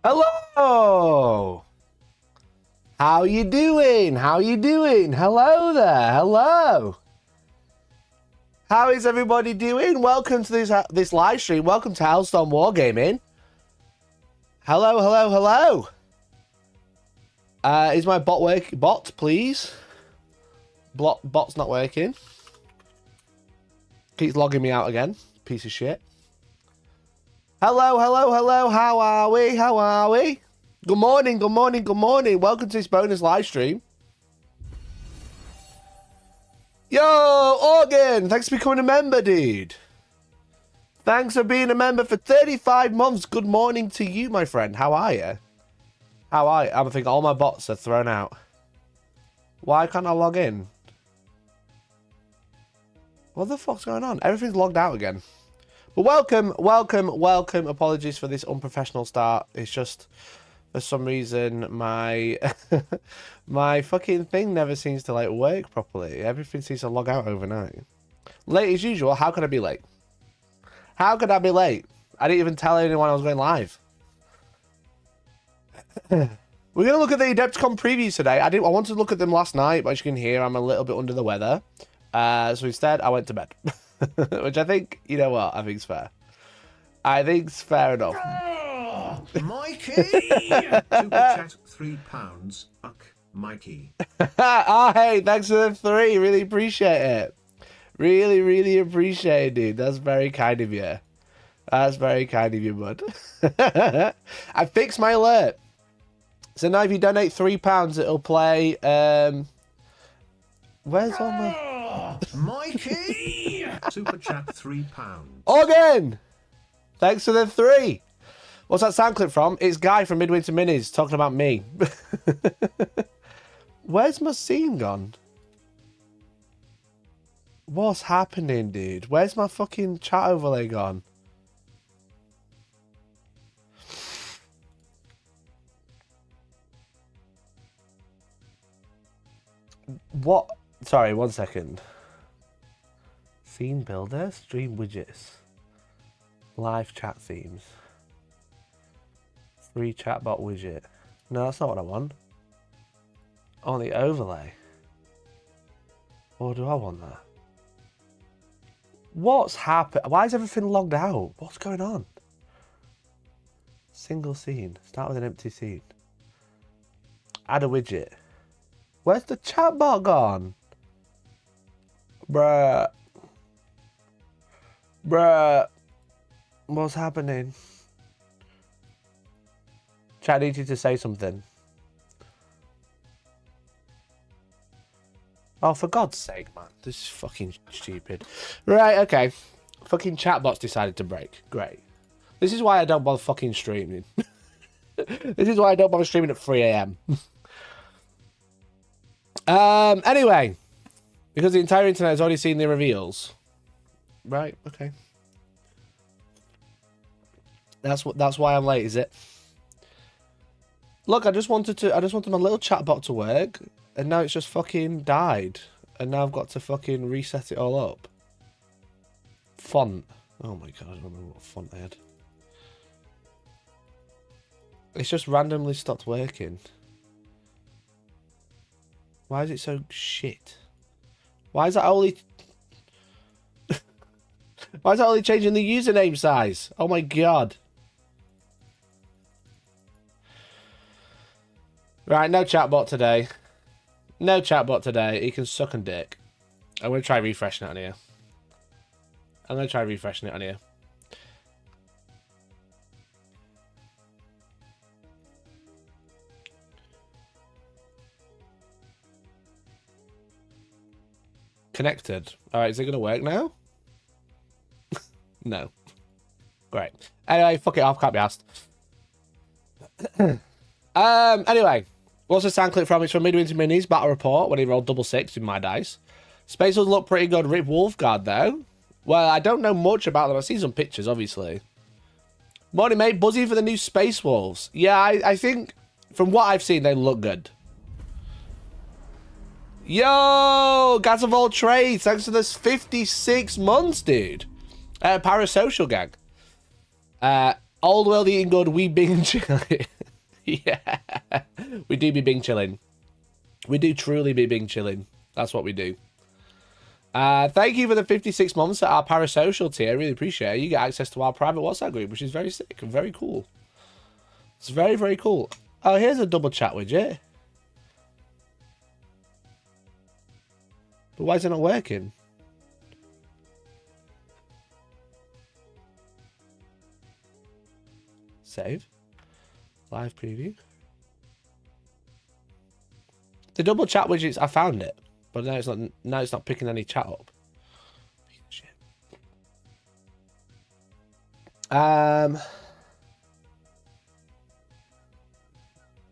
Hello! How you doing? How you doing? Hello there. Hello. How is everybody doing? Welcome to this live stream. Welcome to Hellstormwargaming. Hello, hello, hello. Is my bot working? Bot, please. Bot's not working. Keeps logging me out again. Piece of shit. Hello, hello, hello. How are we? How are we? Good morning, good morning, good morning. Welcome to this bonus live stream. Yo, Organ, thanks for becoming a member, dude. Thanks for being a member for 35 months. Good morning to you, my friend. How are you? How are you? I'm thinking all my bots are thrown out. Why can't I log in? What the fuck's going on? Everything's logged out again. But welcome, welcome, welcome. Apologies for this unprofessional start. It's just, for some reason, my my fucking thing never seems to like work properly. Everything seems to log out overnight. Late as usual. How could I be late? How could I be late? I didn't even tell anyone I was going live. We're gonna look at the Adepticon previews today. I wanted to look at them last night, but as you can hear, I'm a little bit under the weather. So instead, I went to bed. Which I think, you know what, I think it's fair. I think it's fair enough. Oh, Mikey! Super chat, £3. Mikey. Oh, hey, thanks for the 3. Really appreciate it. Really, really appreciate it, dude. That's very kind of you. That's very kind of you, bud. I fixed my alert. So now if you donate £3, it'll play... Where's all my... Mikey! Super chat, £3. Organ! Thanks for the 3. What's that sound clip from? It's Guy from Midwinter Minis talking about me. Where's my scene gone? What's happening, dude? Where's my fucking chat overlay gone? What? Sorry, 1 second. Scene builder, stream widgets, live chat themes, free chatbot widget. No, that's not what I want. On the overlay. Or do I want that? What's happened? Why is everything logged out? What's going on? Single scene. Start with an empty scene. Add a widget. Where's the chatbot gone? Bruh. Bruh. What's happening? Chat, I need you to say something. Oh, for God's sake, man. This is fucking stupid. Right, okay. Fucking chatbots decided to break. Great. This is why I don't bother fucking streaming. This is why I don't bother streaming at 3 AM. Anyway. Because the entire internet has already seen the reveals. Right, okay. That's why I'm late, is it? Look, I just wanted my little chatbot to work, and now it's just fucking died. And now I've got to fucking reset it all up. Font. Oh my god, I don't remember what font I had. It's just randomly stopped working. Why is it so shit? Why is that only... Why is that only changing the username size? Oh my god. Right, no chatbot today. No chatbot today. He can suck and dick. I'm going to try refreshing it on here. I'm going to try refreshing it on here. Connected. Alright, is it going to work now? No. Great. Anyway, fuck it off. Can't be asked. Anyway. What's the sound clip from? It's from Midwinter Minis Battle Report when he rolled double 6 in my dice. Space Wolves look pretty good. Rip Wolfguard, though. Well, I don't know much about them. I've seen some pictures, obviously. Morning, mate. Buzzy for the new Space Wolves. Yeah, I think from what I've seen, they look good. Yo, Gods of all trades. Thanks for this 56 months, dude. Parasocial gang. Old world eating good, we bing chilling. Yeah. We do be bing chilling. We do truly be bing chilling. That's what we do. Thank you for the 56 months at our parasocial tier. I really appreciate it. You get access to our private WhatsApp group, which is very sick and very cool. It's very, very cool. Oh, here's a double chat widget. But why is it not working? Save. Live preview. The double chat widgets, I found it. But now it's not picking any chat up. Shit.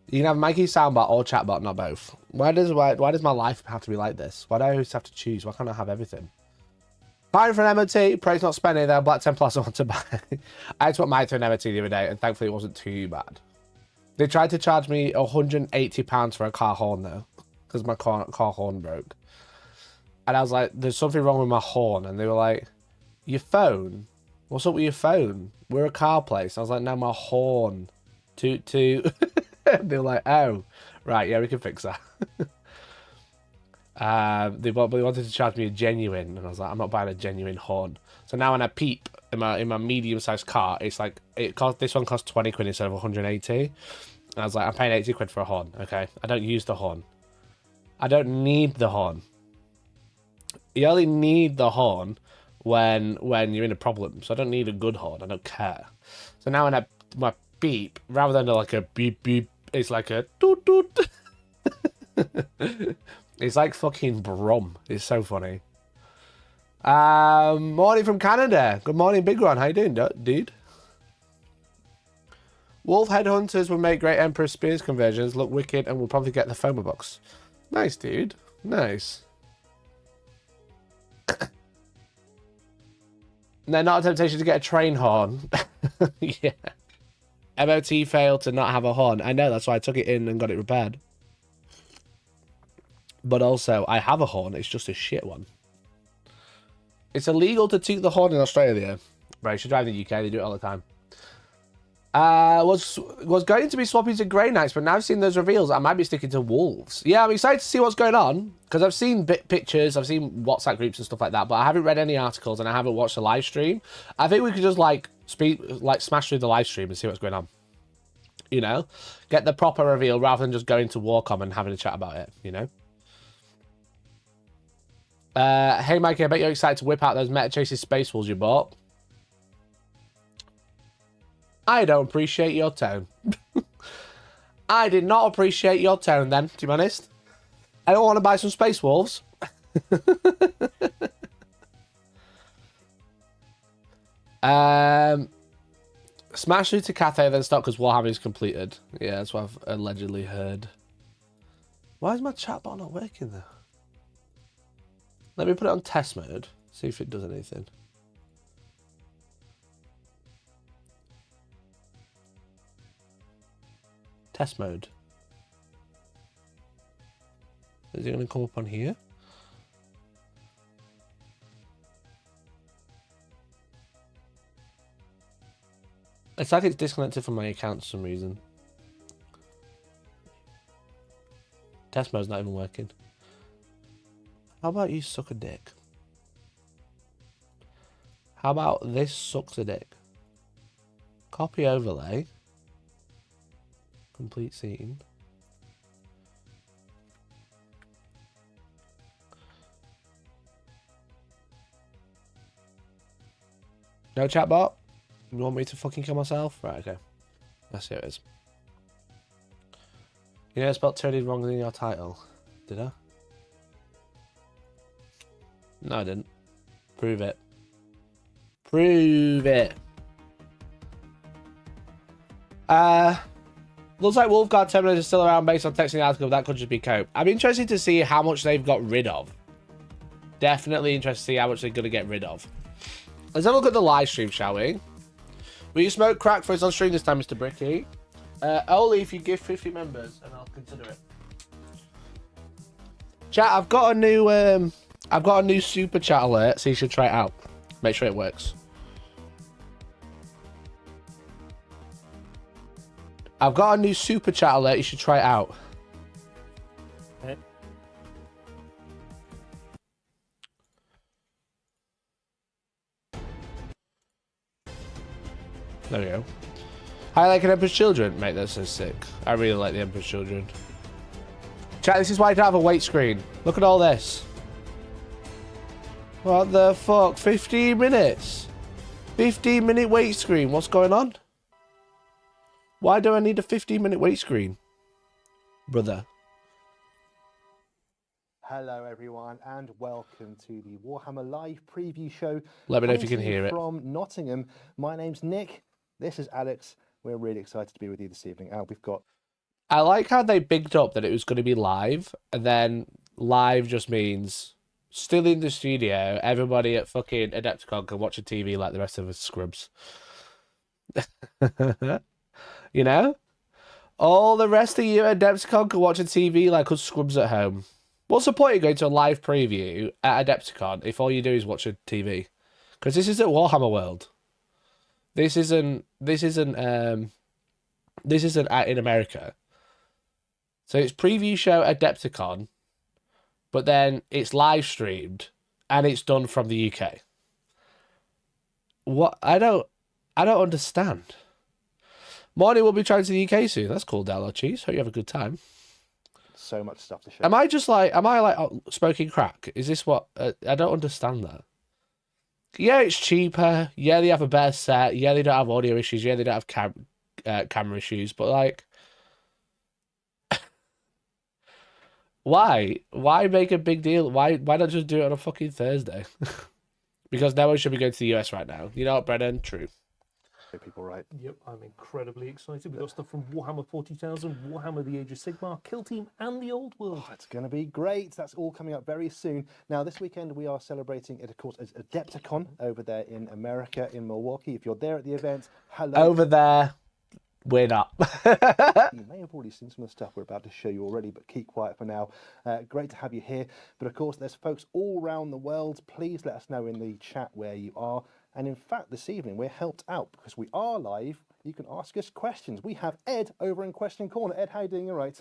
You can have Mikey soundbot or chatbot, not both. Why does my life have to be like this? Why do I always have to choose? Why can't I have everything? Fine for an MOT, praise not spending though, Black 10 Plus I want to buy. I had to put mine to an MOT the other day and thankfully it wasn't too bad. They tried to charge me £180 for a car horn though, because my car horn broke. And I was like, there's something wrong with my horn. And they were like, your phone? What's up with your phone? We're a car place. I was like, no, my horn. Toot toot. They were like, oh, right, yeah, we can fix that. They wanted to charge me a genuine, and I was like, I'm not buying a genuine horn. So now when I peep in my medium-sized car, it's like this one costs 20 quid instead of 180. And I was like, I'm paying 80 quid for a horn. Okay, I don't use the horn. I don't need the horn. You only need the horn when you're in a problem. So I don't need a good horn. I don't care. So now when my beep, rather than like a beep beep, it's like a doot doot. It's like fucking Brum. It's so funny. Morning from Canada. Good morning, Big Ron. How you doing, dude? Wolf headhunters will make great Emperor Spears conversions look wicked and will probably get the FOMO box. Nice, dude. Nice. No, not a temptation to get a train horn. Yeah. MOT failed to not have a horn. I know, that's why I took it in and got it repaired. But also, I have a horn. It's just a shit one. It's illegal to toot the horn in Australia. Right, you should drive in the UK. They do it all the time. Was going to be swapping to Grey Knights, but now I've seen those reveals. I might be sticking to Wolves. Yeah, I'm excited to see what's going on. Because I've seen pictures. I've seen WhatsApp groups and stuff like that. But I haven't read any articles and I haven't watched the live stream. I think we could just smash through the live stream and see what's going on. You know? Get the proper reveal rather than just going to Warcom and having a chat about it. You know? Hey Mikey, I bet you're excited to whip out those Meta Chases Space Wolves you bought. I don't appreciate your tone. I did not appreciate your tone then, to be honest. I don't want to buy some Space Wolves. Smash through to Cathay, then stop because Warhammer is completed. Yeah, that's what I've allegedly heard. Why is my chatbot not working though? Let me put it on test mode, see if it does anything. Test mode. Is it going to come up on here? It's like it's disconnected from my account for some reason. Test mode's not even working. How about you suck a dick? How about this sucks a dick? Copy overlay. Complete scene. No chatbot? You want me to fucking kill myself? Right, okay. Let's see how it is. You know I spelled Tyranids wrong in your title. Did I? No, I didn't. Prove it. Prove it. Looks like Wolfguard Terminators are still around based on texting the article. That could just be cope. I'm interested to see how much they've got rid of. Definitely interested to see how much they're going to get rid of. Let's have a look at the live stream, shall we? Will you smoke crack for us on stream this time, Mr. Bricky? Only if you give 50 members, and I'll consider it. Chat, I've got a new super chat alert, so you should try it out. Make sure it works. I've got a new super chat alert. You should try it out. There we go. I like an Emperor's Children. Mate, that's so sick. I really like the Emperor's Children. Chat, this is why I don't have a weight screen. Look at all this. What the fuck? 15 minutes? 15-minute wait screen. What's going on? Why do I need a 15-minute wait screen? Brother. Hello everyone and welcome to the Warhammer live preview show. Let me know if you can hear it. From Nottingham. My name's Nick. This is Alex. We're really excited to be with you this evening. We've got... I like how they bigged up that it was going to be live, and then live just means still in the studio, everybody at fucking Adepticon can watch a TV like the rest of us scrubs. You know? All the rest of you at Adepticon can watch a TV like us scrubs at home. What's the point of going to a live preview at Adepticon if all you do is watch a TV? Because this isn't Warhammer World. This isn't in America. So it's preview show Adepticon, but then it's live streamed and it's done from the UK. What? I don't understand. Morning, we'll be trying to the UK soon. That's cool, Dallo Cheese. Hope you have a good time. So much stuff to show. Am I smoking crack? Is this what? I don't understand that. Yeah, it's cheaper. Yeah, they have a better set. Yeah, they don't have audio issues. Yeah, they don't have camera issues. But like, why? Why make a big deal? Why not just do it on a fucking Thursday? Because no one should be going to the US right now. You know what, Brennan? True. People right. Yep, I'm incredibly excited. We've got stuff from Warhammer 40,000, Warhammer the Age of Sigmar, Kill Team, and the Old World. Oh, it's going to be great. That's all coming up very soon. Now, this weekend we are celebrating it, of course, as Adepticon over there in America, in Milwaukee. If you're there at the event, hello. Over there, we're not. You may have already seen some of the stuff we're about to show you already, but keep quiet for now. Great to have you here. But of course, there's folks all around the world. Please let us know in the chat where you are. And in fact, this evening, we're helped out because we are live. You can ask us questions. We have Ed over in Question Corner. Ed, how are you doing? All right?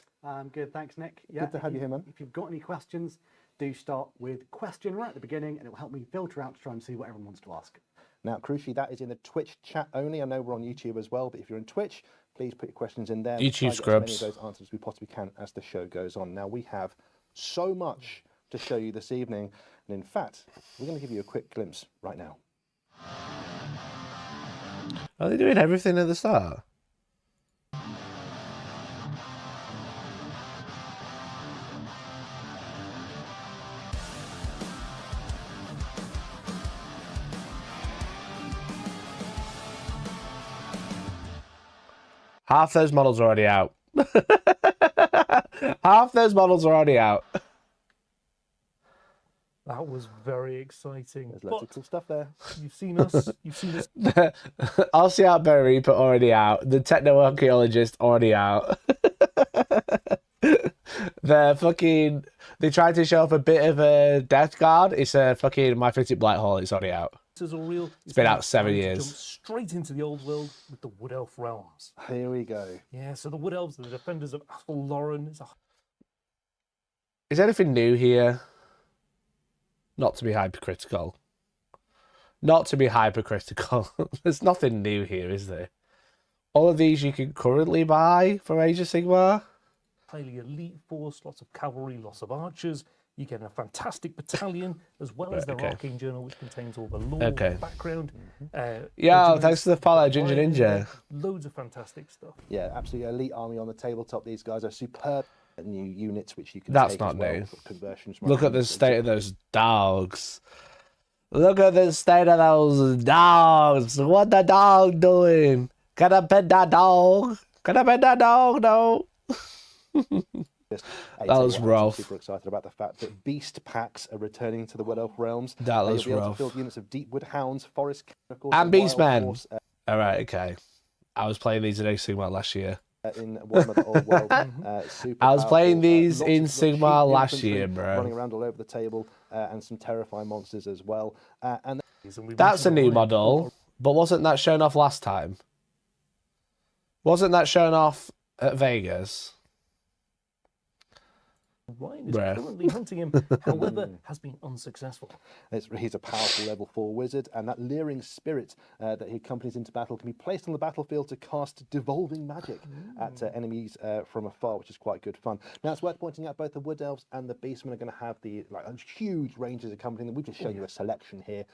Good, thanks, Nick. Yeah, good to have you here, man. If you've got any questions, do start with question right at the beginning, and it will help me filter out to try and see what everyone wants to ask. Now, crucially, that is in the Twitch chat only. I know we're on YouTube as well, but if you're in Twitch, please put your questions in there. YouTube we'll scrubs. As many of those answers as we possibly can as the show goes on. Now, we have so much to show you this evening. And in fact, we're going to give you a quick glimpse right now. Are they doing everything at the start? Half those models are already out. Half those models are already out. That was very exciting. There's lots of cool stuff there. You've seen us. You've seen us. RC Barry Reaper already out. The Techno Archaeologist already out. They tried to show off a bit of a Death Guard. It's a fucking My Fitted Blight Hall. It's already out. This is all real. It's been out 7 years. Jump straight into the Old World with the Wood Elf realms. Here we go. Yeah, so the Wood Elves, the defenders of Athel Loren. Is anything new here? Not to be hypercritical. Not to be hypercritical. There's nothing new here, is there? All of these you can currently buy for Age of Sigmar. Highly elite force, lots of cavalry, lots of archers. You get a fantastic battalion, as well as their Arcane Journal, which contains all the lore, background. Yeah, thanks to the follow, Ginger Ninja. Loads of fantastic stuff. Yeah, absolutely elite army on the tabletop. These guys are superb. New units which you can That's take not as well new. for conversions. Look at the state of those dogs. Look at the state of those dogs. What the dog doing? Can I pet that dog? Can I pet that dog? No. That was rough. I'm super excited about the fact that beast packs are returning to the Wood Elf realms. That was you'll be able rough. to build units of deep wood hounds, forest, and Beastmen. All right, okay. I was playing these in Age of Sigmar last year. In Warhammer the Old World. I was playing these in Sigmar last infantry year, bro. Running around all over the table, and some terrifying monsters as well. And that's a new model, but wasn't that shown off last time? Wasn't that shown off at Vegas? Ryan is Rare. currently hunting him, however, has been unsuccessful. He's a powerful level 4 wizard, and that leering spirit that he accompanies into battle can be placed on the battlefield to cast devolving magic at enemies from afar, which is quite good fun. Now, it's worth pointing out both the Wood Elves and the Beastmen are going to have the huge ranges accompanying them. We've just shown you a selection here,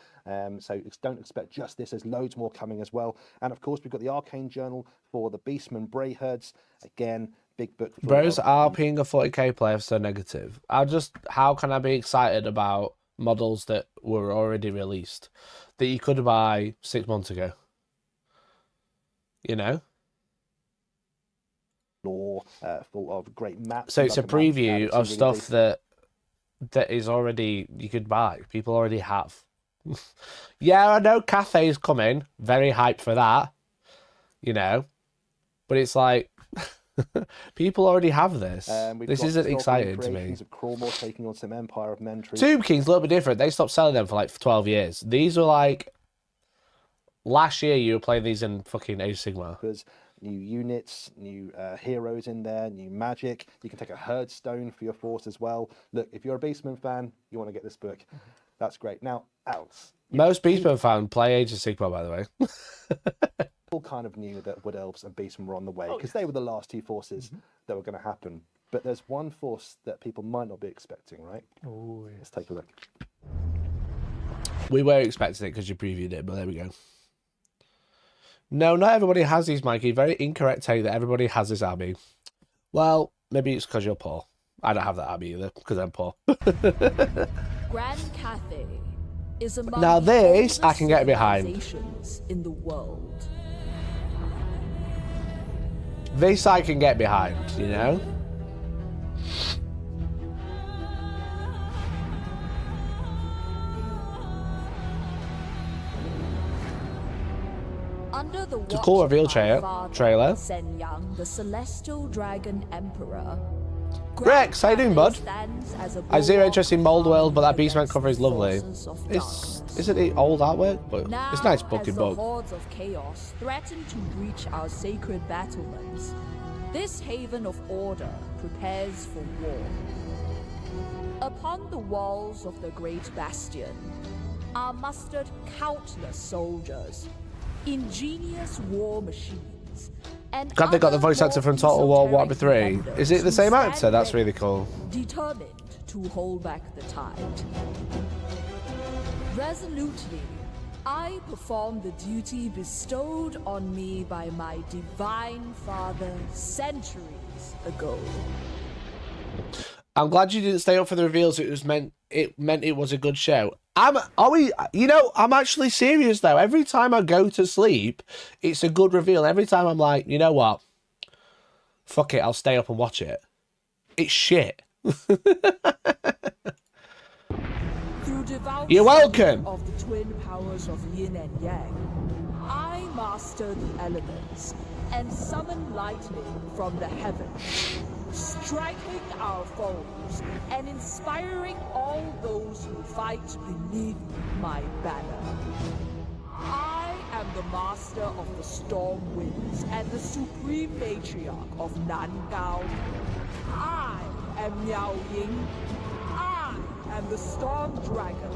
so don't expect just this. There's loads more coming as well. And of course, we've got the Arcane Journal for the Beastmen Bray Herds. Again, big book. Bros are being a 40k player so negative. How can I be excited about models that were already released that you could buy 6 months ago? You know? Lore full of great maps. So it's a preview of stuff that is already, you could buy. People already have. Yeah, I know Cathay is coming. Very hyped for that. You know? But it's like, people already have this. This isn't exciting to me. Of Crawmore taking on some Empire of Men troops. Tomb King's a little bit different. They stopped selling them for like 12 years. These were like, last year you were playing these in fucking Age of Sigmar. There's new units, new heroes in there, new magic. You can take a herd stone for your force as well. Look, if you're a Beastman fan, you want to get this book. That's great. Now, Elves. Most Beastman fans play Age of Sigmar, by the way. All kind of knew that Wood Elves and Beastmen were on the way because they were the last two forces that were going to happen. But there's one force that people might not be expecting, right? Oh, yes. Let's take a look. We were expecting it because you previewed it, but there we go. No, not everybody has these, Mikey. Very incorrect take that everybody has this army. Well, maybe it's because you're poor. I don't have that army either because I'm poor. Grand Cathay is among Now the this I oldest can get behind. civilizations in the world. This I can get behind, you know? Under the It's a cool watch of reveal my father, trailer. Sen Yang, the Celestial Dragon Emperor. Rex, how you doing, bud? stands as a I have zero bulwark interest in Mold World, but that against Beastman cover is the lovely. forces of Isn't it old artwork? But now, it's nice as booking the book. hordes of chaos threaten to breach our sacred battlements, this haven of order prepares for war. Upon the walls of the great bastion are mustered countless soldiers, ingenious war machines, and God, they got the other voice actor more from Total War esoteric Warhammer 3. defenders Is it the who same stand actor? That's ready, really cool. determined to hold back the tide. Resolutely, I perform the duty bestowed on me by my divine father centuries ago. I'm glad you didn't stay up for the reveals. It meant it was a good show. I'm actually serious though. Every time I go to sleep, it's a good reveal. Every time I'm like, you know what? Fuck it, I'll stay up and watch it. It's shit. You're welcome. Of the twin powers of yin and yang, I master the elements and summon lightning from the heavens, striking our foes and inspiring all those who fight beneath my banner. I am the master of the storm winds and the supreme matriarch of Nangao. I am Miao Ying. I am the storm dragon.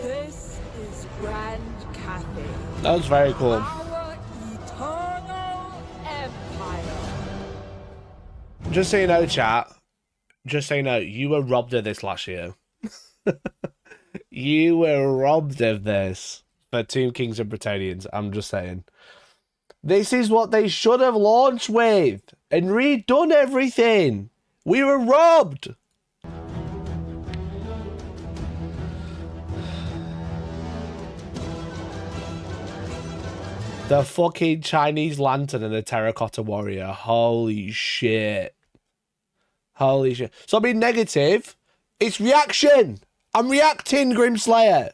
This is Grand Cathay. That was very cool. Our eternal empire. Just so you know, chat. Just so you know, you were robbed of this last year. You were robbed of this for Tomb Kings and Bretonnians. I'm just saying. This is what they should have launched with and redone everything. We were robbed. The fucking Chinese lantern and the terracotta warrior. Holy shit. Holy shit. So being negative, it's reaction. I'm reacting, Grimslayer.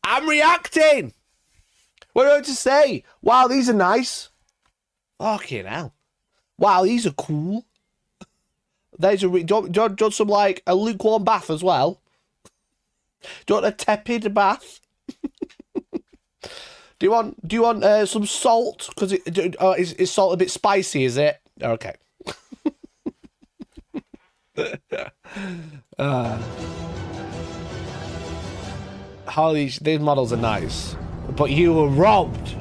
I'm reacting. What do I have to say? Wow, these are nice. Fucking hell. Wow, these are cool. There's a do you want some like a lukewarm bath as well? Do you want a tepid bath? Do you want some salt? Because is salt a bit spicy? Is it? Okay. Holly, these models are nice, but you were robbed.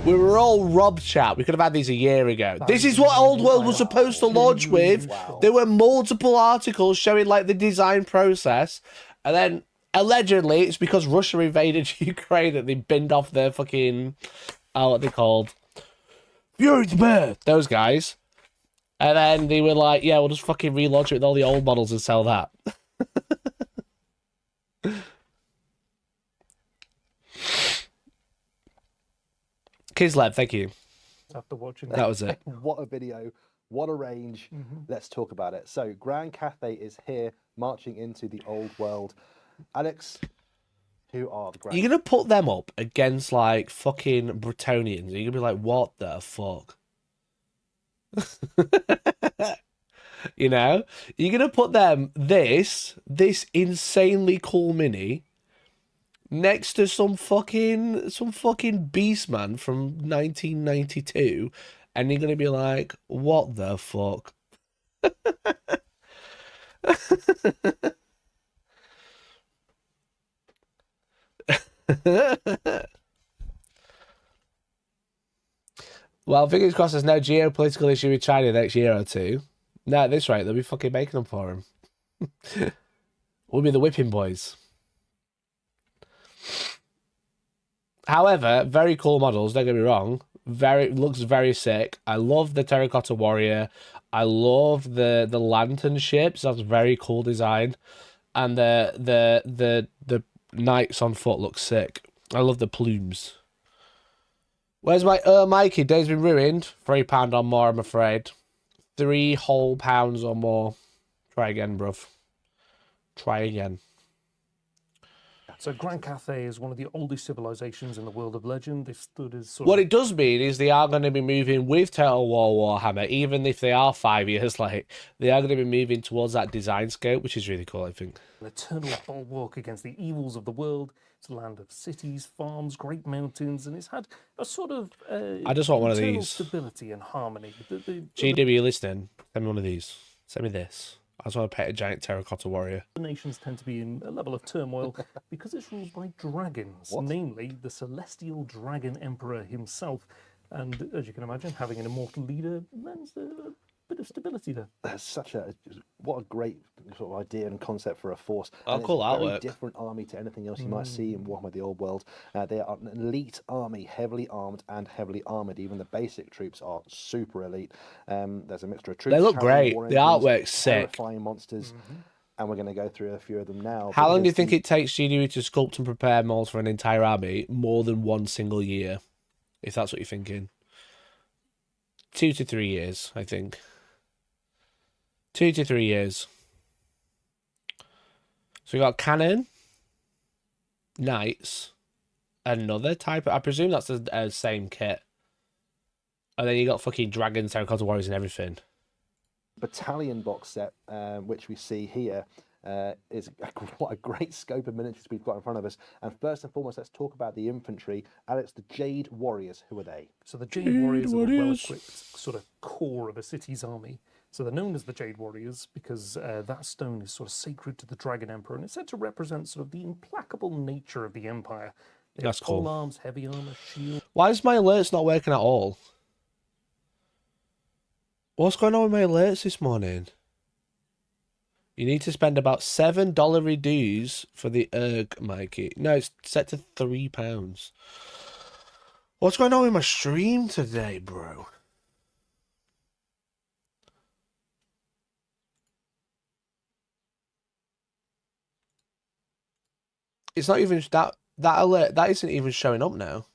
We were all robbed, chat. We could have had these a year ago. This is what Old World was supposed to launch with. Wow. There were multiple articles showing like the design process, and then allegedly it's because Russia invaded Ukraine that they binned off their fucking what are they called? Fury's Birth. Those guys. And then they were like, yeah, we'll just fucking relaunch it with all the old models and sell that. Kislev, thank you. After watching that was it. What a video. What a range. Let's talk about it. So, Grand Cathay is here, marching into the old world. Alex, who are the Grand? You're going to put them up against, like, fucking Bretonians. You're going to be like, what the fuck? You know? You're going to put them, this insanely cool mini, next to some fucking Beastman from 1992, and you're going to be like, what the fuck? Well, fingers crossed there's no geopolitical issue with China next year or two. No, at this rate, they'll be fucking making them for him. We'll be the whipping boys. However, very cool models, don't get me wrong. Looks very sick. I love the Terracotta Warrior. I love the lantern ships. That's very cool design. And the knights on foot look sick. I love the plumes. Where's my Mikey? Day's been ruined. £3 or more, I'm afraid. £3 whole pounds or more. Try again, bruv. Try again. So Grand Cathay is one of the oldest civilizations in the world of legend. They've stood as sort what of... it does mean is they are going to be moving with Total War Warhammer, even if they are 5 years late. They are going to be moving towards that design scope, which is really cool, I think. An eternal bulwark against the evils of the world. It's a land of cities, farms, great mountains, and it's had a sort of I just want one of these. Stability and harmony. GW, you listening? Send me one of these. Send me this. I just want to pet a giant terracotta warrior. The nations tend to be in a level of turmoil because it's ruled by dragons, namely the celestial dragon emperor himself. And as you can imagine, having an immortal leader lends a bit of stability there. That's what a great sort of idea and concept for a force. Oh, cool artwork. Very different army to anything else you might see in Warhammer: The Old World. They are an elite army, heavily armed and heavily armored. Even the basic troops are super elite. There's a mixture of troops. They look great. The artwork's sick. Terrifying monsters. And we're going to go through a few of them now. How long do you think it takes GW to sculpt and prepare molds for an entire army? More than one single year, if that's what you're thinking. 2 to 3 years, I think. 2 to 3 years. So we got cannon, knights, another type of... I presume that's the same kit. And then you got fucking dragons, terracotta warriors and everything. Battalion box set, which we see here, is what a great scope of miniatures we've got in front of us. And first and foremost, let's talk about the infantry. Alex, the Jade Warriors, who are they? So the Jade Warriors are the well-equipped sort of core of a city's army. So they're known as the Jade Warriors because that stone is sort of sacred to the Dragon Emperor, and it's said to represent sort of the implacable nature of the Empire. They have pole arms, heavy armor, shield. Why is my alerts not working at all? What's going on with my alerts this morning? You need to spend about $7 dues for the ERG, Mikey. No, it's set to £3. What's going on with my stream today, bro? It's not even that alert. That isn't even showing up now.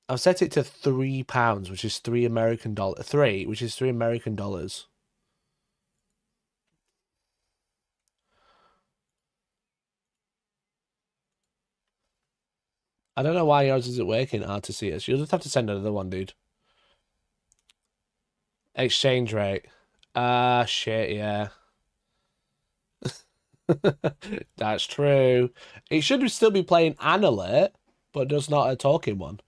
I've set it to £3, which is $3 American dollars. Which is $3 American dollars. I don't know why yours isn't working. Hard to see us. You'll just have to send another one, dude. Exchange rate. Ah, shit, yeah. That's true. It should still be playing an alert, but just not a talking one.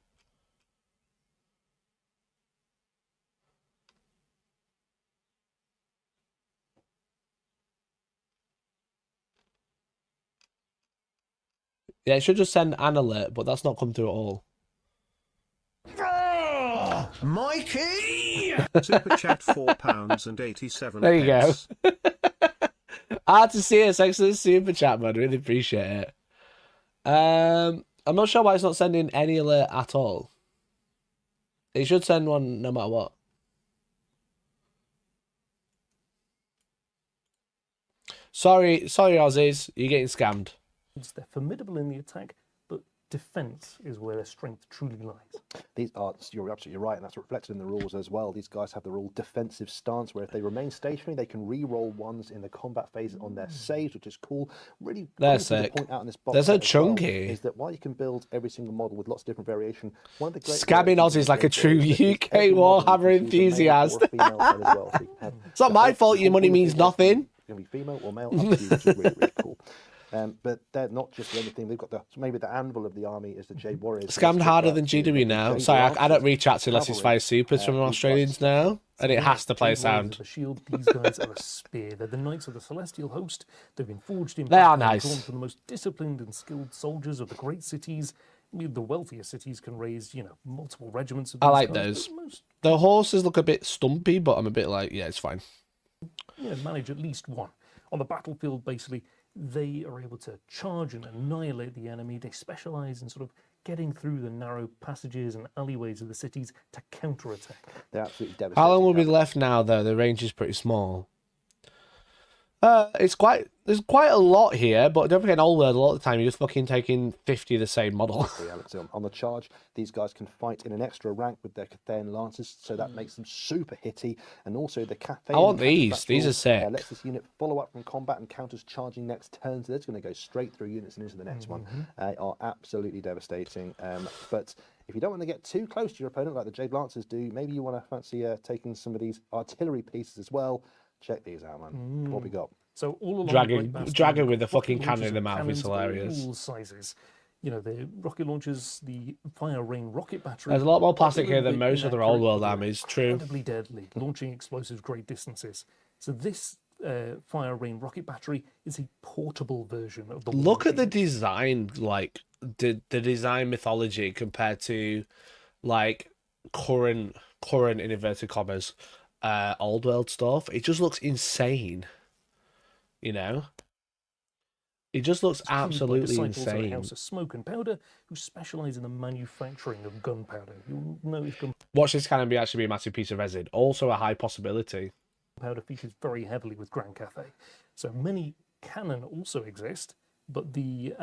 Yeah, it should just send an alert, but that's not come through at all. Mikey! Super chat £4.87. There you go. Hard to see it. Thanks for the super chat, man. Really appreciate it. I'm not sure why it's not sending any alert at all. It should send one no matter what. Sorry, Aussies. You're getting scammed. They're formidable in the attack, but defense is where their strength truly lies. These are, you're absolutely right, and that's reflected in the rules as well. These guys have the rule defensive stance, where if they remain stationary, they can re-roll ones in the combat phase on their saves, which is cool. Really, they're cool sick. to point out in this box They're so set as well chunky. is that while you can build every single model with lots of different variation, one of the great Scabbing Aussies like a true UK Warhammer enthusiast. It's not my fault your money means nothing. It's going to be female or male, up to you, which is really, really cool. But they're not just anything. They've got maybe the anvil of the army is the Jade Warriors. Scammed harder than GW now. Sorry, I don't reach out to unless it's via supers from Australians now, and it has to play sound. The shield. These guys are a spear. They're the knights of the celestial host. They've been forged in. They are battle, nice. drawn from the most disciplined and skilled soldiers of the great cities. I mean, the wealthier cities can raise, multiple regiments of these I like guys, those. The horses look a bit stumpy, but I'm a bit like, yeah, it's fine. Manage at least one. On the battlefield, basically, they are able to charge and annihilate the enemy. They specialize in sort of getting through the narrow passages and alleyways of the cities to counterattack. They're absolutely devastating. How long will be left now, though? The range is pretty small. There's quite a lot here, but don't forget, all world, a lot of the time you're just fucking taking 50 of the same model. On the charge, these guys can fight in an extra rank with their Cathayan lances, so that makes them super hitty. And also the Cathay. I want these. These are sick. Lets this unit follow up from combat and counters charging next turn, so that's going to go straight through units and into the next one. Are absolutely devastating. But if you don't want to get too close to your opponent like the Jade Lancers do, maybe you want to fancy taking some of these artillery pieces as well. Check these out, man. What we got? So all along Dragon with the fucking cannon in the mouth is hilarious. All sizes. The rocket launchers, the fire rain rocket battery. There's a lot more plastic here than most other old world armies. True. Incredibly deadly, launching explosives great distances. So this fire rain rocket battery is a portable version of the. Look at the design, like the design mythology compared to, like current in inverted commas, old world stuff. It just looks insane. It just looks absolutely insane. House of Smoke and Powder, who specialise in the manufacturing of gunpowder. You'll know if watch this cannon actually be a massive piece of resin. Also a high possibility. Gunpowder features very heavily with Grand Cathay. So many cannon also exist, but the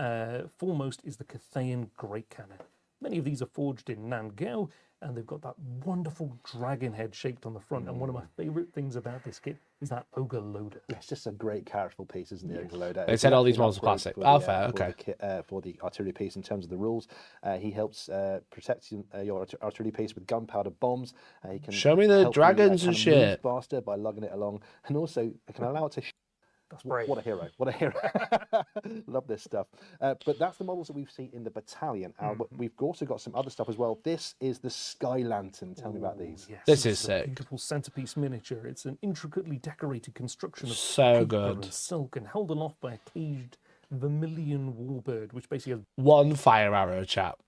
foremost is the Cathayan Great Cannon. Many of these are forged in Nangao, and they've got that wonderful dragon head shaped on the front. And one of my favourite things about this kit is that ogre loader. It's just a great characterful piece, isn't the ogre loader? They said all these models are classic. Fair, okay. For the artillery piece, in terms of the rules, he helps protect your artillery piece with gunpowder bombs. He can show me the dragons and shit faster by lugging it along, and also can allow it to. That's great. What a hero. What a hero. Love this stuff. But that's the models that we've seen in the battalion. We've also got some other stuff as well. This is the Sky Lantern. Tell me about these. Yes, this is sick. A beautiful centerpiece miniature. It's an intricately decorated construction of so paper good. And silk and held aloft by a caged vermilion warbird, which basically has one fire arrow, chap.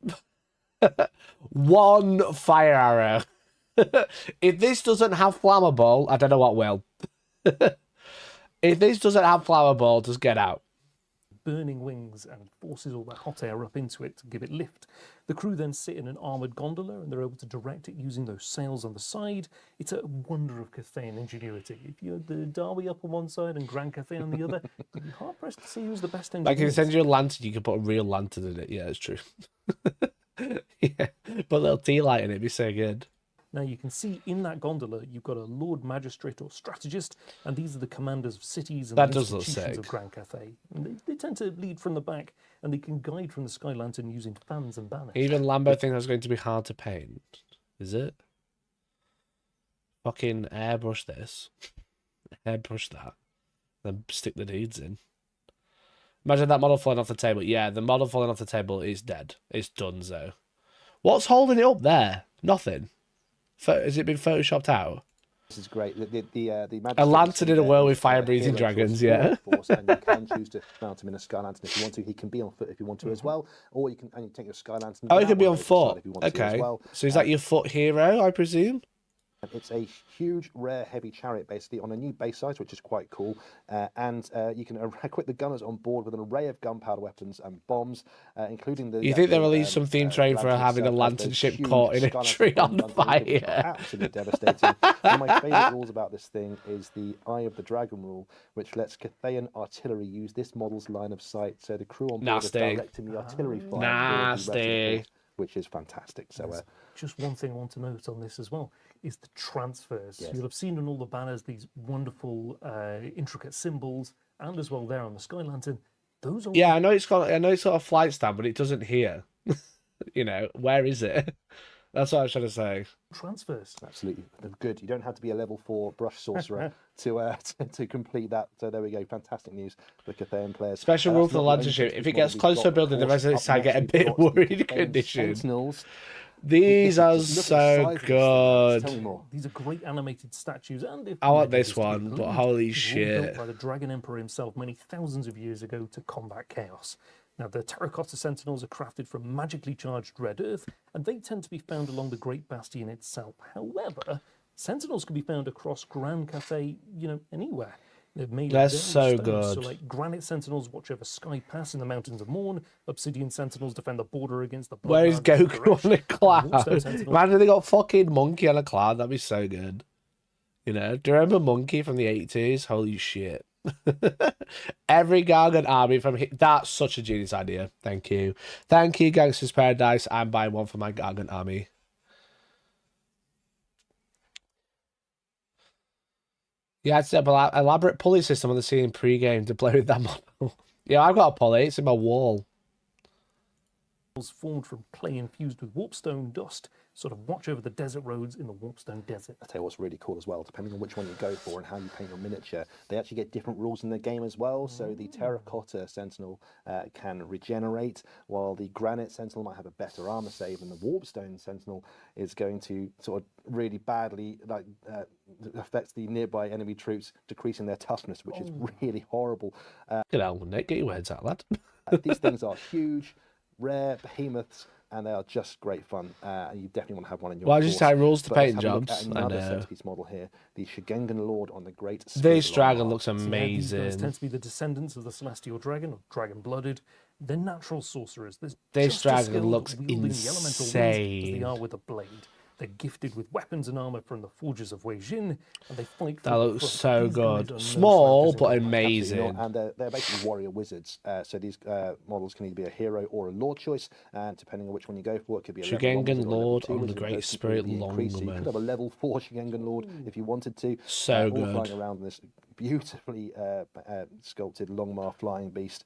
One fire arrow. If this doesn't have flammable, I don't know what will. If this doesn't have flower ball, just get out. Burning wings and forces all that hot air up into it to give it lift. The crew then sit in an armoured gondola and they're able to direct it using those sails on the side. It's a wonder of Cathayan ingenuity. If you had the Derby up on one side and Grand Cathay on the other, you'd be hard-pressed to see who's the best engineer. Like if you send you a lantern, you can put a real lantern in it. Yeah, it's true. Yeah, put a little tea light in it, it'd be so good. Now you can see in that gondola you've got a Lord Magistrate or Strategist, and these are the commanders of cities and that does look institutions sick. of Grand Cathay. And they tend to lead from the back, and they can guide from the Sky Lantern using fans and banners. Even Lambo thinks that's going to be hard to paint. Is it? Fucking airbrush this. Airbrush that. Then stick the deeds in. Imagine that model falling off the table. Yeah, the model falling off the table is dead. It's done, so. What's holding it up there? Nothing. Has it been photoshopped out? This is great. The A lantern in a world with fire fire-breathing dragons, yeah. And you can choose to mount him in a sky lantern if you want to. He can be on foot if you want to as well, or you can take your sky lantern. Oh, he can be on if foot. you want to as Okay. well. So is that your foot hero, I presume? It's a huge, rare, heavy chariot, basically, on a new base size, which is quite cool. And you can equip the gunners on board with an array of gunpowder weapons and bombs, including the... You think they'll release some theme train for having a lantern ship caught in a tree on fire? Absolutely devastating. One of my favourite rules about this thing is the Eye of the Dragon rule, which lets Cathayan artillery use this model's line of sight, so the crew on board are directing the artillery fire. Nasty. Which is fantastic. So, just one thing I want to note on this as well is the transfers. Yes. You'll have seen on all the banners these wonderful, intricate symbols, and as well there on the Sky Lantern. Those are Yeah, I know it's got a flight stand, but it doesn't here. You know, where is it? That's what I was trying to say. transfers. absolutely good. You don't have to be a level 4 brush sorcerer to complete that. So there we go. Fantastic news for Cathayan players. Special rule for the lantern ship. If it gets close to a building, the residents might get a bit worried condition. Sentinels. These are Look at the so size of this thing. good. Tell me more. These are great animated statues, and if I want you this just to be one, but believed, holy they were all shit. built by the Dragon Emperor himself many thousands of years ago to combat chaos. Now, the terracotta sentinels are crafted from magically charged red earth, and they tend to be found along the Great Bastion itself. However, sentinels can be found across Grand Cathay, anywhere. They're made That's of so various stones. good. So, like, granite sentinels watch over Sky Pass in the Mountains of Morn. Obsidian sentinels defend the border against the Where is Bloodlands of Goku on a Koresh, cloud? Warstone sentinels- Imagine they got fucking Monkey on a cloud. That'd be so good. You know, do you remember Monkey from the 80s? Holy shit. Every Gargan army from here. That's such a genius idea. Thank you. Thank you, Gangsters Paradise. I'm buying one for my Gargan army. Yeah, it's an elaborate pulley system on the scene pre-game to play with that model. Yeah, I've got a pulley. It's in my wall. formed from clay infused with warpstone dust sort of watch over the desert roads in the warpstone desert. I tell you what's really cool as well, depending on which one you go for and how you paint your miniature, they actually get different rules in the game as well. So the terracotta sentinel can regenerate, while the granite sentinel might have a better armor save, and the warpstone sentinel is going to sort of really badly affect the nearby enemy troops, decreasing their toughness, which is really horrible. Good hell, Nick, get your heads out, lad. These things are huge, rare behemoths, and they are just great fun. You definitely want to have one in your Well, just force. have rules to But paint let's have a look jobs. at I another know. centerpiece model here, the Shigengan Lord on the Great This Spirit dragon Long looks Arm. So, yeah, these guys amazing. tend to be the descendants of the celestial dragon, or dragon-blooded. They're natural sorcerers. There's This just as dragon skilled looks at wielding the elemental winds as insane. they are with a blade. They're gifted with weapons and armor from the forges of Wei Jin, and they fight. That from the looks front. so These guys good. are no Small, slackers in but combat. Absolutely amazing. not. And they're basically warrior wizards. So these models can either be a hero or a lord choice, and depending on which one you go for, it could be a level 1 Shigengan wizard or a level Lord 2 on the wizard, Great those Spirit can be increased. So you Longman. could have a level 4 Shigengan Lord if you wanted to. So all good. flying around in this beautifully sculpted Longmar flying beast.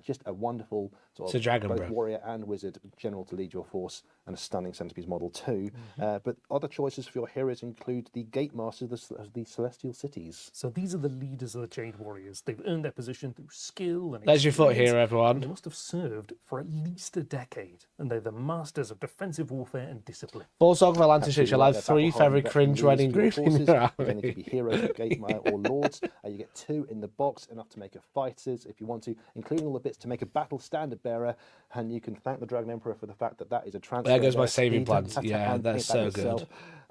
Just a wonderful sort It's a of dragon, both bro. warrior and wizard general to lead your force, and a stunning centerpiece model too. But other choices for your heroes include the Gate Masters of the Celestial Cities. So these are the leaders of the Jade Warriors. They've earned their position through skill and There's your foot experience, here, and they everyone. must have served for at least a decade, and they're the masters of defensive warfare and discipline. Full Song of Atlantis Ships, you'll have Absolutely, 3 they're very battle-hardened cringe veteran wedding leaders group for your in your forces. They need to be army. heroes, Gate or lords. You get 2 in the box, enough to make a fighters if you want to, including all the bits to make a battle standard bearer. And you can thank the Dragon Emperor for the fact that that is a transfer. There goes my there. saving You don't plans. have to Yeah, hand that's paint that so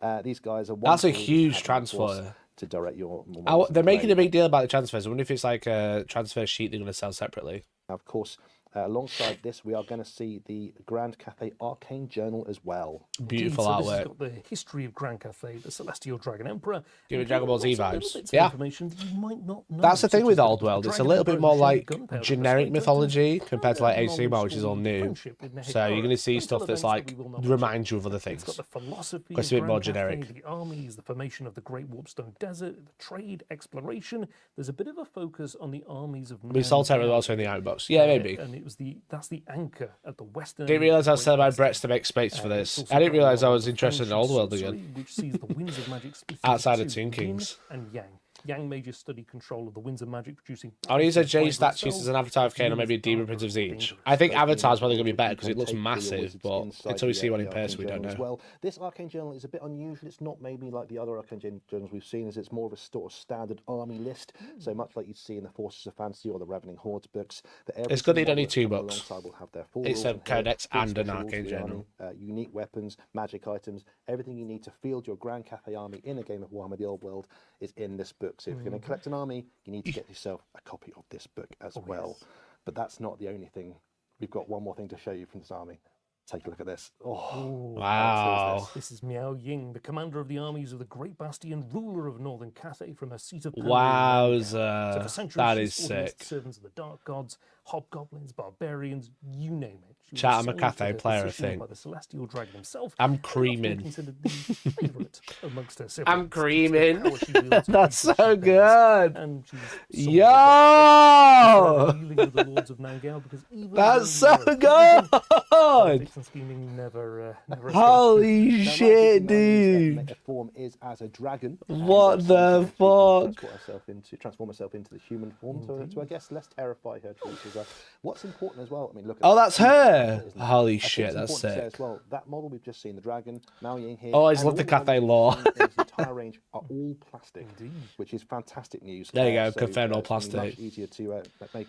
yourself. These guys are That's a wonderful to huge have in the force transfer. to direct your. They're making a big deal about the transfers. I wonder if it's like a transfer sheet they're going to sell separately. Of course, alongside this, we are going to see the Grand Cathay Arcane Journal as well. Beautiful Indeed, so artwork. This has got the history of Grand Cathay, the Celestial Dragon Emperor. Give it and Dragon Ball Z lots of little vibes. bits of Yeah. information that you might not know, That's the thing such with as Old the World. It's a Dragon little bit Emperor more shared like gunpowder for generic slave mythology tokens, compared to and like their AC knowledge which is all formed new. friendship in the So you're going to see Hekara, stuff until that's events that like we will not reminds you of other It's things. got the philosophy It's of a bit more Grand Cathay, generic. the armies, the formation of the Great Warpstone Desert, the trade, exploration. There's a bit of a focus on the armies of We sold Terra also in the Outpost. Yeah, maybe. and it was that's the anchor at the western. Didn't realise I was Great selling my Western. breasts to make space for It's this. also I didn't got realise I a was lot of interested in French Old World sorcery, again. which sees the winds of magic split Outside of into Toon yin Kings. and yang. Yang Major studied control of the winds of magic, producing. I'll use a J vibrant statues as an avatar of Kane or maybe a demon print of each. I think Avatar's probably going to be better because it looks massive, but until we see one in person, we don't know. Well, this Arcane Journal is a bit unusual. It's not maybe like the other Arcane Journals we've seen, as it's more of a sort of standard army list. So much like you'd see in the Forces of Fantasy or the Ravening Hordes books. It's good they don't need 2 books. Will have their full It's a codex and an army, Arcane Journal. unique weapons, magic items, everything you need to field your Grand Cathay army in a game of Warhammer the Old World is in this book. So if you're going to collect an army, you need to get yourself a copy of this book as well. Yes. But that's not the only thing. We've got one more thing to show you from this army. Take a look at this. Oh, Wow. This is Miao Ying, the commander of the armies of the Great Bastion, ruler of northern Cathay from her seat of power. Wowza. So for centuries, That she's is organized sick. servants of the dark gods, hobgoblins, barbarians, you name it. She was Chat, I'm a assigned to Cathay her player, I position think. By the celestial dragon himself. I'm and often creaming. considered the favourite amongst her siblings. I'm creaming. Power she wields, That's people so she bears, good. And she's Yo! dealing with the lords of Nangao because even That's so though good. politics and scheming never escaped. Holy shit, dude. The form is as a dragon. What And the sometimes fuck? transform herself into the human form to I guess less terrify her creatures. What's important as well, I mean, look at Oh, that's her. isn't it? Holy I think shit, it's that's important to say sick. as well, that model we've just seen, the dragon, Mao Ying here. Oh, I just and love the all Cathay models lore. in this entire range are all plastic, Indeed. which is fantastic news. There you go, So, confirmed all it's gonna be plastic. Much easier to make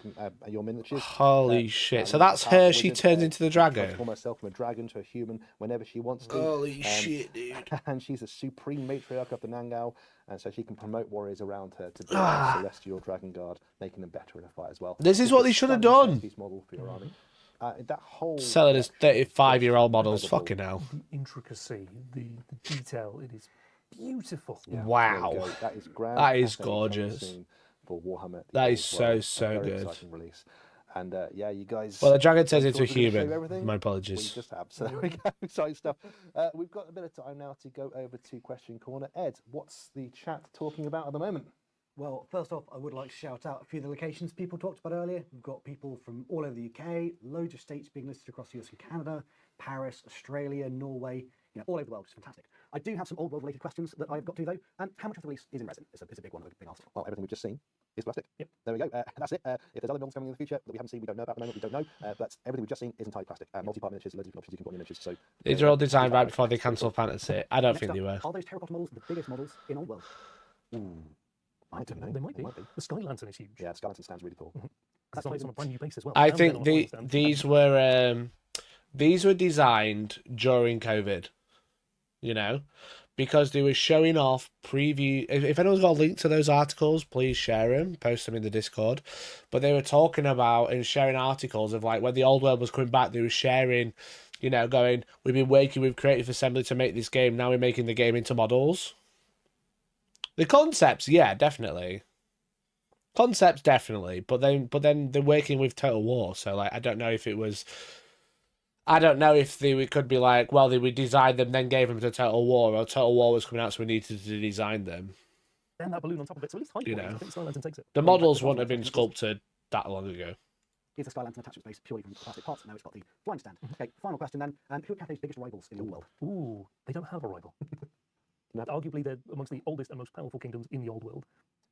your miniatures. Holy shit. and So that's powerful her. She wizard, turns into the dragon. Transform herself from a dragon to a human whenever she wants to. Holy shit, dude. And she's a supreme matriarch of the Nangao, and so she can promote warriors around her to be Ah. a celestial dragon guard, making them better in a fight as well. This is what they should have done. Piece model for your army. That whole Sell it as 35-year-old models. Fucking hell. The intricacy, the detail, it is beautiful. Yeah, Wow. there you go. That is grand. That is Cathay coming gorgeous. soon for Warhammer. That the is Old World. so A very good. exciting release. And yeah, you guys. Well, the dragon turns thought into a we were gonna show you human. everything? My We apologies. just have. So there we go. Exciting stuff. We've got a bit of time now to go over to Question Corner. Ed, what's the chat talking about at the moment? Well, first off, I would like to shout out a few of the locations people talked about earlier. We've got people from all over the UK, loads of states being listed across the US and Canada, Paris, Australia, Norway, all over the world, which is fantastic. I do have some old world related questions that I've got to though. How much of the release is in resin? It's a big one that we've been asked. Well, everything we've just seen is plastic. Yep. There we go. That's it. If there's other models coming in the future that we haven't seen, we don't know about at the moment, we don't know. But everything we've just seen is entirely plastic. Multi-part miniatures, loads of different options you can put on miniatures. So These are all designed right before they cancel Fantasy. I don't Next think up, they were. are those terracotta models the biggest models in Old World? I don't know. They might be. The Sky Lantern is huge. Yeah, the Skeleton stands really tall. It's on a brand new base as well. I And think then on a flying stand. these were designed during COVID, because they were showing off preview. If anyone's got a link to those articles, please share them, post them in the Discord. But they were talking about and sharing articles of like when the old world was coming back, they were sharing, going, we've been working with Creative Assembly to make this game. Now we're making the game into models. The concepts, yeah, definitely. Concepts, definitely. But then they're working with Total War, so like I don't know if it was. I don't know if they could be like, well, we designed them, then gave them to Total War, or Total War was coming out, so we needed to design them. Then that balloon on top of it, so at least high You points. know. I think Sky Lantern takes it. The models wouldn't have been sculpted that long ago. Here's the Sky Lantern attachment space purely from plastic parts. Now it's got the flying stand. Okay, final question then. Who are Cathay's biggest rivals in the old world? Ooh, they don't have a rival. Arguably, they're amongst the oldest and most powerful kingdoms in the old world.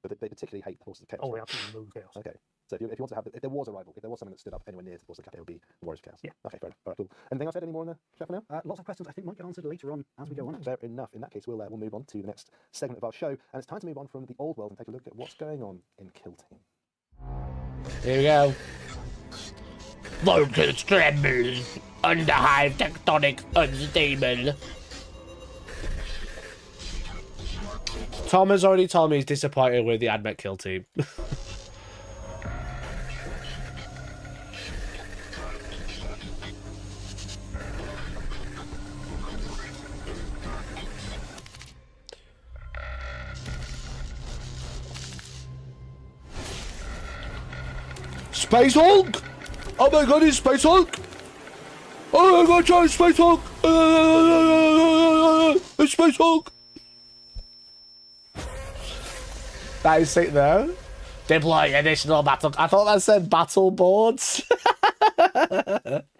But they particularly hate the Forces of Chaos. Oh, they absolutely loathe chaos. Okay. So if you want to have, if there was a rival, if there was someone that stood up anywhere near the Forces of Cathay, it would be the Warriors of Chaos. Yeah. Okay, fair enough. All right, cool. Anything else, Ed? Any more in the chat for now? Lots of questions I think might get answered later on as we go on. Fair enough. In that case, we'll move on to the next segment of our show, and it's time to move on from the old world and take a look at what's going on in Kill Team. Here we go. Volcans tremble, underhive tectonic unstable. Tom has already told me he's disappointed with the Admech Kill Team. Space Hulk! Oh my god, it's Space Hulk! Oh my god, Charlie, Space Hulk! It's Space Hulk! That is sick though. Deploy additional battle. I thought that said battle boards.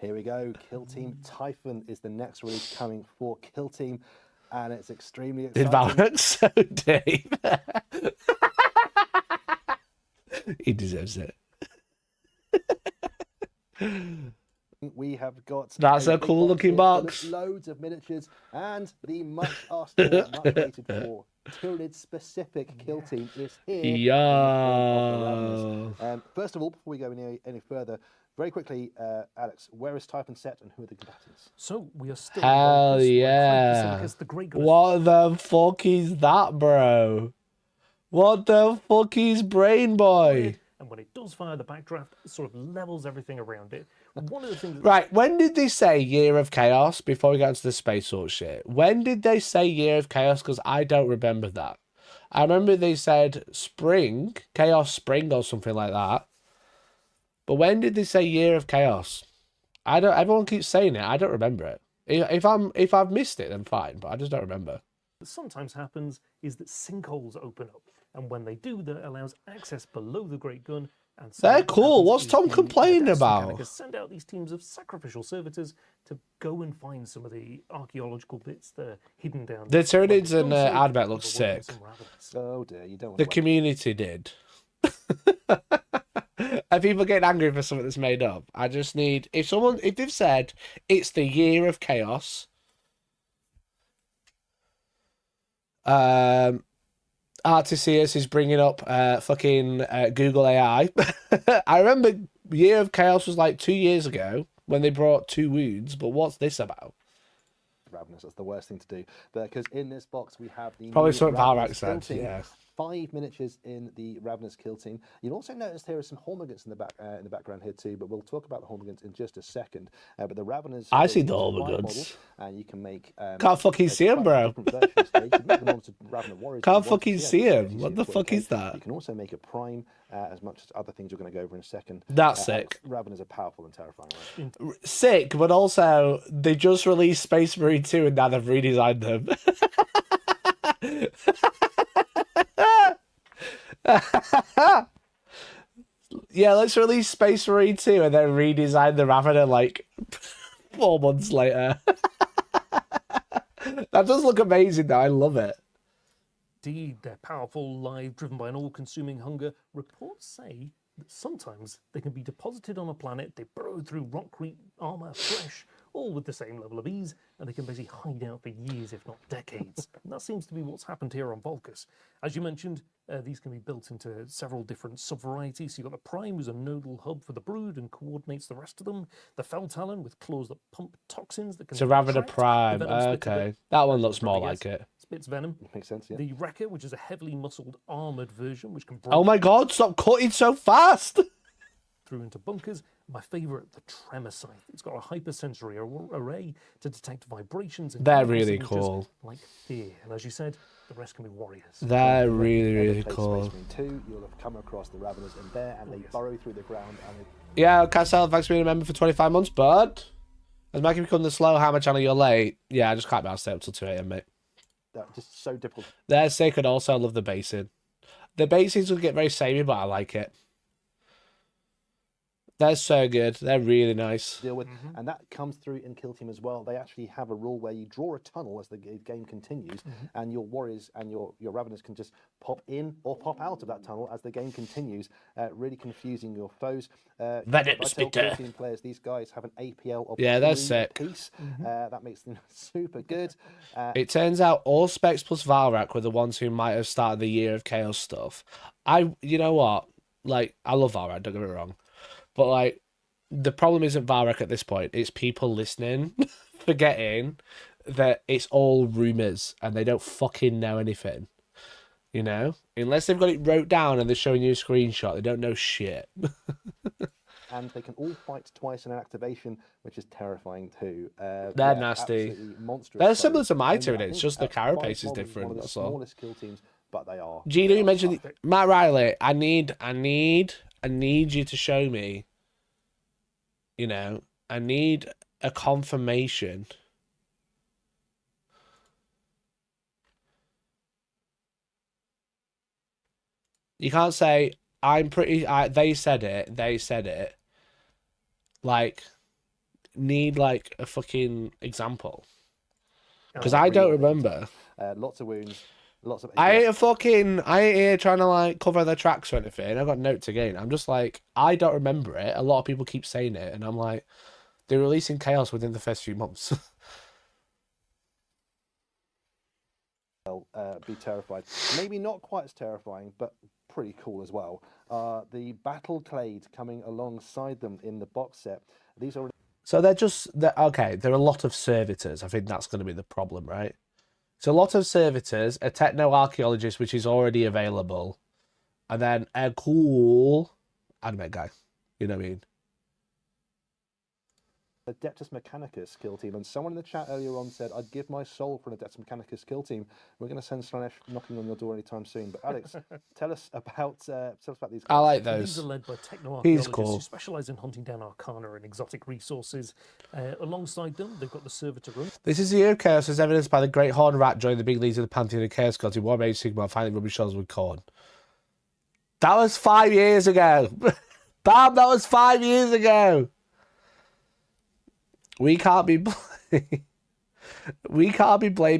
Here we go. Kill Team Typhon is the next release coming for Kill Team, and it's extremely Did exciting. Valorant so Dave? He deserves it. We have got That's a big cool looking here full of box. Loads of miniatures and the much asked for, much waited for Tyranid specific kill team is here. in the form of the Yeah. Ravenous. First of all, before we go any further, very quickly, Alex, where is type and set and who are the combatants? So we are still Hell in yeah. Because the Great Gun What the fuck is that, bro? What the fuck is Brain Boy? and when it does fire, the backdraft sort of levels everything around it. One of the things Right, when did they say Year of Chaos before we got into the Space Sword shit? When did they say Year of Chaos? Because I don't remember that. I remember they said Spring, Chaos Spring or something like that. But when did they say Year of Chaos? I don't. Everyone keeps saying it. I don't remember it. If I've missed it, then fine. But I just don't remember. that sometimes happens is that sinkholes open up, and when they do, that allows access below the Great Gun. And so They're what cool. happens What's is Tom the complaining Death about? Mechanicus send out these teams of sacrificial servitors to go and find some of the archaeological bits that are hidden down. The there. Tyranids and Also, Advent look people working sick. some rabbits. Oh dear, you don't want The to wait. community did. Are people getting angry for something that's made up? I just need if they've said it's the Year of Chaos. Artesius is bringing up fucking Google AI. I remember Year of Chaos was like 2 years ago when they brought 2 wounds, but what's this about? Ravenous, that's the worst thing to do. Because in this box we have the Probably new something Ravenous Valrak kill said, team. yeah. 5 miniatures in the Ravenous kill team. You'll also notice there are some Hormagaunts in the background here too, but we'll talk about the Hormagaunts in just a second. But the Ravenous, I see is the a five Hormagaunts. model, and you can make Can't fucking see 'em, bro. different versions there. You can make them onto Ravenous Warriors. Can't if you want. fucking Yeah, see just 'em. as What easy the as fuck you is can. that? You can also make a prime, as much as other things we're going to go over in a second. That's sick. Ravenous are powerful and terrifying, right? Sick, but also they just released Space Marine 2 and now they've redesigned them. Yeah, let's release Space Marine 2 and then redesign the Ravener like 4 months later. That does look amazing though, I love it. Indeed, they're powerful, live, driven by an all-consuming hunger. Reports say that sometimes they can be deposited on a planet, they burrow through rockcrete, armor, flesh, all with the same level of ease, and they can basically hide out for years, if not decades. And that seems to be what's happened here on Vulcus. As you mentioned, these can be built into several different sub-varieties. So you've got the Prime, who's a nodal hub for the brood and coordinates the rest of them. The Feltalon, with claws that pump toxins that can... It's a Ravener attract Prime, the venom spits a bit. okay. That one looks more Probably like yes. it. Spits venom. Makes sense, yeah. The Wrecker, which is a heavily muscled armoured version, which can break Oh my god, stop cutting so fast! through into bunkers. My favourite, the Tremor Scythe. It's got a hypersensory array to detect vibrations and They're chemical really signatures cool. like fear. And as you said, the rest can be warriors. They're really, Ever really played cool. Space Marine 2, you'll have come across the Ravenous in there, and they burrow through the ground, and they Yeah, Cathay, thanks for being a member for 25 months, bud. As Mikey become the slow hammer channel, you're late. Yeah, I just can't be able to stay up till 2 a.m, mate. they're just so difficult They're sick, and also I love the basing. The basings will get very samey, but I like it. They're so good. They're really nice. to deal with, and that comes through in Kill Team as well. They actually have a rule where you draw a tunnel as the game continues, and your warriors and your Ravenous can just pop in or pop out of that tunnel as the game continues, really confusing your foes. Venom I tell spitter. Kill Team players, these guys have an APL of Yeah, that's 3 sick. apiece. That makes them super good. It turns out all Specs plus Valrak were the ones who might have started the Year of Chaos stuff. You know what? Like, I love Valrak, don't get me wrong. But, like, the problem isn't Valrak at this point. It's people listening, forgetting that it's all rumours and they don't fucking know anything. You know? Unless they've got it wrote down and they're showing you a screenshot, they don't know shit. And they can all fight twice in an activation, which is terrifying too. They're Yeah, nasty. absolutely monstrous They're foes. similar to my And I Tyranids, think just the at carapace 5 is models, different, One of the that's all. smallest kill teams, but they are. Gino, they you are mentioned tough. Matt Riley. I need you to show me. You know, I need a confirmation. You can't say I'm pretty. They said it. They said it. Like, need like a fucking example because I don't remember. Lots of wounds. Lots of I ain't here trying to like cover their tracks or anything. I've got notes again. I'm just like, I don't remember it. A lot of people keep saying it, and I'm like, they're releasing Chaos within the first few months. Be terrified. Maybe not quite as terrifying, but pretty cool as well. The battle clade coming alongside them in the box set. These are So okay. There are a lot of servitors. I think that's going to be the problem, right? So a lot of servitors, a techno-archaeologist, which is already available, and then a cool anime guy. You know what I mean? Adeptus Mechanicus kill team, and someone in the chat earlier on said, I'd give my soul for an Adeptus Mechanicus kill team. We're going to send Slanesh knocking on your door anytime soon. But Alex, tell us about these guys. I like These those. are led by techno He's archaeologists cool. who specialise in hunting down arcana and exotic resources. Alongside them, they've got the servitor room. This is the year of Chaos, as evidenced by the Great Horn Rat joining the big leagues of the Pantheon of Chaos Gods in Warhammer Sigma, finding rubbish shells with corn. That was 5 years ago. Bam, that was 5 years ago. We can't be blamed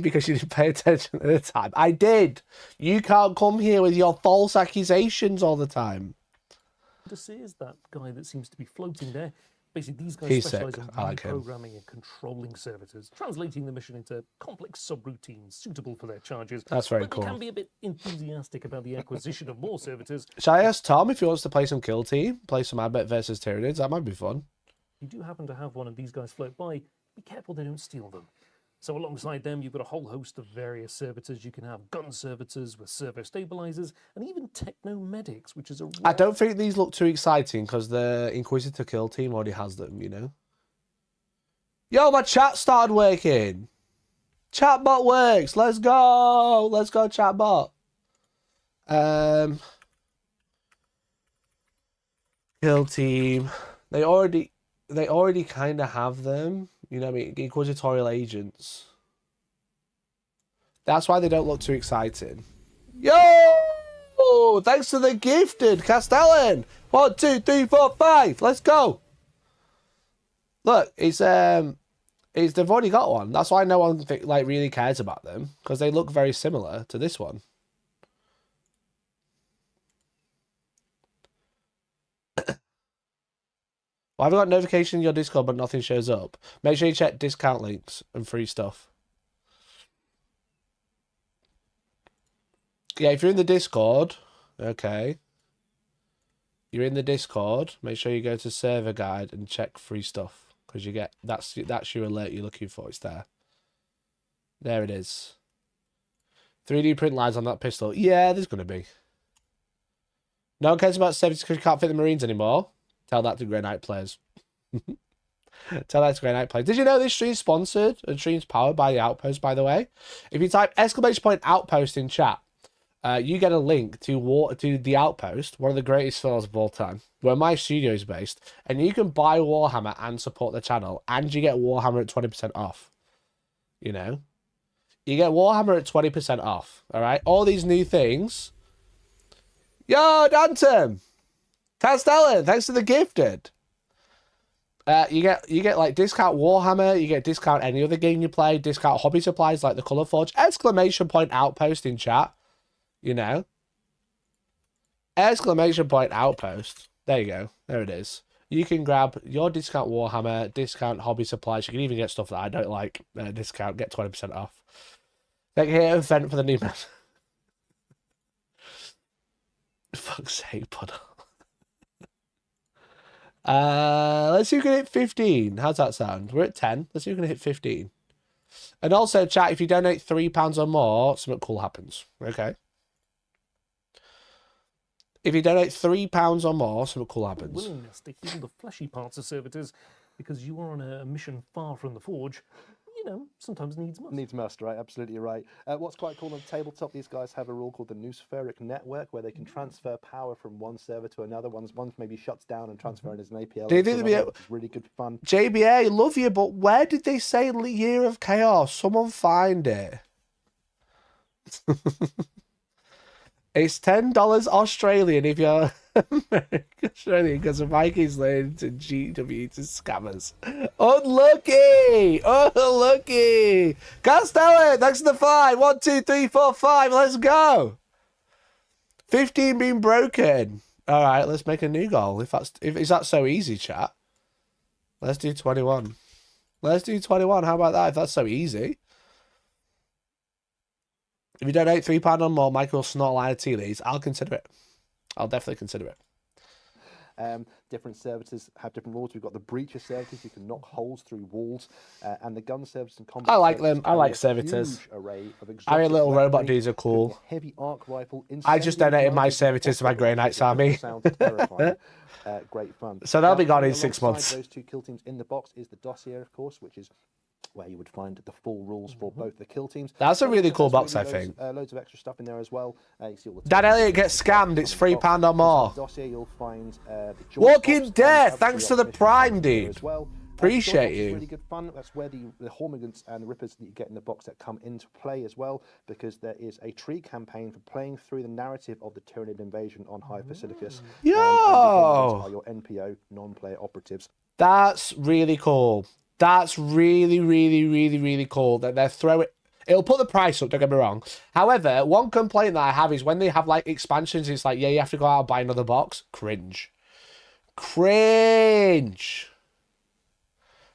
because you didn't pay attention at the time. I did. You can't come here with your false accusations all the time. This is that guy that seems to be floating there. Basically, these guys He's specialise sick. in I like him. programming and controlling servitors, translating the mission into complex subroutines suitable for their charges. That's very but cool. They can be a bit enthusiastic about the acquisition of more servitors. Shall I ask Tom if he wants to play some Kill Team? Play some Adbet versus Tyranids? That might be fun. You do happen to have one of these guys float by, be careful they don't steal them. So alongside them, you've got a whole host of various servitors. You can have gun servitors with servo stabilizers, and even techno medics, which is a rare... I don't think these look too exciting because the Inquisitor Kill Team already has them, you know? Yo, my chat started working. Chatbot works. Let's go. Let's go, chatbot. Kill Team. They already kind of have them. You know what I mean? Inquisitorial agents. That's why they don't look too exciting. Yo! Thanks to the gifted Castellan. 1, 2, 3, 4, 5. Let's go. Look, they've already got one. That's why no one really cares about them, because they look very similar to this one. Well, I've got notification in your Discord, but nothing shows up. Make sure you check discount links and free stuff. Yeah, if you're in the Discord, okay. You're in the Discord. Make sure you go to server guide and check free stuff, because you get that's your alert you're looking for. It's there. There it is. 3D print lines on that pistol. Yeah, there's gonna be. No one cares about 70 because you can't fit the Marines anymore. Tell that to Grey Knight players. Tell that to Grey Knight players. Did you know this stream's sponsored and stream's powered by the Outpost, by the way? If you type !Outpost in chat, you get a link to the Outpost, one of the greatest stores of all time, where my studio is based, and you can buy Warhammer and support the channel, and you get Warhammer at 20% off. You know? You get Warhammer at 20% off, alright? All these new things. Yo, Danton! Castellan, thanks to the gifted. You get like discount Warhammer, you get discount any other game you play, discount hobby supplies like the Colour Forge, !Outpost in chat, you know. !Outpost. There you go. There it is. You can grab your discount Warhammer, discount hobby supplies. You can even get stuff that I don't like. Discount, get 20% off. Take here event for the new man. Fuck's sake, Puddle. Let's see who can hit 15. How's that sound? We're at 10. Let's see who can hit 15. And also, chat, if you donate £3 or more, something cool happens. Okay. If you donate £3 or more, something cool happens. Willingness to heal the fleshy parts of servitors because you are on a mission far from the forge. You know, sometimes needs must. Needs must, right? Absolutely right. What's quite cool on tabletop, these guys have a rule called the Noospheric Network, where they can transfer power from one server to another. One maybe shuts down and transferring as an APL. Do you think which is really good fun. JBA, love you, but where did they say Year of Chaos? Someone find it. It's $10 Australian if you're Australia because the Vikings learned to GW to scammers. Unlucky! Unlucky! Castelli, thanks for the 5. 1, 2, 3, 4, 5. Let's go. 15 being broken. All right, let's make a new goal. If is that so easy, chat? Let's do 21. Let's do 21. How about that? If that's so easy. If you donate £3 or more, Michael will snort a line of tea leaves. I'll consider it. I'll definitely consider it. Different servitors have different rules. We've got the breacher servitors, you can knock holes through walls, and the gun servitors and combat. I like them. I like servitors. I mean, little robot dudes are cool. Heavy arc rifle. I just donated my servitors to my Grey Knights army. Sounds terrifying. Great fun. So they'll be gone in 6 months. Those 2 kill teams in the box is the dossier, of course, which is where you would find the full rules for both the kill teams. That's a really cool box, I think. Loads of extra stuff in there as well. You see all the Dan Elliott gets scammed. It's £3 or more. Dossier, you'll find the Walking Death, thanks for the Prime, dude. As well. Appreciate you. Really good fun. That's where the Hormigants and the Rippers that you get in the box that come into play as well, because there is a tree campaign for playing through the narrative of the Tyranid invasion on High Basilicus. Yo! And are your NPO, non-player operatives. That's really cool. That's really, really, really, really cool that they're throwing. It'll put the price up, don't get me wrong. However, one complaint that I have is when they have like expansions, it's like, yeah, you have to go out and buy another box. Cringe. Cringe.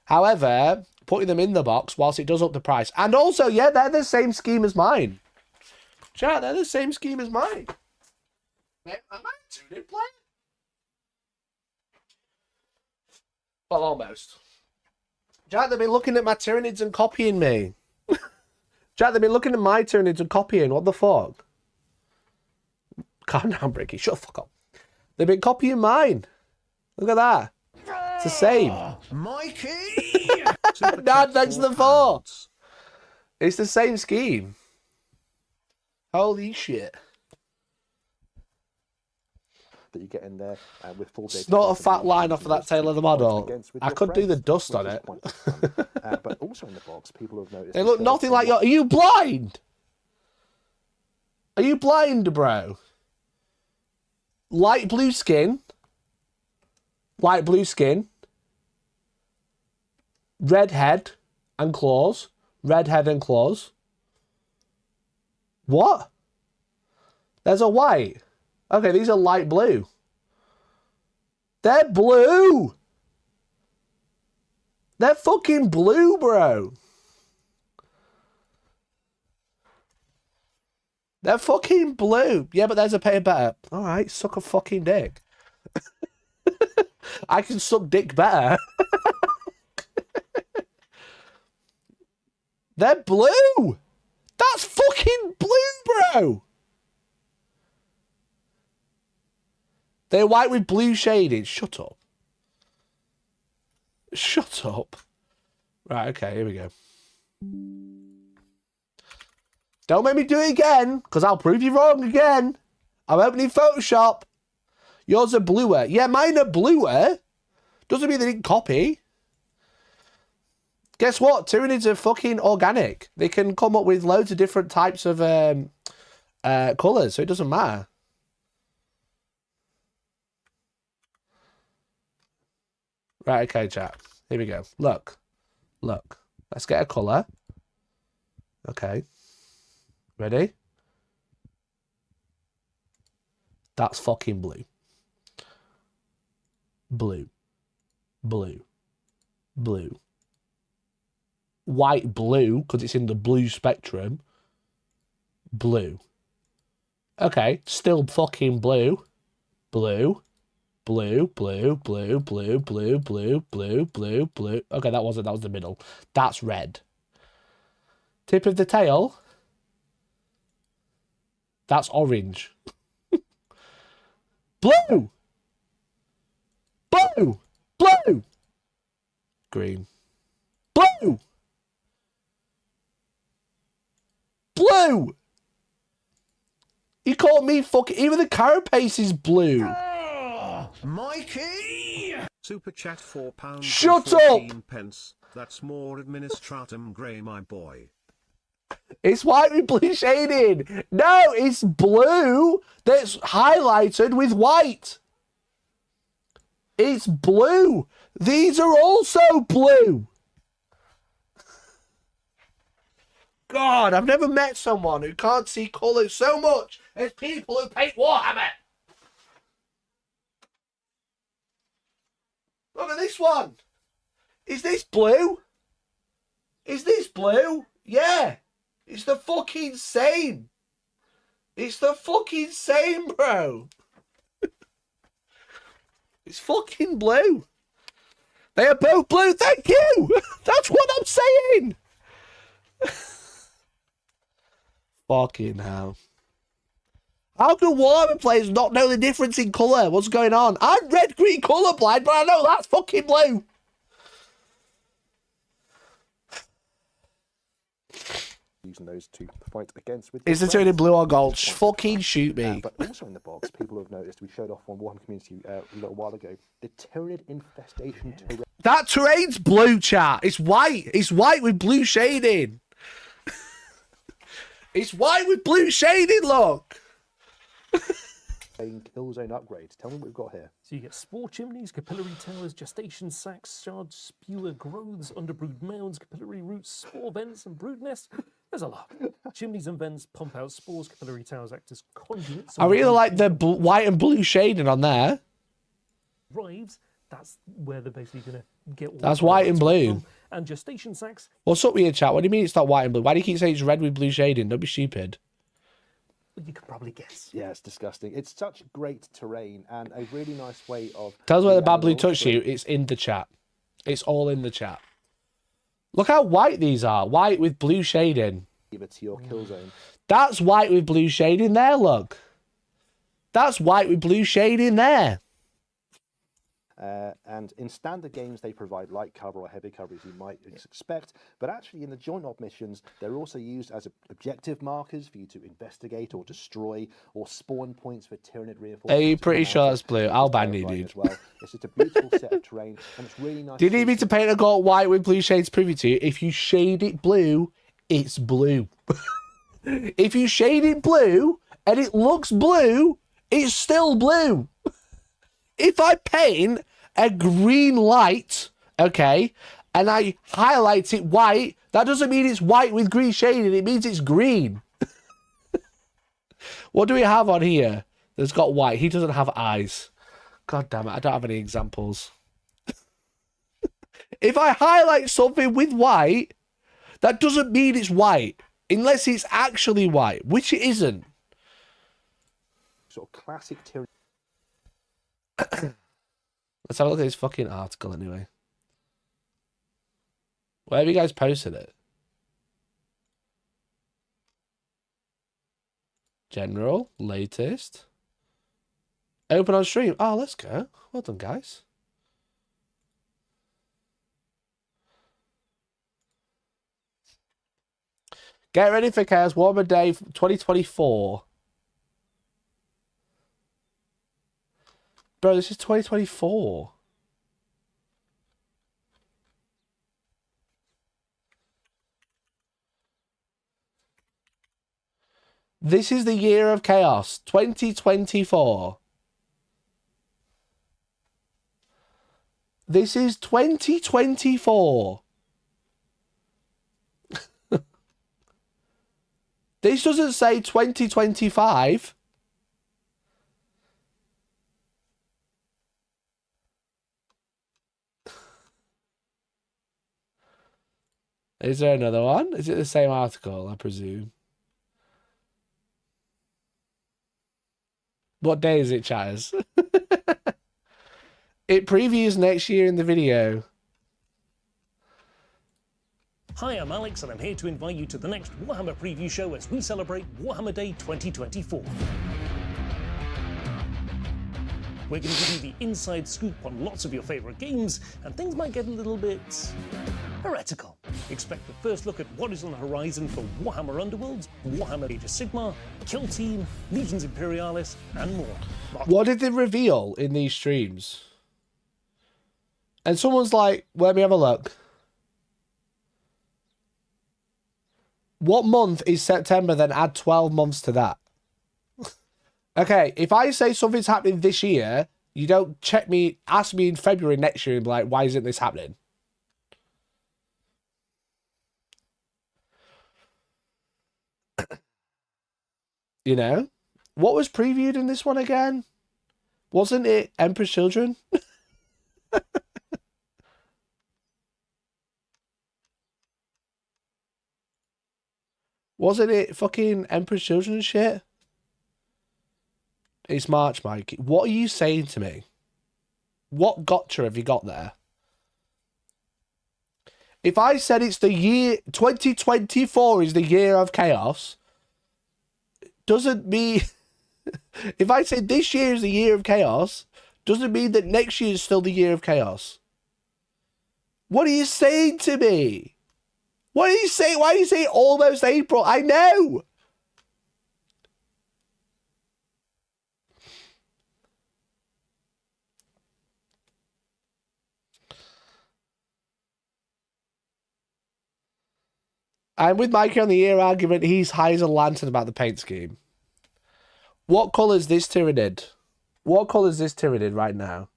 However, putting them in the box whilst it does up the price. And also, yeah, they're the same scheme as mine. Chat, they're the same scheme as mine. Am I a Tyranid player? Well, almost. Jack, they've been looking at my Tyranids and copying me. Jack, they've been looking at my Tyranids and copying. What the fuck? Calm down, Bricky. Shut the fuck up. They've been copying mine. Look at that. It's the same. Mikey! Dad, thanks for the 4. It's the same scheme. Holy shit. That you get in there with full data. It's not a fat line off of that tail of the model. I could do the dust on it. But also in the box, people have noticed. They look nothing like your... Are you blind? Are you blind, bro? Light blue skin. Light blue skin. Red head and claws. Red head and claws. What? There's a white. Okay, these are light blue. They're blue. They're fucking blue, bro. They're fucking blue. Yeah, but there's a pay better. All right, suck a fucking dick. I can suck dick better. They're blue. That's fucking blue, bro. They're white with blue shading. Shut up. Shut up. Right, okay, here we go. Don't make me do it again, because I'll prove you wrong again. I'm opening Photoshop. Yours are bluer. Yeah, mine are bluer. Doesn't mean they didn't copy. Guess what? Tyranids are fucking organic. They can come up with loads of different types of colours, so it doesn't matter. Right, okay, chat. Here we go. Look. Look. Let's get a colour. Okay. Ready? That's fucking blue. Blue. Blue. Blue. White blue, because it's in the blue spectrum. Blue. Okay, still fucking blue. Blue. Blue, blue, blue, blue, blue, blue, blue, blue, blue. Okay, that was the middle. That's red. Tip of the tail. That's orange. Blue. Blue. Blue. Green. Blue. Blue. You call me fucking... Even the carapace is blue. Mikey! Super chat £4. Shut up! Pence. That's more administratum grey, my boy. It's white with blue shading. No, it's blue that's highlighted with white. It's blue. These are also blue. God, I've never met someone who can't see colours so much as people who paint Warhammer. Look at this one. Is this blue? Is this blue? Yeah. It's the fucking same. It's the fucking same, bro. It's fucking blue. They are both blue. Thank you. That's what I'm saying. Fucking hell. How can Warhammer players not know the difference in colour? What's going on? I'm red-green colourblind, but I know that's fucking blue. Using those to fight against with. Is the turn in blue or gold? Fucking shoot me. But also in the box, people have noticed, we showed off on Warhammer Community a little while ago, the Tyranid infestation terrain. That terrain's blue, chat. It's white. It's white with blue shading. It's white with blue shading, look. Kill zone upgrade. Tell me what we've got here. So you get spore chimneys, capillary towers, gestation sacs, shards, spewer growths, underbrood mounds, capillary roots, spore vents, and brood nests. There's a lot. Chimneys and vents pump out spores, capillary towers act as conduits. I really like the white and blue shading on there. Drives, that's where they're basically going to get all That's white and blue. from. And gestation sacs. What's up with your chat? What do you mean it's not white and blue? Why do you keep saying it's red with blue shading? Don't be stupid. You can probably guess. Yeah, it's disgusting. It's such great terrain and a really nice way of. Tell us where the bad blue touched you. It's in the chat. It's all in the chat. Look how white these are. White with blue shading. To your kill zone. That's white with blue shading there, look. That's white with blue shading there. And in standard games, they provide light cover or heavy cover, as you might expect. But actually, in the joint op missions, they're also used as objective markers for you to investigate or destroy, or spawn points for Tyranid reinforcements. Are you pretty sure that's blue? I'll ban you, dude. As well. It's just a beautiful set of terrain, and it's really nice. Do you need me to paint a gold white with blue shades privy to you? If you shade it blue, it's blue. If you shade it blue and it looks blue, it's still blue. If I paint a green light, okay, and I highlight it white, that doesn't mean it's white with green shading. It means it's green. What do we have on here that's got white? He doesn't have eyes. God damn it, I don't have any examples. If I highlight something with white, that doesn't mean it's white, unless it's actually white, which it isn't. Sort of classic Tyranid. Let's have a look at this fucking article anyway. Where have you guys posted it? General, latest. Open on stream. Oh, let's go. Well done, guys. Get ready for Chaos Warhammer Day 2024. Bro, this is 2024. This is the year of chaos, 2024. This is 2024. This doesn't say 2025. Is there another one? Is it the same article, I presume? What day is it, chatters? It previews next year in the video. Hi, I'm Alex, and I'm here to invite you to the next Warhammer preview show as we celebrate Warhammer Day 2024. We're going to give you the inside scoop on lots of your favourite games, and things might get a little bit heretical. Expect the first look at what is on the horizon for Warhammer Underworlds, Warhammer Age of Sigmar, Kill Team, Legions Imperialis, and more. What did they reveal in these streams? And someone's like, let me have a look. What month is September, then add 12 months to that? Okay, if I say something's happening this year, You don't ask me in February next year and be like, why isn't this happening? You know? What was previewed in this one again? Wasn't it Emperor's Children? Wasn't it fucking Emperor's Children and shit? It's March, Mike. What are you saying to me? What gotcha have you got there? If I said it's the year 2024 is the year of chaos, doesn't mean if I say this year is the year of chaos, doesn't mean that next year is still the year of chaos. What are you saying to me? What are you saying? Why are you saying almost April? I know. I'm with Mikey on the year argument. He's high as a lantern about the paint scheme. What colour is this Tyranid? What colour is this Tyranid right now?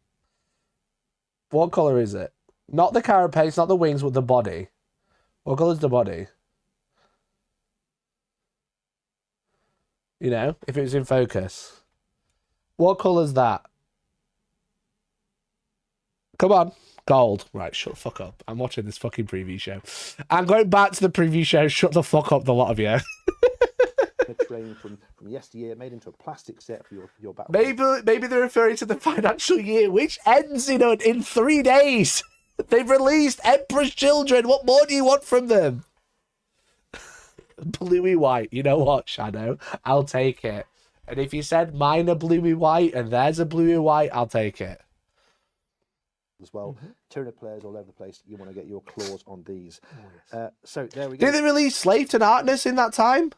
What colour is it? Not the carapace, not the wings, but the body. What colour is the body? You know, if it was in focus. What colour is that? Come on. Gold. Right, shut the fuck up. I'm watching this fucking preview show. I'm going back to the preview show. Shut the fuck up, the lot of you. The train from yesteryear made into a plastic set for your battle. Maybe they're referring to the financial year, which ends in 3 days. They've released Emperor's Children. What more do you want from them? Bluey white. You know what, Shadow? I'll take it. And if you said mine are bluey white and theirs a bluey white, I'll take it. As well. Tyranid players all over the place. You want to get your claws on these. Oh, yes. So there we go. Did they release Slave to Darkness in that time?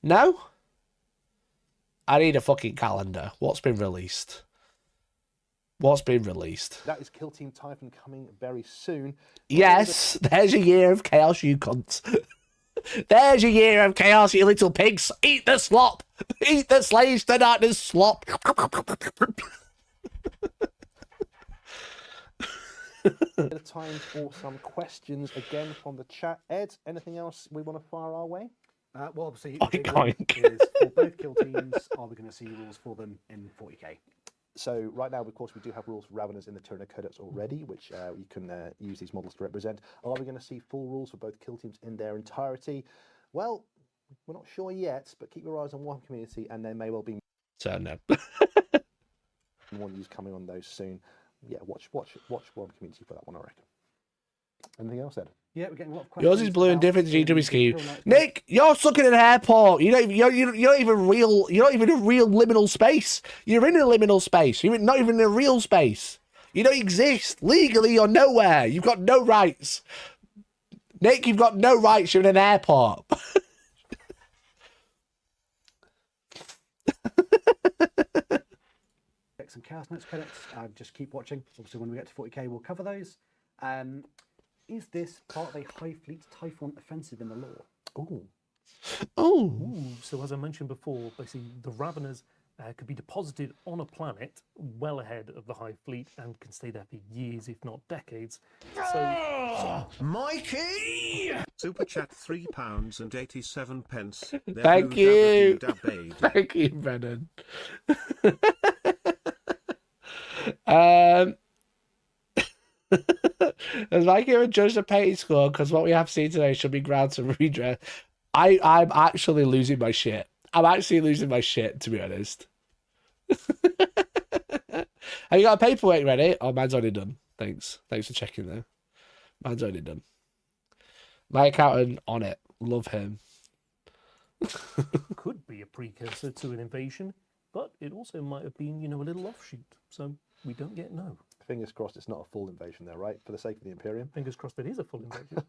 No? I need a fucking calendar. What's been released? What's been released? That is Kill Team Typhon coming very soon. Yes, there's your year of chaos, you cunts. There's your year of chaos, you little pigs. Eat the slop. Eat the Slaves to Darkness slop. Bit of time for some questions again from the chat. Ed, anything else we want to fire our way? Well, obviously, Oink, oink. is for both kill teams. Are we going to see rules for them in 40k? So right now, of course, we do have rules for Raveners in the Tyranid Codex already, which you can use these models to represent. Are we going to see full rules for both kill teams in their entirety? Well, we're not sure yet, but keep your eyes on Warhammer Community, and there may well be So no. more news coming on those soon. Yeah, watch Warhammer Community for that one, I reckon. Anything else, Ed? Yeah, we're getting a lot of questions. Yours is blue and different to GW scheme. Kill Knights. Nick, you're stuck in an airport. You're not even real. You're not even a real liminal space. You're in a liminal space. You're not even in a real space. You don't exist legally. You're nowhere. You've got no rights. Nick, you've got no rights. You're in an airport. Some Chaos Notes credits. Just keep watching. Obviously, when we get to 40k, we'll cover those. Is this part of a High Fleet Typhon offensive in the lore? Oh. So as I mentioned before, basically the Raveners could be deposited on a planet well ahead of the High Fleet and can stay there for years, if not decades. So, Mikey! Super chat £3.87. Thank you. Thank you, Brennan. As Mikey ever judged the painting score, because what we have seen today should be grounds for redress. I'm actually losing my shit. I'm actually losing my shit, to be honest. Have you got a paperwork ready? Oh, mine's already done. Thanks for checking though. Mine's already done. My accountant on it. Love him. could be a precursor to an invasion, but it also might have been, a little offshoot. So we don't yet know. Fingers crossed it's not a full invasion there, right? For the sake of the Imperium. Fingers crossed it is a full invasion.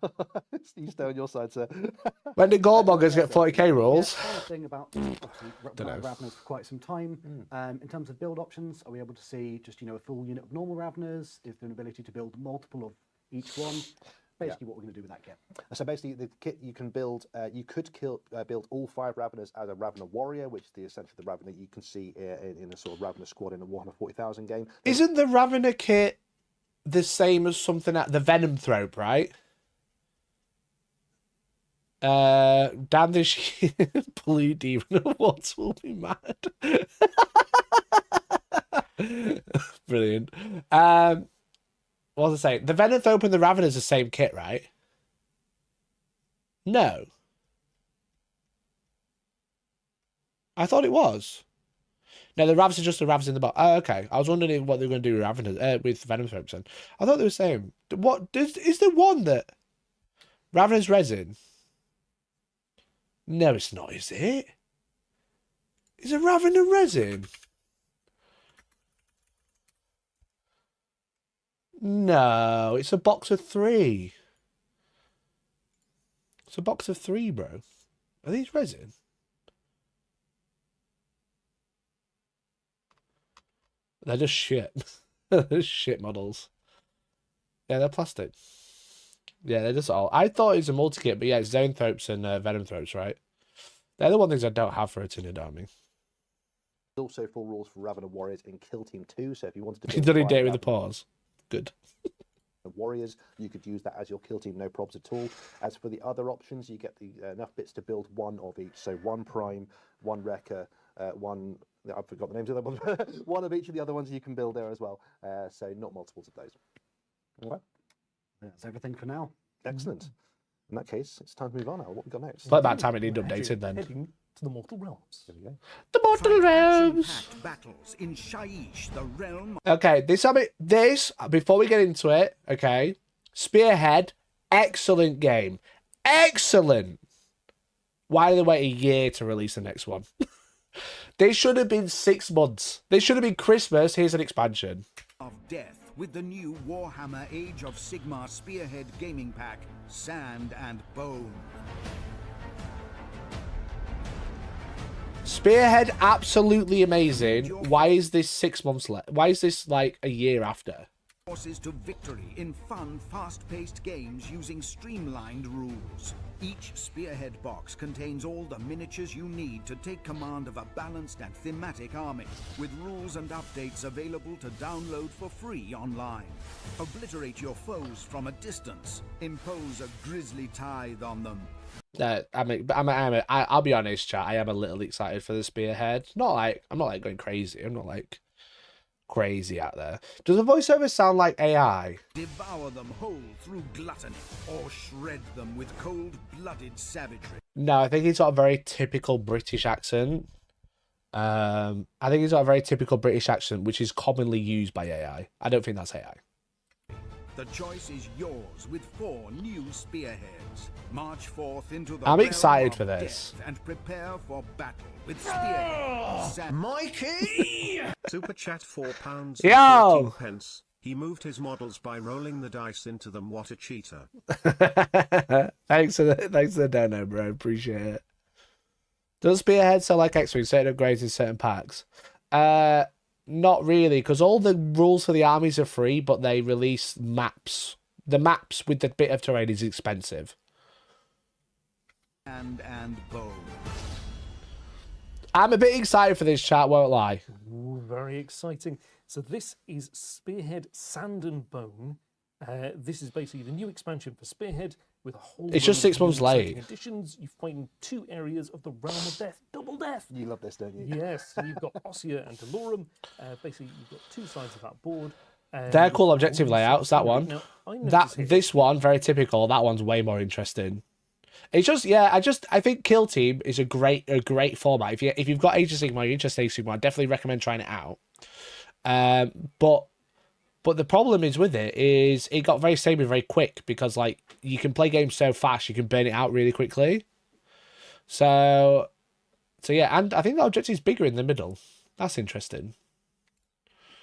You stay on your side, sir. When did Goldmoggers get 40k rules? Yeah, thing about Raveners for quite some time. In terms of build options, are we able to see just a full unit of normal Raveners? Is there an ability to build multiple of each one? basically what we're going to do with that kit. So basically, the kit you can build, you could build all 5 Raveners as a Ravener warrior, which is essentially the Ravener you can see in a sort of Ravener squad in a Warhammer 40,000 game. Isn't the Ravener kit the same as something at the Venom Thrope, right? Damn this blue demon awards will be mad. Brilliant. What was I saying? The Venom Thrope and the Ravener is the same kit, right? No. I thought it was. No, the Ravs are just the Ravs in the box. Oh, okay. I was wondering what they were going to do with Raveners, with Venom Thropes then. I thought they were the same. What is there one that Ravener's resin? No, it's not, is it? Is a Ravener resin? No, it's a box of 3. It's a box of 3, bro. Are these resin? They're just shit. They're shit models. Yeah, they're plastic. Yeah, they're just all. I thought it was a multi-kit, but yeah, it's Zone Thropes and Venom Thropes, right? They're the one things I don't have for a Tinted Army. Also full rules for Ravener warriors in Kill Team 2. So if you wanted to You build done it with the Ravener pause. Good. warriors, you could use that as your kill team, no probs at all. As for the other options, you get the enough bits to build 1 of each. So 1 prime, 1 wrecker, 1. I forgot the names of them. 1 of each of the other ones you can build there as well. So not multiples of those. All right. That's everything for now. Excellent. In that case, it's time to move on now. What we got next? It's like that time it needed updated then. Heading to the Mortal Realms. There we go. The Mortal Realms! Action-packed battles in Shaiish, the realm. Okay, this, before we get into it, okay, Spearhead, excellent game. Excellent! Why did they wait a year to release the next one? They should have been 6 months. They should have been Christmas. Here's an expansion. Of death with the new Warhammer Age of Sigmar Spearhead gaming pack, Sand and Bone. Spearhead, absolutely amazing. Why is this 6 months left? Why is this like a year after? Forces to victory in fun, fast-paced games using streamlined rules. Each Spearhead box contains all the miniatures you need to take command of a balanced and thematic army, with rules and updates available to download for free online. Obliterate your foes from a distance. Impose a grisly tithe on them. I'll be honest, chat. I am a little excited for the Spearhead. I'm not like going crazy. I'm not like crazy out there. Does the voiceover sound like AI? Devour them whole through gluttony, or shred them with cold-blooded savagery. No, I think he's got a very typical British accent. I think he's got a very typical British accent, which is commonly used by AI. I don't think that's AI. The choice is yours with 4 new spearheads. March forth into the I'm realm excited of for this. death and prepare for battle with spearheads. Mikey! Super chat £4 Yo! and 14 pence. He moved his models by rolling the dice into them. What a cheater. Thanks for the dono, bro. Appreciate it. Does Spearhead sell like X-Wing, certain upgrades in certain packs? Not really, because all the rules for the armies are free, but they release maps. The maps with the bit of terrain is expensive. And bone. I'm a bit excited for this, chat, won't lie. Ooh, very exciting. So this is Spearhead Sand and Bone. This is basically the new expansion for Spearhead with a whole. It's just 6 months late. Additions. You find 2 areas of the realm of death, double death. You love this, don't you? Yes, so you've got Ossia and Delorum. Basically, you've got 2 sides of that board. They're cool objective layouts. That one, Now, this one, very typical. That one's way more interesting. It's just, yeah, I think Kill Team is a great format. If you've got Age of Sigmar, you're interested in Sigmar, I definitely recommend trying it out. But the problem is with it is it got very samey very quick because like you can play games so fast you can burn it out really quickly. So yeah, and I think the objective is bigger in the middle. That's interesting.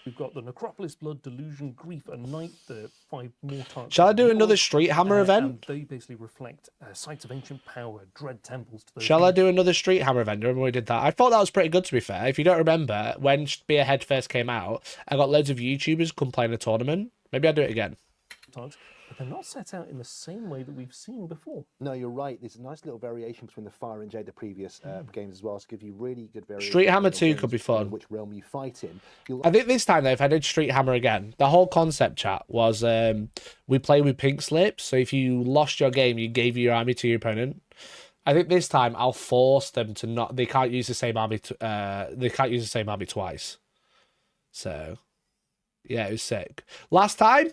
We've got the Necropolis, Blood, Delusion, Grief, and Night, the 5 more targets. Shall I do another Street Hammer event? And they basically reflect sites of ancient power, dread temples. To those Shall I do another Street Hammer event? I remember we did that. I thought that was pretty good, to be fair. If you don't remember, when Spearhead first came out, I got loads of YouTubers come play in a tournament. Maybe I'll do it again. targets. but they're not set out in the same way that we've seen before. No, you're right. There's a nice little variation between the Fire and Jade, the previous games as well, to give you really good variation. Street Hammer 2 could be fun. Which realm you fight in. I think this time, though, if I did Street Hammer again, the whole concept, chat, was we play with pink slips. So if you lost your game, you gave your army to your opponent. I think this time I'll force them to not. They can't use the same army. They can't use the same army twice. So, yeah, it was sick. Last time,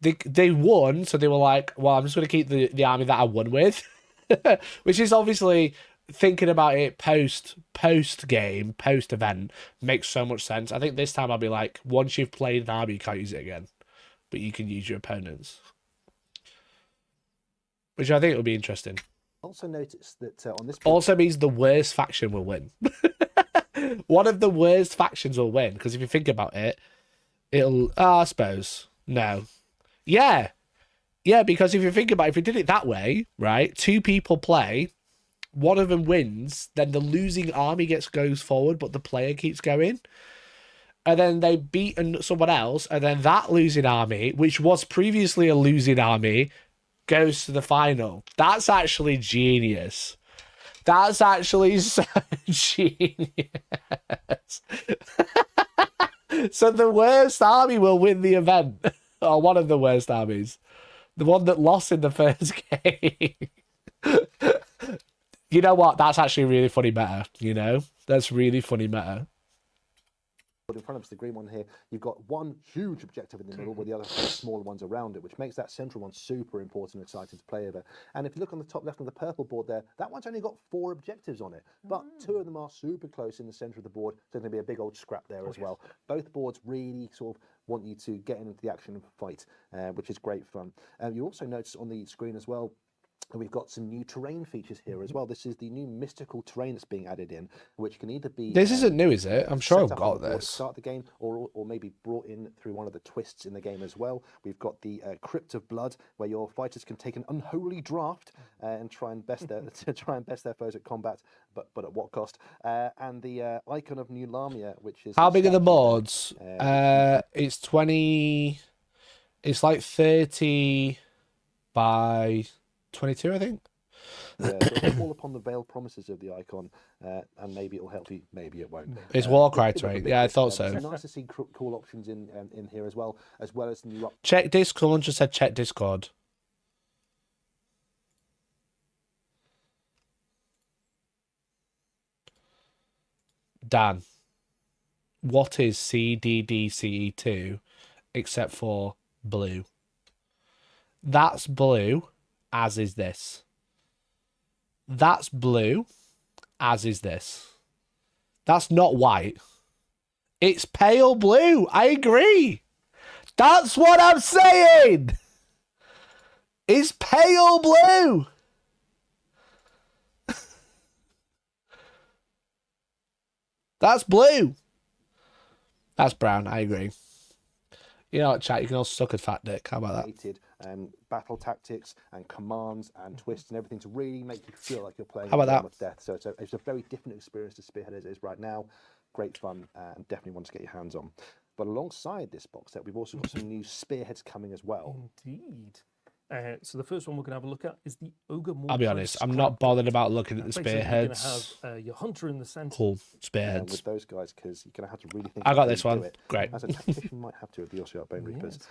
they won, so they were like, "Well, I'm just going to keep the army that I won with," which is obviously, thinking about it post game, post event, makes so much sense. I think this time I'll be like, once you've played an army, you can't use it again, but you can use your opponents, which I think will be interesting. Also notice that on this also means the worst faction will win. One of the worst factions will win, because if you think about it, it'll. I suppose no. Yeah, because if you think about it, if you did it that way, right? 2 people play, one of them wins, then the losing army goes forward, but the player keeps going, and then they beat someone else, and then that losing army, which was previously a losing army, goes to the final. That's actually genius. That's actually so genius. So the worst army will win the event. Or one of the worst armies. The one that lost in the first game. You know what? That's actually really funny meta, you know? That's really funny meta. In front of us, the green one here, you've got one huge objective in the middle with the other smaller ones around it, which makes that central one super important and exciting to play over. And if you look on the top left of the purple board there, that one's only got 4 objectives on it, but 2 of them are super close in the center of the board, so there's going to be a big old scrap there as well. Both boards really sort of want you to get into the action and fight, which is great fun. You also notice on the screen as well, we've got some new terrain features here as well. This is the new mystical terrain that's being added in, which can either be... This isn't new, is it? I'm sure I've got this. Start the game, or maybe brought in through one of the twists in the game as well. We've got the Crypt of Blood, where your fighters can take an unholy draft and try and best their foes at combat, but at what cost? And the Icon of New Lamia, which is... How big are the boards? It's 20... It's like 30 by... 22, I think. So it'll fall upon the veiled promises of the icon, and maybe it'll help you, maybe it won't. It's Warcry terrain. Yeah, I thought so. It's nice to see cool options in here as well as new. Check Discord. Someone just said check Discord. Dan, what is CDDCE2 except for blue? That's blue. As is this. That's blue, as is this. That's not white. It's pale blue. I agree. That's what I'm saying. It's pale blue. That's blue. That's brown. I agree. You know what, chat? You can all suck a fat dick. How about that? Battle tactics and commands and twists and everything to really make you feel like you're playing How about a game that? of death. So it's a very different experience to Spearhead as it is right now. Great fun and definitely one to get your hands on. But alongside this box set, we've also got some new Spearheads coming as well. Indeed. So the first one we're going to have a look at is the Ogre Mortar. I'll be honest, I'm not bothered about looking at the spearheads. You're going to have your hunter in the centre. Cool, spearheads. With those guys, because you're going to have to really think. I got this one. Great. As a tactician, might have to with the Ossiarch Bone Reapers. Yes.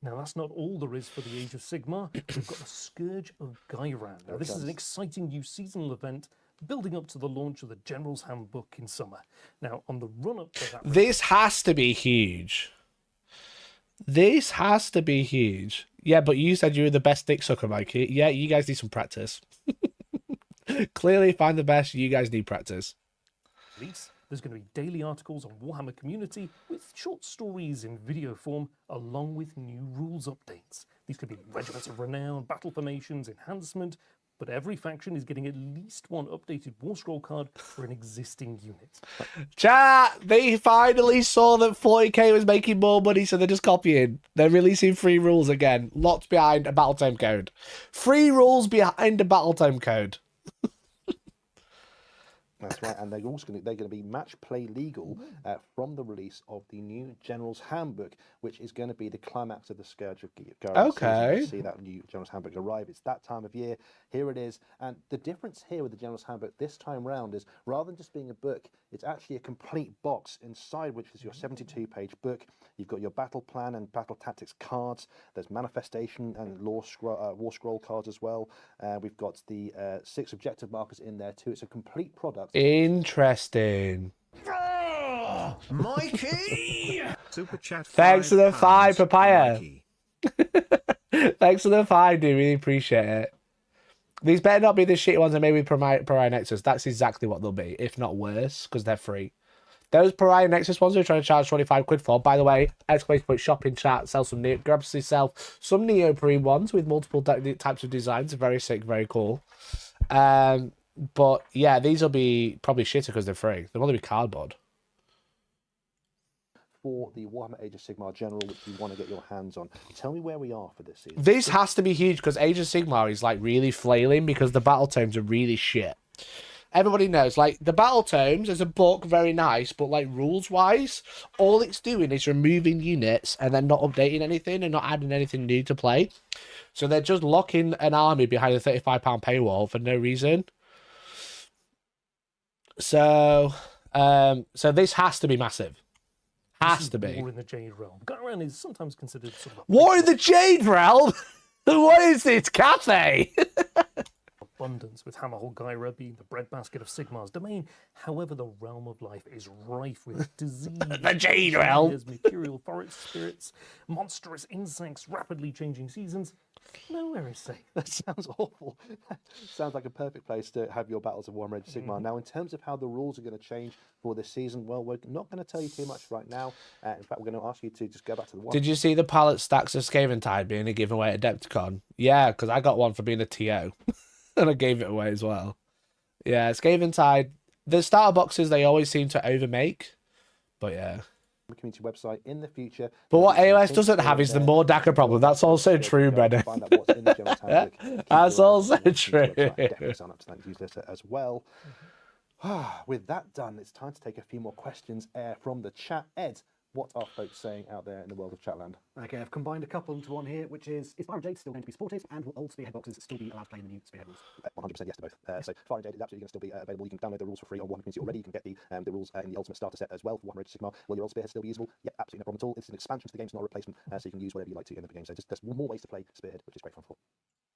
Now, that's not all there is for the Age of Sigmar. We've got the Scourge of Gairan. Now, this is an exciting new seasonal event building up to the launch of the General's Handbook in summer. Now, on the run-up to that... This has to be huge. This has to be huge. Yeah, but you said you were the best dick sucker, Mikey. Yeah, you guys need some practice. Clearly, if I'm the best, you guys need practice. There's going to be daily articles on Warhammer community with short stories in video form, along with new rules updates. These could be regiments of renown, battle formations, enhancement, but every faction is getting at least one updated War Scroll card for an existing unit. Chat, they finally saw that 40k was making more money, so they're just copying. They're releasing free rules again, locked behind a Battletome code. Free rules behind a Battletome code. That's right, and they're going to be match play legal from the release of the new General's Handbook, which is going to be the climax of the Scourge of Gyro season. To see that new General's Handbook arrive. It's that time of year. Here it is, and the difference here with the General's Handbook this time round is rather than just being a book, it's actually a complete box inside which is your 72-page book. You've got your battle plan and battle tactics cards. There's manifestation and war scroll cards as well. We've got the 6 objective markers in there too. It's a complete product. Interesting. Mikey! Super chat. Thanks for the £5, Papaya. Mikey. Thanks for the £5, dude. Really appreciate it. These better not be the shitty ones I made with Pariah Nexus. That's exactly what they'll be, if not worse, because they're free. Those Pariah Nexus ones we're trying to charge 25 quid for. By the way, exclamation shop in chat, sell some grab yourself some neoprene ones with multiple types of designs. Very sick, very cool. But yeah, these will be probably shitter because they're free. They'll only be cardboard. For the Warhammer Age of Sigmar General, which you want to get your hands on. Tell me where we are for this season. This has to be huge because Age of Sigmar is like really flailing because the battle tomes are really shit. Everybody knows, like, the battle tomes as a book, very nice, but like rules wise, all it's doing is removing units and then not updating anything and not adding anything new to play. So they're just locking an army behind a £35 paywall for no reason. So this has to be massive. Has to be. War in the Jade Realm. Gyran is sometimes considered sort of War in the Jade Realm? What is this, Cathay? abundance, with Hammerhall Gyra being the breadbasket of Sigmar's domain. However, the realm of life is rife with disease. The Jade Realm. There's mercurial forest spirits, monstrous insects, rapidly changing seasons. Nowhere is safe. That sounds awful. Sounds like a perfect place to have your battles of Warhammer Age of Sigmar. Now, in terms of how the rules are going to change for this season, well, we're not going to tell you too much right now. In fact, we're going to ask you to just go back to the one. Did you see the pallet stacks of Skaventide being a giveaway at Adepticon? Yeah, because I got one for being a TO. And I gave it away as well. Yeah, Skaventide. The starter boxes, they always seem to overmake. But yeah. Community website in the future. But what AOS doesn't have is the more DACA problem. That's also true, Brennan. That's also true. Sign up to that newsletter as well. With that done, it's time to take a few more questions from the chat. Ed, what are folks saying out there in the world of Chatland? Okay, I've combined a couple into one here, which is Fire and Jade still going to be supported, and will old Spearhead boxes still be allowed to play in the new Spearhead rules? 100% yes to both. So Fire and Jade is absolutely going to still be available. You can download the rules for free on Warhammer Community already. You can get the rules in the Ultimate Starter Set as well for Warhammer Age of Sigmar. Will your old Spearhead still be usable? Yep, absolutely no problem at all. It's an expansion to the game, it's not a replacement, so you can use whatever you like to in the game. So just there's more ways to play Spearhead, which is great fun for.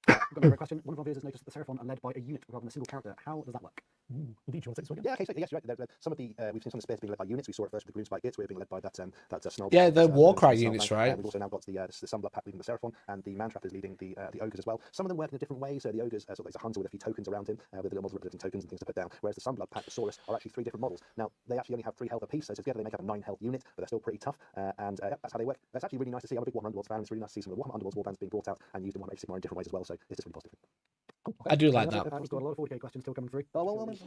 Got another question. One of our viewers has noticed that the Seraphon are led by a unit rather than a single character. How does that work? Indeed, you want to take this one again? Yeah, okay, so, yes, you're right. Some of the we've seen some of the Spears being led by units. We saw it first with the Green Spike Gits, we're being led by that Snarl. Yeah, the Warcry units, right? We've also now got the Sunblood Pack leading the Seraphon, and the Mantrap is leading the Ogres as well. Some of them work in a different way. So the Ogres sort of like a hunter with a few tokens around him, with the little models representing tokens and things to put down. Whereas the Sunblood Pack, the Saurus, are actually 3 different models. Now they actually only have 3 health apiece, so together they make up a 9 health unit, but they're still pretty tough. And that's how they work. That's actually really nice to see. I'm a big Warhammer Underworlds fan. It's really nice to see some of the Warhammer Underworlds warbands being brought out and used in Warhammer Age of Sigmar in different ways as well. So it's just really positive. Cool. I do like that. We've got a lot of 40k questions still coming through. Oh, well, maybe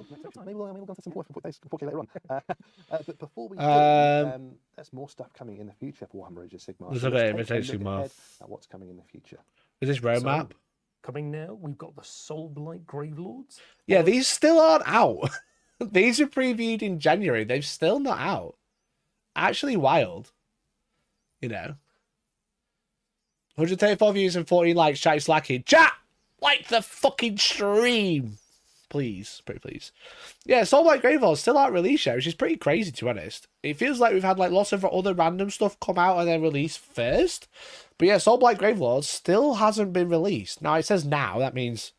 we'll go into some 4K later on. But before we do, there's more stuff coming in the future for Warhammer Age of Sigmar. Let's So look at let's it, take a Age of look Sigmar. ahead at what's coming in the future. Is this roadmap? So, coming now, we've got the Soulblight Gravelords. Yeah, these still aren't out. These were previewed in January. They've still not out. Actually wild. You know. 134 views and 14 likes. Chat is slacking. Chat! Like the fucking stream. Please. Pretty please. Yeah, Soulblight Gravelords still aren't released yet, which is pretty crazy, to be honest. It feels like we've had like lots of other random stuff come out and then release first. But yeah, Soulblight Gravelords still hasn't been released. Now, it says now. That means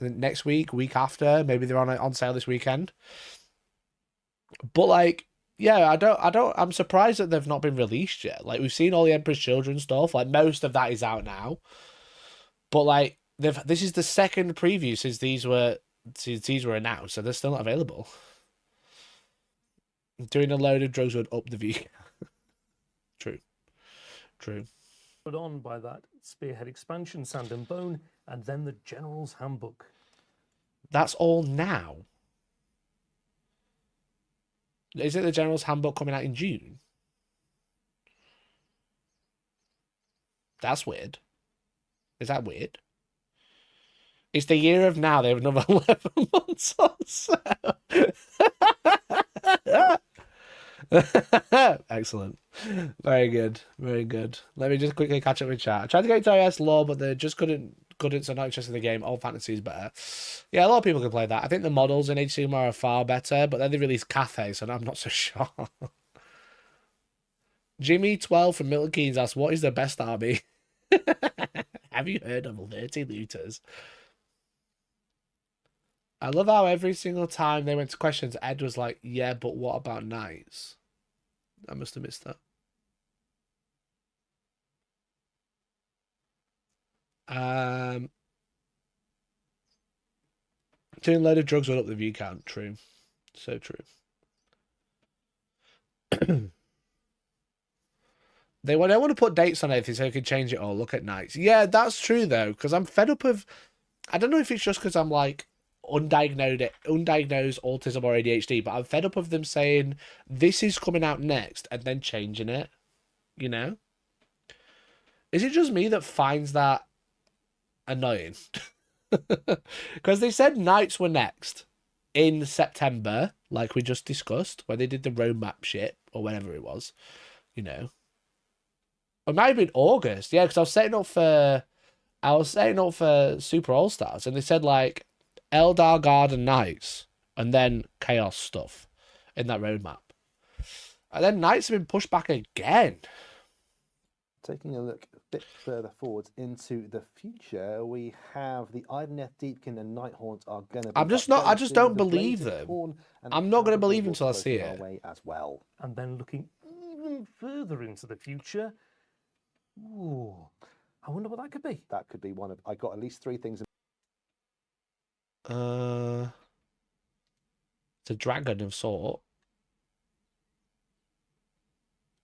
next week, week after. Maybe they're on sale this weekend. But like, yeah, I'm surprised that they've not been released yet. Like, we've seen all the Emperor's Children stuff. Like, most of that is out now. But like, this is the second preview since these were announced, so they're still not available. Doing a load of drugs would up the view. True. Put on by that Spearhead expansion, Sand and Bone, and then the General's Handbook. That's all now. Is it the General's Handbook coming out in June? That's weird. Is that weird? It's the year of now. They have another 11 months or so. Excellent. Very good. Very good. Let me just quickly catch up with chat. I tried to get into iOS lore, but they just couldn't, so not interested in the game. Old Fantasy is better. Yeah, a lot of people can play that. I think the models in Age of Sigmar are far better, but then they released Cathay, so I'm not so sure. Jimmy 12 from Milton Keynes asks, what is the best army? Have you heard of 30 looters? I love how every single time they went to questions, Ed was like, yeah, but what about knights? I must have missed that. Doing a load of drugs will up the view count. True. So true. They don't want to put dates on anything so they can change it all. Look at nights. Yeah, that's true, though, because I'm fed up of... I don't know if it's just because I'm, like, undiagnosed autism or ADHD, but I'm fed up of them saying, this is coming out next, and then changing it. You know? Is it just me that finds that annoying? Because they said nights were next in September, like we just discussed, when they did the roadmap shit, or whenever it was, you know. It might have been August, yeah, because I was setting up for Super All Stars, and they said like Eldar Garden Knights and then Chaos stuff in that roadmap. And then Knights have been pushed back again. Taking a look a bit further forward into the future, we have the Ideneth, Deepkin, and Nighthaunt are going to be... I just don't believe them. I'm not going to believe until I see it. As well. And then looking even further into the future, ooh, I wonder what that could be. That could be one of... I got at least 3 things. It's a dragon of sort.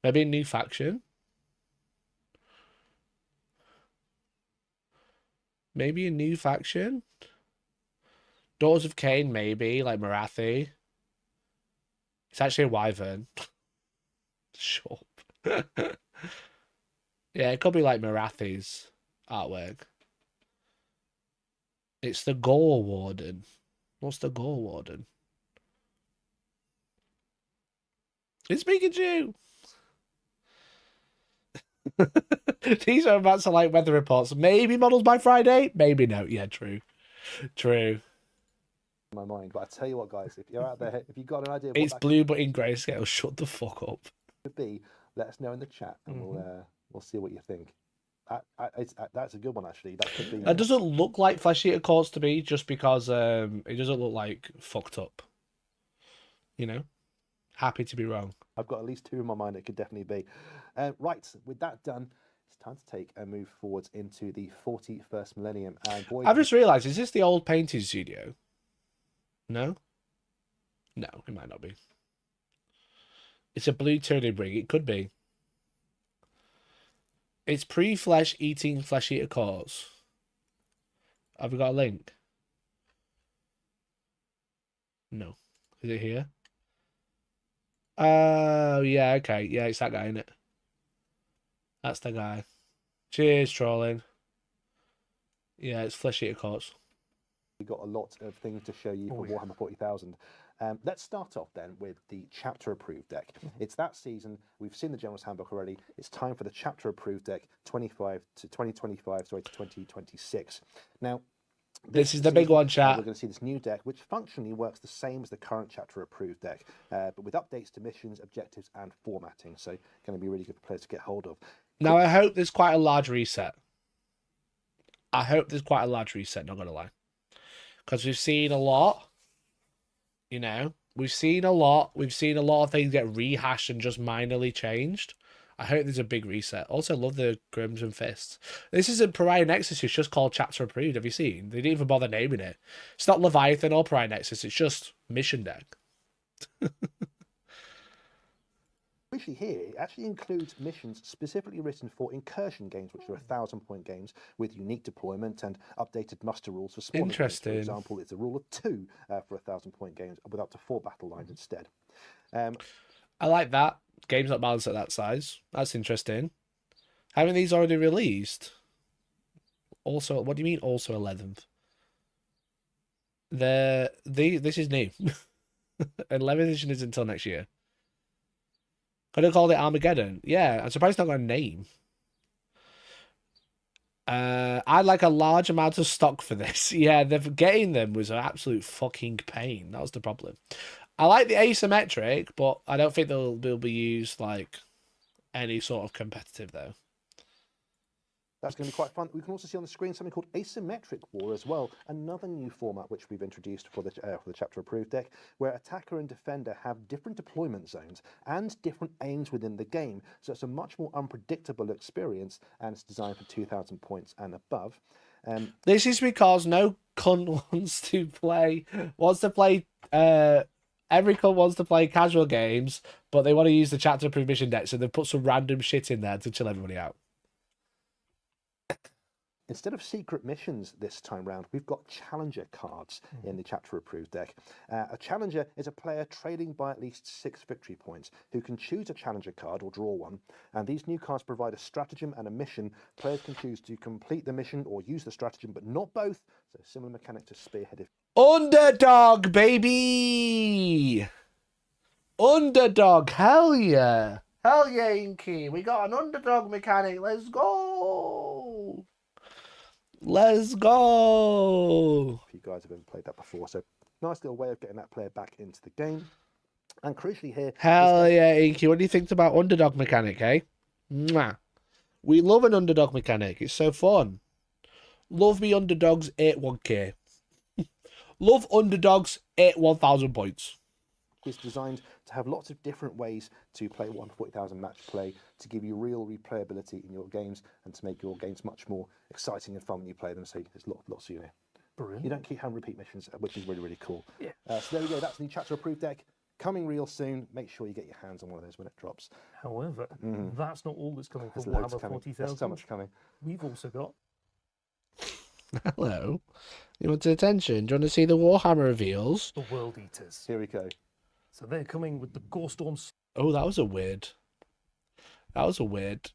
Maybe a new faction. Maybe a new faction. Daughters of Cain, maybe, like Marathi. It's actually a wyvern. Sure. Yeah, it could be like Marathi's artwork. It's the Gore Warden. What's the Gore Warden? It's Pikachu! These are about to like weather reports. Maybe models by Friday, maybe no. Yeah, true. True. In my mind, but I tell you what, guys, if you're out there, if you've got an idea of it's blue but in grayscale, shut the fuck up. Could be, let us know in the chat and we'll see what you think. That's a good one, actually. That could be. That doesn't look like Flesh Eater Courts to me, just because it doesn't look like fucked up. You know? Happy to be wrong. I've got at least 2 in my mind it could definitely be. Right, with that done, it's time to take a move forwards into the 41st millennium. And boy, I've just realised, is this the old painting studio? No? No, it might not be. It's a blue turning ring. It could be. It's pre-flesh eating Flesh Eater Courts. Have we got a link? No. Is it here? Oh, yeah, okay. Yeah, it's that guy, isn't it? That's the guy. Cheers, trolling. Yeah, it's Flesh Eater Courts. We've got a lot of things to show you for Warhammer 40,000. Let's start off then with the chapter approved deck. It's that season. We've seen the General's Handbook already. It's time for the chapter approved deck 2025 to 2026. Now, this is the big one, chat. We're going to see this new deck, which functionally works the same as the current chapter approved deck, but with updates to missions, objectives, and formatting. So, going to be a really good place to get hold of. Now, I hope there's quite a large reset. Not going to lie. Because we've seen a lot. You know, we've seen a lot of things get rehashed and just minorly changed. I hope there's a big reset. Also, love the Crimson Fists. This isn't Pariah Nexus, it's just called Chapter Approved. Have you seen? They didn't even bother naming it. It's not Leviathan or Pariah Nexus, it's just Mission Deck. Actually, here it actually includes missions specifically written for incursion games, which are 1,000-point games with unique deployment and updated muster rules for smaller games. For example, it's a rule of 2 for 1,000-point games with up to 4 battle lines instead. I like that. Games not balanced at that size. That's interesting. Haven't these already released? Also, what do you mean also 11th? This is new. 11th edition is until next year. Could have called it Armageddon. Yeah, I'm surprised it's not got a name. I'd like a large amount of stock for this. Yeah, getting them was an absolute fucking pain. That was the problem. I like the asymmetric, but I don't think they'll be used like any sort of competitive though. That's going to be quite fun. We can also see on the screen something called asymmetric war as well, another new format which we've introduced for the chapter approved deck, where attacker and defender have different deployment zones and different aims within the game. So it's a much more unpredictable experience, and it's designed for 2,000 points and above. This is because no cunt wants to play. Every cunt wants to play casual games, but they want to use the chapter approved mission deck, so they put some random shit in there to chill everybody out. Instead of secret missions this time round, we've got challenger cards in the chapter approved deck. A challenger is a player trading by at least 6 victory points who can choose a challenger card or draw one. And these new cards provide a stratagem and a mission. Players can choose to complete the mission or use the stratagem, but not both. So similar mechanic to Spearhead. Underdog, baby! Underdog, hell yeah! Hell yeah, Inky! We got an underdog mechanic, let's go! Let's go! If you guys have ever played that before, so nice little way of getting that player back into the game. And crucially here... Hell yeah, Inky, what do you think about underdog mechanic, eh? Mwah. We love an underdog mechanic, it's so fun. Love me underdogs, 8-1k. Love underdogs, 1,000 points. It's designed to have lots of different ways to play 140,000 match play, to give you real replayability in your games and to make your games much more exciting and fun when you play them. So there's lots of you. Brilliant. You don't keep having repeat missions, which is really, really cool. Yeah. So there we go. That's the chapter approved deck coming real soon. Make sure you get your hands on one of those when it drops. However, that's not all that's coming from There's loads Warhammer coming. 40,000. There's so much coming. We've also got... Hello. You want attention? Do you want to see the Warhammer reveals? the World Eaters. Here we go. So they're coming with the Gorestorm Oh, that was a weird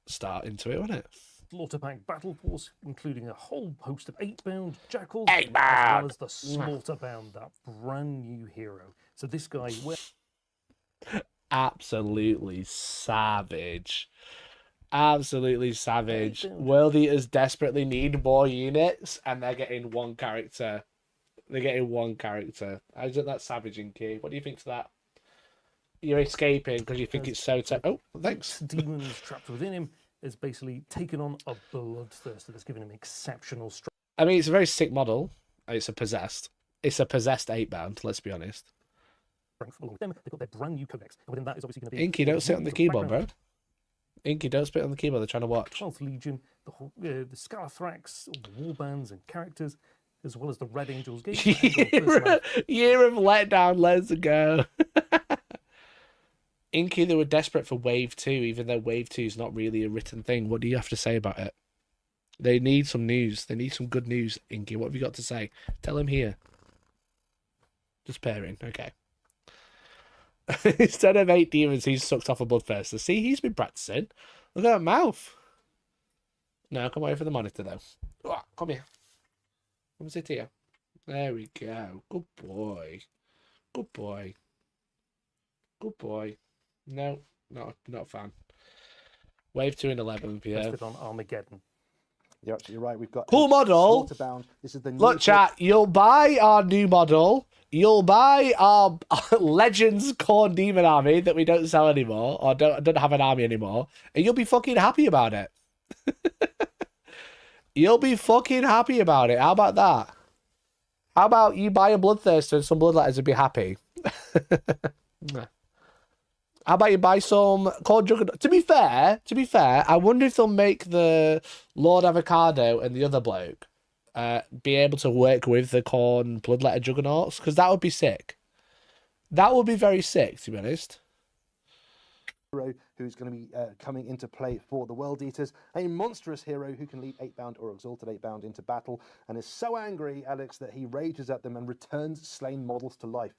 start into it, wasn't it? Slaughter Pack Battle Force, including a whole host of 8-bound jackals, 8-bound! as well as the Slaughterbound, that brand new hero. So this guy... Absolutely savage. Absolutely savage. World Eaters desperately need more units, and they're getting one character. Isn't that savage, Inky? What do you think to that? You're escaping because you think it's so... Oh, thanks. Demons trapped within him has basically taken on a bloodthirster that's given him exceptional strength. I mean, it's a very sick model. It's a possessed 8-bound, let's be honest. Along with them, they've got their brand new codex. And within that is obviously going to be... Inky, don't sit on the keyboard, bro. Inky, don't spit on the keyboard. They're trying to watch. 12th Legion, the Scalathrax, all the warbands and characters, as well as the Red Angels Gate. Year of letdown, let's go. Inky, they were desperate for Wave 2, even though Wave 2 is not really a written thing. What do you have to say about it? They need some news. They need some good news, Inky. What have you got to say? Tell him here. Just pairing. Okay. Instead of 8 demons, he's sucked off a bloodthirster. See, he's been practicing. Look at that mouth. No, come away from the monitor, though. Oh, come here. Come sit here. There we go. Good boy. Good boy. Good boy. No, not a fan. Wave 2 and 11th, yeah. Listed on Armageddon. You're absolutely right. We've got cool model. Slaughterbound. This is the new Look, chat. You'll buy our new model. You'll buy our Legends Corn Demon army that we don't sell anymore, or don't have an army anymore, and you'll be fucking happy about it. You'll be fucking happy about it. How about that? How about you buy a Bloodthirster and some Bloodletters and be happy? How about you buy some Corn Juggernaut? To be fair, I wonder if they'll make the Lord Avocado and the other bloke be able to work with the Corn Bloodletter Juggernauts, because that would be sick. That would be very sick, to be honest. Hero who's going to be coming into play for the World Eaters, a monstrous hero who can lead 8-bound or exalted 8-bound into battle, and is so angry, Alex, that he rages at them and returns slain models to life,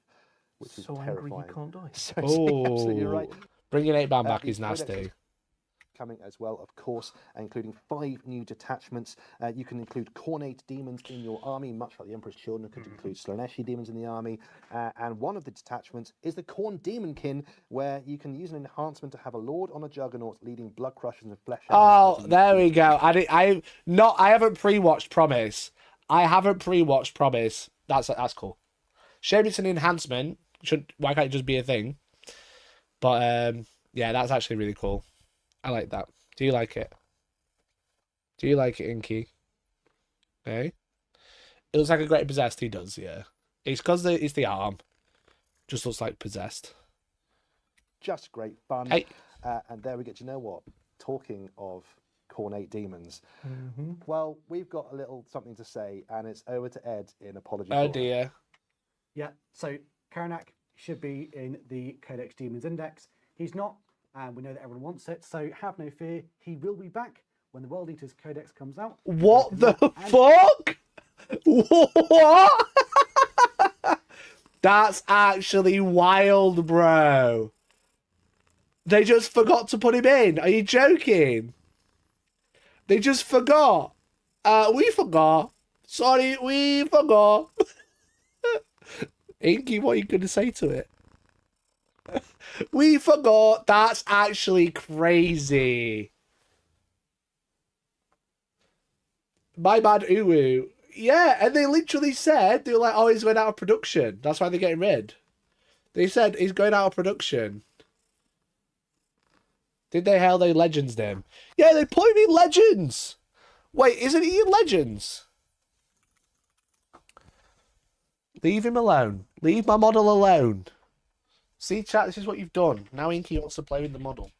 which is so terrifying. Angry you can't die. So absolutely right. Bringing 8-bound back is nasty. coming as well, of course, including 5 new detachments. You can include Khornate demons in your army, much like the Emperor's Children could include Slaaneshi demons in the army. And one of the detachments is the Khorne Demonkin, where you can use an enhancement to have a lord on a juggernaut leading blood crushers and flesh. Oh, there we go. I haven't pre-watched Promise. I haven't pre-watched Promise. That's cool. Shame it's an enhancement. Why can't it just be a thing? But yeah, that's actually really cool. I like that. Do you like it? Do you like it, Inky? Eh? It looks like a great possessed. He does, yeah. It's because it's the arm. Just looks like possessed. Just great fun. Hey. And there we get. You know what? Talking of Khornate demons, well, we've got a little something to say, and it's over to Ed in Apology. Oh dear. Yeah, so Karanak should be in the Codex Demons Index. He's not, and we know that everyone wants it, so have no fear. He will be back when the World Eaters Codex comes out. What the fuck? What? That's actually wild, bro. They just forgot to put him in. Are you joking? They just forgot. We forgot. Sorry, we forgot. Inky, what are you going to say to it? We forgot. That's actually crazy. My bad, Uwu. Yeah, and they literally said, they were like, oh, he's going out of production. That's why they're getting rid. They said he's going out of production. Did they hell they Legends him? Yeah, they put him in Legends. Wait, isn't he in Legends? Leave him alone. Leave my model alone. See, chat, this is what you've done. Now Inky wants to play with the model.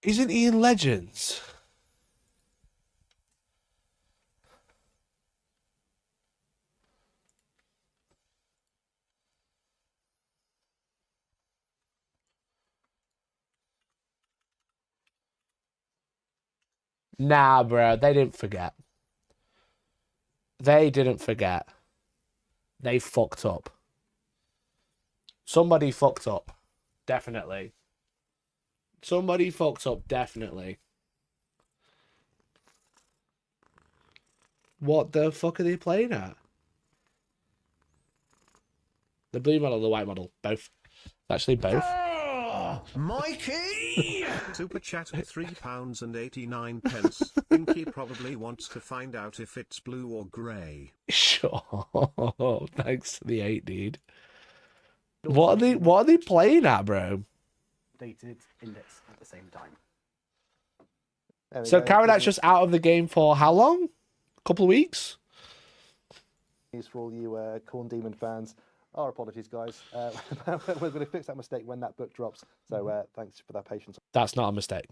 Isn't he in Legends? Nah, bro, they didn't forget. They didn't forget. They fucked up. Somebody fucked up. Definitely. Somebody fucked up, definitely. What the fuck are they playing at? The blue model, the white model, both. Actually, both. Mikey! Super chat at £3.89. Inky probably wants to find out if it's blue or grey. Sure. Thanks to the 8, dude. What are they playing at, bro? Updated index at the same time. So Karadak's just out of the game for how long? A couple of weeks? For all you Khorne Demon fans. Our apologies, guys. We're going to fix that mistake when that book drops. So thanks for that patience. That's not a mistake.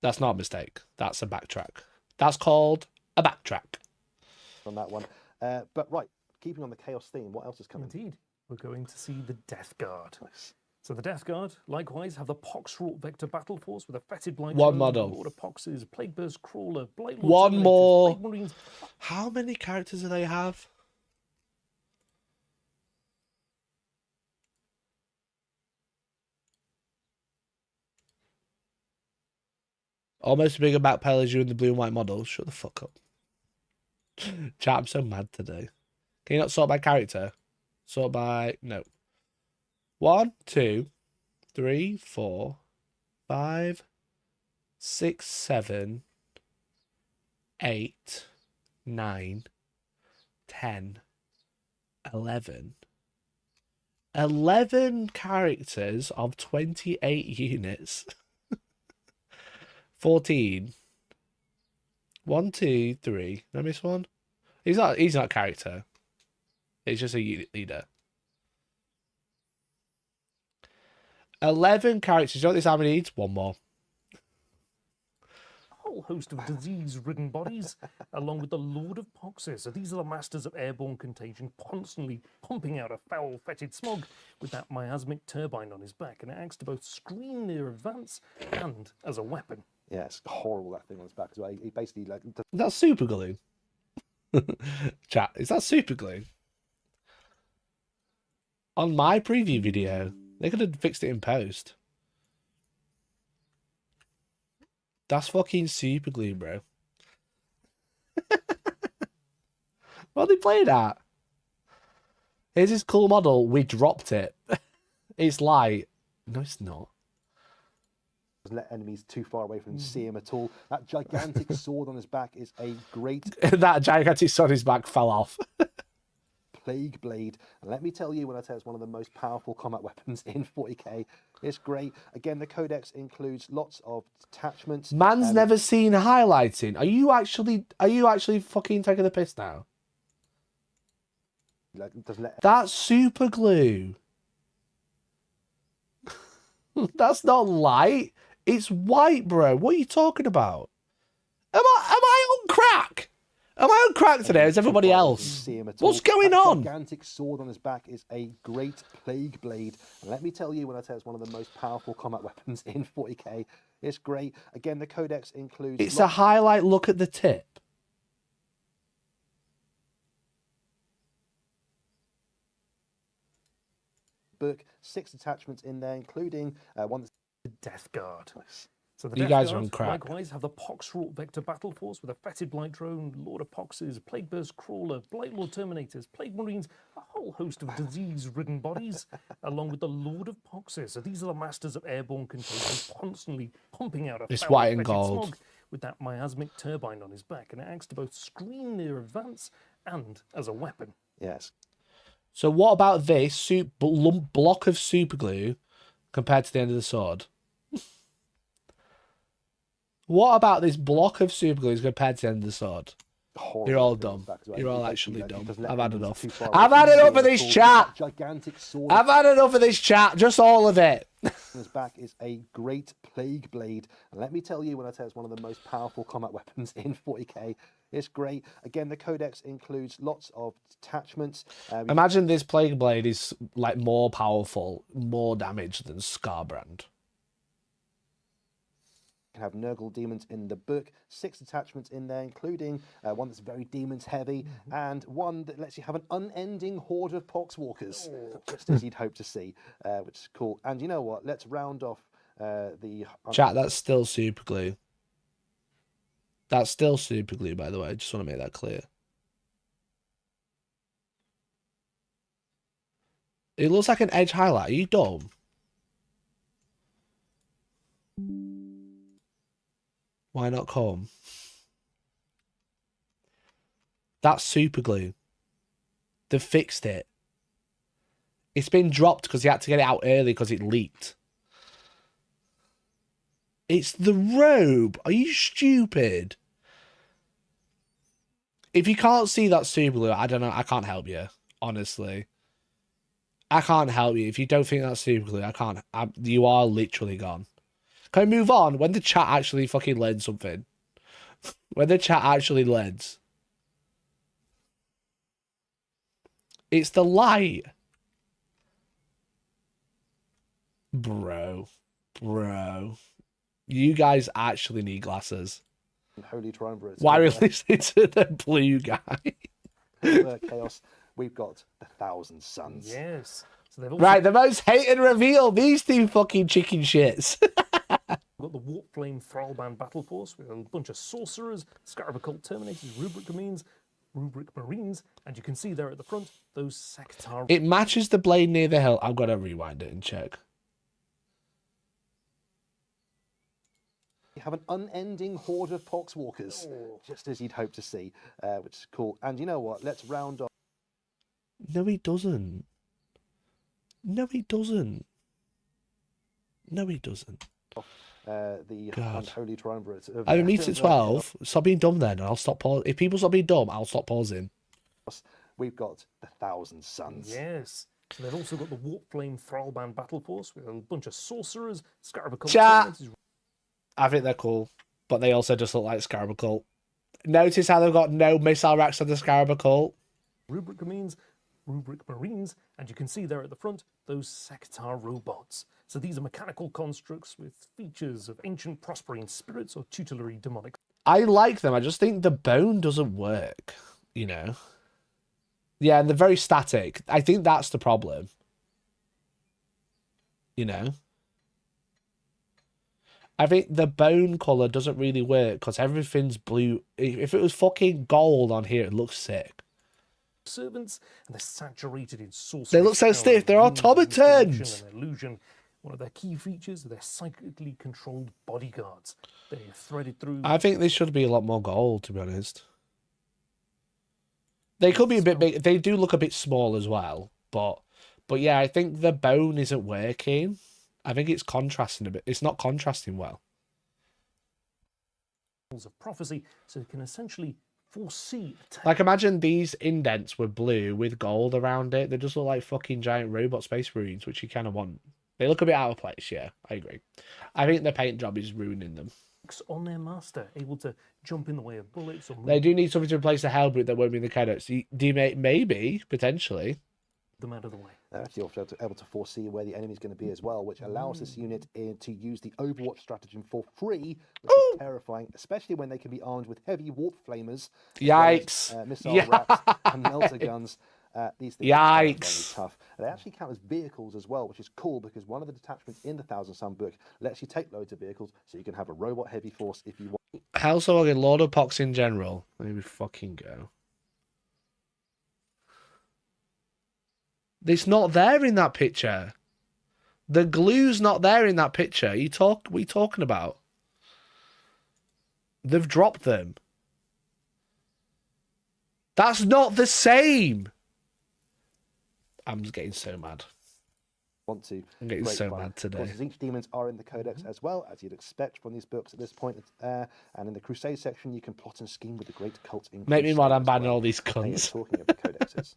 That's not a mistake. That's a backtrack. That's called a backtrack. On that one. But right, keeping on the Chaos theme, what else is coming? Indeed. We're going to see the Death Guard. Nice. So the Death Guard, likewise, have the pox-wrought vector battle force with a fetid blight. One model. Lord of Poxes, Plague Burst Crawler, Blight Lord One more. Plague Marines. How many characters do they have? Almost as big a backpedal as you in the blue and white model. Shut the fuck up. Chat, I'm so mad today. Can you not sort by character? Sort by... No. 1, 2, 3, 4, 5, 6, 7, 8, 9, 10, 11. 11 characters of 28 units. 14. 1, 2, 3. Did I miss one? He's not a character. He's just a unit leader. 11 characters. You know what this army needs? One more. A whole host of disease-ridden bodies, along with the Lord of Poxes. So these are the masters of airborne contagion, constantly pumping out a foul, fetid smog with that miasmic turbine on his back, and it acts to both screen their advance and as a weapon. Yeah, it's horrible, that thing on his back as well. He basically like... That's super glue. Chat, is that super glue? On my preview video, they could have fixed it in post. That's fucking super glue, bro. What are they playing at? Here's this cool model. We dropped it. It's light. No, it's not. Let enemies too far away from him see him at all. That gigantic sword on his back is a great That gigantic sword on his back fell off. plague blade. And let me tell you, when I tell you it's one of the most powerful combat weapons in 40k, it's great. Again, the codex includes lots of attachments. Man's never seen highlighting. Are you actually fucking taking the piss now? That's super glue. That's not light. It's white, bro. What are you talking about? Am I on crack? Am I on crack today? Is everybody else? What's going on? That gigantic sword on his back is a great plague blade. And let me tell you, when I tell you it's one of the most powerful combat weapons in 40k, it's great. Again, the codex includes... It's a highlight. Look at the tip. Book, 6 attachments in there, including one that's Death Guard. So the You Death guys are Guard on crack. likewise have the Pox-wrought vector battle force with a fetid blight drone, Lord of Poxes, Plague Burst Crawler, Blight Lord Terminators, Plague Marines, a whole host of disease-ridden bodies, along with the Lord of Poxes. So these are the masters of airborne contagion, constantly pumping out a It's foul, white and fetid gold. smog with that miasmic turbine on his back, and it acts to both screen their advance and as a weapon. Yes. So what about this block of super glue compared to the end of the sword? What about this block of super glue compared to the end of the sword? Horrible. You're all dumb. Well. You're all It actually basically dumb. doesn't let I've had enemies enough. too far I've away had from enough him of this at all. chat. That gigantic sword I've had enough of this chat. Just all of it. on his back is a great plague blade. And let me tell you, when I tell you it's one of the most powerful combat weapons in 40k, it's great. Again, the codex includes lots of attachments. Imagine this plague blade is like more powerful, more damage than Scarbrand. You can have Nurgle demons in the book, 6 attachments in there, including one that's very demons heavy, and one that lets you have an unending horde of poxwalkers, just as you'd hope to see, which is cool. And you know what? Let's round off the... Chat, that's still super glue. That's still super glue, by the way. I just want to make that clear. It looks like an edge highlight. Are you dumb? Why not come? That's super glue. They've fixed it. It's been dropped because he had to get it out early because it leaked. It's the robe. Are you stupid? If you can't see that super glue, I don't know. I can't help you. Honestly. I can't help you. If you don't think that's super glue, I can't. You are literally gone. Can we move on? When the chat actually fucking learns something. When the chat actually learns. It's the light. Bro. You guys actually need glasses. Holy Triumvirate. Why are we listening to the blue guy? Chaos. We've got 1,000 Suns. Yes. So they've also Right, the most hated reveal. These two fucking chicken shits. got the Warp Flame Thrallband Battle Force with a bunch of sorcerers, Scarab Occult Terminators, Rubric Marines, and you can see there at the front those Sector. It matches the blade near the hilt. I've got to rewind it and check. You have an unending horde of poxwalkers, just as you'd hope to see, which is cool. And you know what? Let's round off. No, he doesn't. No, he doesn't. No, he doesn't. The God. Unholy Triumvirate. I have a meeting at 12. Stop being dumb then, and I'll stop pausing. If people stop being dumb, I'll stop pausing. We've got 1,000 Suns. Yes. So they've also got the Warp Flame Thrallband Battle Force with a bunch of sorcerers, Scarab Occult Chat. Terminators. I think they're cool, but they also just look like Scarab Occult. Notice how they've got no missile racks on the Scarab Occult. Rubric Marines, and you can see there at the front those Sector robots. So these are mechanical constructs with features of ancient prospering spirits or tutelary demonic. I like them. I just think the bone doesn't work. You know? Yeah, and they're very static. I think that's the problem. You know? I think the bone colour doesn't really work because everything's blue. If it was fucking gold on here, it looks sick. Servants, and they're saturated in sorcery. They look so stiff. They're automatons. And illusion. One of their key features are their psychically controlled bodyguards. They're threaded through. I think they should be a lot more gold, to be honest. They could be a bit big. They do look a bit small as well, but yeah, I think the bone isn't working. I think it's contrasting a bit. It's not contrasting well. Of prophecy, so they can essentially foresee. Like, imagine these indents were blue with gold around it. They just look like fucking giant robot space marines, which you kind of want. They look a bit out of place, yeah, I agree. I think the paint job is ruining them. On their master, able to jump in the way of bullets. Or they do need something to replace the Hellbrute that won't be in the codex. Do you maybe, potentially. Them out of the way. They're actually also able to foresee where the enemy is going to be as well, which allows this unit to use the Overwatch stratagem for free, which is terrifying, especially when they can be armed with heavy warp flamers, yikes, missile racks, and melter guns. These things are very tough. And they actually count as vehicles as well, which is cool because one of the detachments in the Thousand Sun book lets you take loads of vehicles, so you can have a robot heavy force if you want. Hellstorm and Lord of Pox in general. Let me fucking go. It's not there in that picture. The glue's not there in that picture. What are you talking about? They've dropped them. That's not the same. I'm just getting so mad. I'm getting so mad today. Of course, each demons are in the codex as well, as you'd expect from these books at this point. And in the Crusade section, you can plot and scheme with the great cult. Make me mad, I'm banning all these cunts. Talking of the codexes,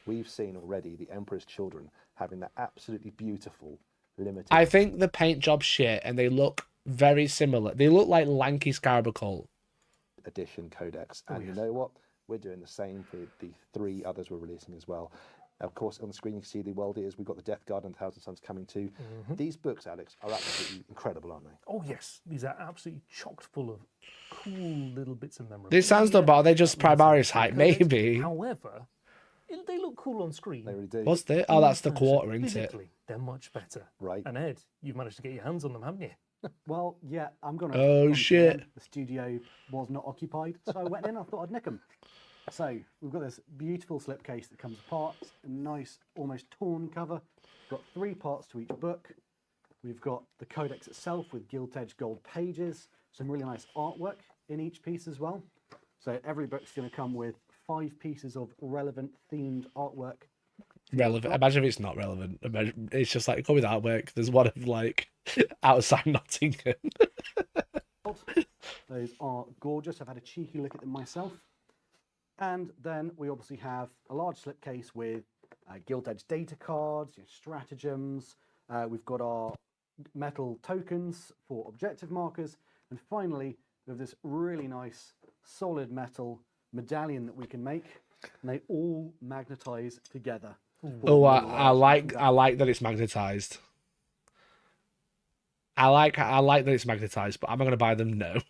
we've seen already the Emperor's Children having that absolutely beautiful limited. I think the paint job's shit, and they look very similar. They look like lanky Scarabacol edition codex, and you know what? We're doing the same for the 3 others we're releasing as well. Of course, on the screen you can see the world eaters. We've got the Death Guard and Thousand Suns coming too. These books, Alex, are absolutely incredible, aren't they? Oh yes, these are absolutely chocked full of cool little bits of memory. This sounds not bad. They just Primaris hype, maybe. However, they look cool on screen. They really do. What's this? Oh, that's the quarter, isn't it? Physically, they're much better. Right. And Ed, you've managed to get your hands on them, haven't you? Well, yeah, I'm gonna. Oh shit! The studio was not occupied, so I went in. I thought I'd nick them. So we've got this beautiful slipcase that comes apart, a nice, almost torn cover. Got 3 parts to each book. We've got the codex itself with gilt-edged gold pages, some really nice artwork in each piece as well. So every book's going to come with 5 pieces of relevant themed artwork. Relevant. Imagine if it's not relevant. Imagine, it's just like, go with artwork. There's one of like outside Nottingham. Those are gorgeous. I've had a cheeky look at them myself. And then we obviously have a large slipcase with gilt-edged data cards, stratagems. We've got our metal tokens for objective markers. And finally, we have this really nice solid metal medallion that we can make. And they all magnetize together. Oh, I like that it's magnetized. I like that it's magnetized, but am I going to buy them? No.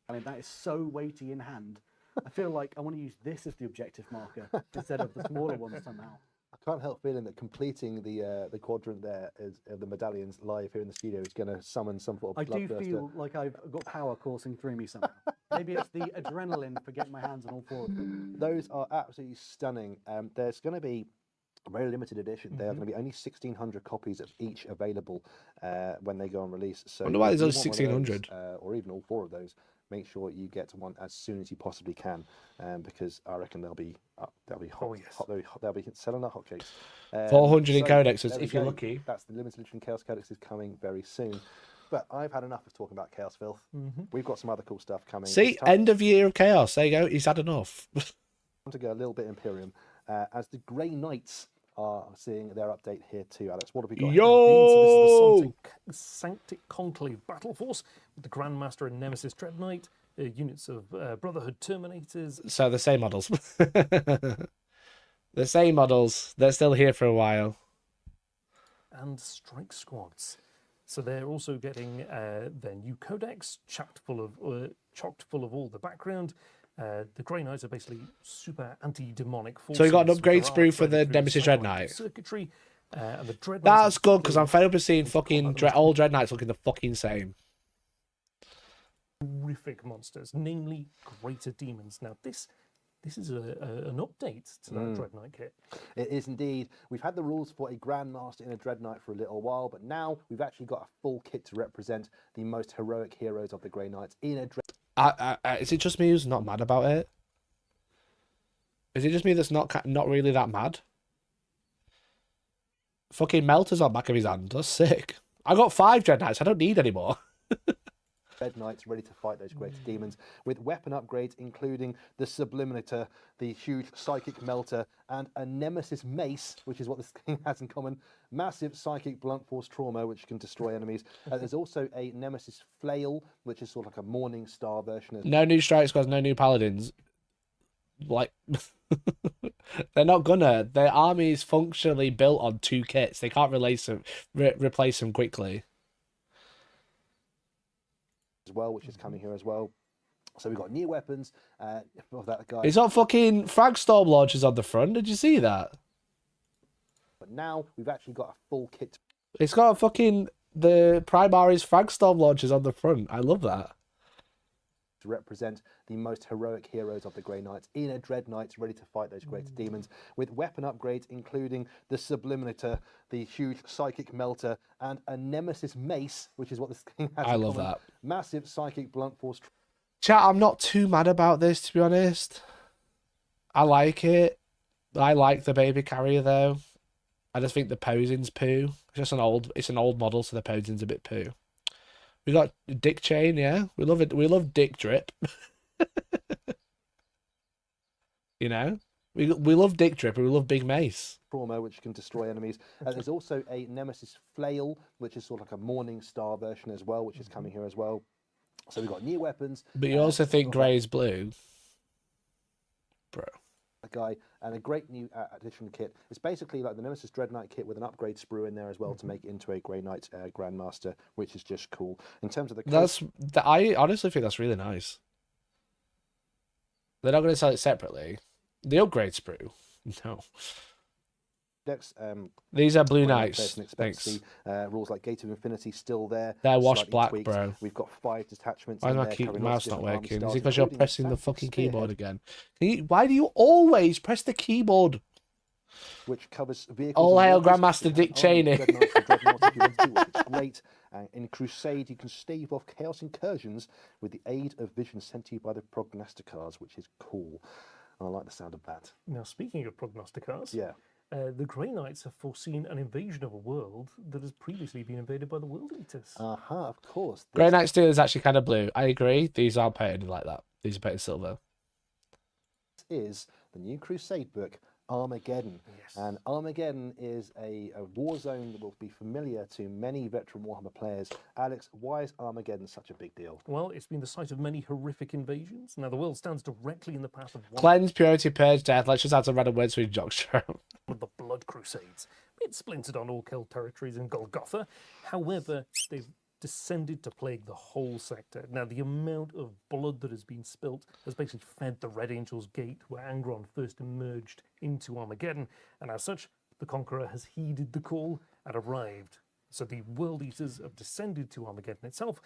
I mean, that is so weighty in hand. I feel like I want to use this as the objective marker instead of the smaller ones somehow. I can't help feeling that completing the quadrant there is the medallions live here in the studio is going to summon some sort of I do bloodthirster. feel like I've got power coursing through me somehow. Maybe it's the adrenaline for getting my hands on all 4 of them. Those are absolutely stunning. There's going to be a very limited edition. There are going to be only 1,600 copies of each available when they go on release. So I wonder why there's if only you want one of 1,600. those, or even all 4 of those. Make sure you get one as soon as you possibly can, because I reckon they'll be hot. Oh, yes. They'll be selling like hotcakes. 400 in codexes, there we if you're go. lucky. That's the limited edition Chaos Codexes coming very soon. But I've had enough of talking about Chaos Filth. We've got some other cool stuff coming. See, It's time end of year of chaos. There you go. He's had enough. to go a little bit Imperium, as the Grey Knights are seeing their update here too. Alex, what have we got? Yo! So this is the Sanctic Conclave Battle Force with the Grandmaster and Nemesis Dreadnought, units of Brotherhood Terminators. So the same models. The same models. They're still here for a while. And Strike Squads. So they're also getting their new codex, chocked full of all the background. The Grey Knights are basically super anti-demonic forces. So you got an upgrade with sprue for the through Nemesis cybernetic Dreadnought. circuitry, and the Dreadnoughts That's are good, because I'm still fed up of seeing fucking all Dreadnoughts looking the fucking same. horrific monsters, namely greater demons. Now this is an update to that Dreadnought kit. It is indeed. We've had the rules for a Grandmaster in a Dreadnought for a little while, but now we've actually got a full kit to represent the most heroic heroes of the Grey Knights in a Dreadnought. Is it just me who's not mad about it? Is it just me that's not really that mad? Fucking Melter's on the back of his hand. That's sick. I got 5 Dreadnoughts. I don't need any more. Red Knights ready to fight those greater demons with weapon upgrades including the Subliminator, the huge Psychic Melter, and a Nemesis Mace, which is what this thing has in common. Massive Psychic Blunt Force Trauma, which can destroy enemies. There's also a Nemesis Flail, which is sort of like a Morning Star version of... No new Strike Squads, no new Paladins. Like, they're not gonna. Their army is functionally built on 2 kits. They can't replace them quickly. as well, which is coming here as well. So we've got new weapons. Of that guy. It's got fucking Fragstorm launchers on the front. Did you see that? But now we've actually got a full kit. It's got fucking the Primaris Fragstorm launchers on the front. I love that. To represent the most heroic heroes of the Grey Knights in a Dreadnought ready to fight those greater demons with weapon upgrades including the Subliminator, the huge Psychic Melter, and a Nemesis Mace, which is what this thing has. I love that. Massive Psychic Blunt Force. Chat, I'm not too mad about this, to be honest. I like it. I like the baby carrier though. I just think the posing's poo. It's an old model, so the posing's a bit poo. We got Dick Chain, yeah. We love it. We love Dick Drip. You know, we love Dick Drip and we love Big Mace. Trauma, which can destroy enemies. There's also a Nemesis Flail, which is sort of like a Morning Star version as well, which is coming here as well. So we've got new weapons. But you also think grey is blue, bro. A guy and a great new addition kit. It's basically like the Nemesis Dreadnought kit with an upgrade sprue in there as well to make it into a Grey Knight Grandmaster, which is just cool. In terms of the I honestly think that's really nice. They're not going to sell it separately. The upgrade sprue, no. Next, these are Blue Knights. Thanks. Rules like Gate of Infinity still there. They're washed black, tweaked. Bro. We've got 5 detachments. Why is my mouse not working? Is it because you're pressing the fucking keyboard again? Why do you always press the keyboard? Which covers vehicles. All hail Grandmaster Dick Cheney. Great. In Crusade, you can stave off chaos incursions with the aid of vision sent to you by the prognosticars, which is cool. I like the sound of that. Now, speaking of prognosticars, yeah. The Grey Knights have foreseen an invasion of a world that has previously been invaded by the World Eaters. Of course. Grey Knight Steel is actually kind of blue. I agree. These aren't painted like that. These are painted silver. This is the new Crusade book, Armageddon. Yes. And Armageddon is a war zone that will be familiar to many veteran Warhammer players. Alex, why is Armageddon such a big deal? Well, it's been the site of many horrific invasions. Now, the world stands directly in the path of one Cleanse, purity, purge, death. Let's just add some random words for Jockstrom. of the Blood Crusades. It splintered on all Kill territories in Golgotha. However, they've descended to plague the whole sector. Now, the amount of blood that has been spilt has basically fed the Red Angel's Gate, where Angron first emerged into Armageddon, and as such, the Conqueror has heeded the call and arrived. So the World Eaters have descended to Armageddon itself,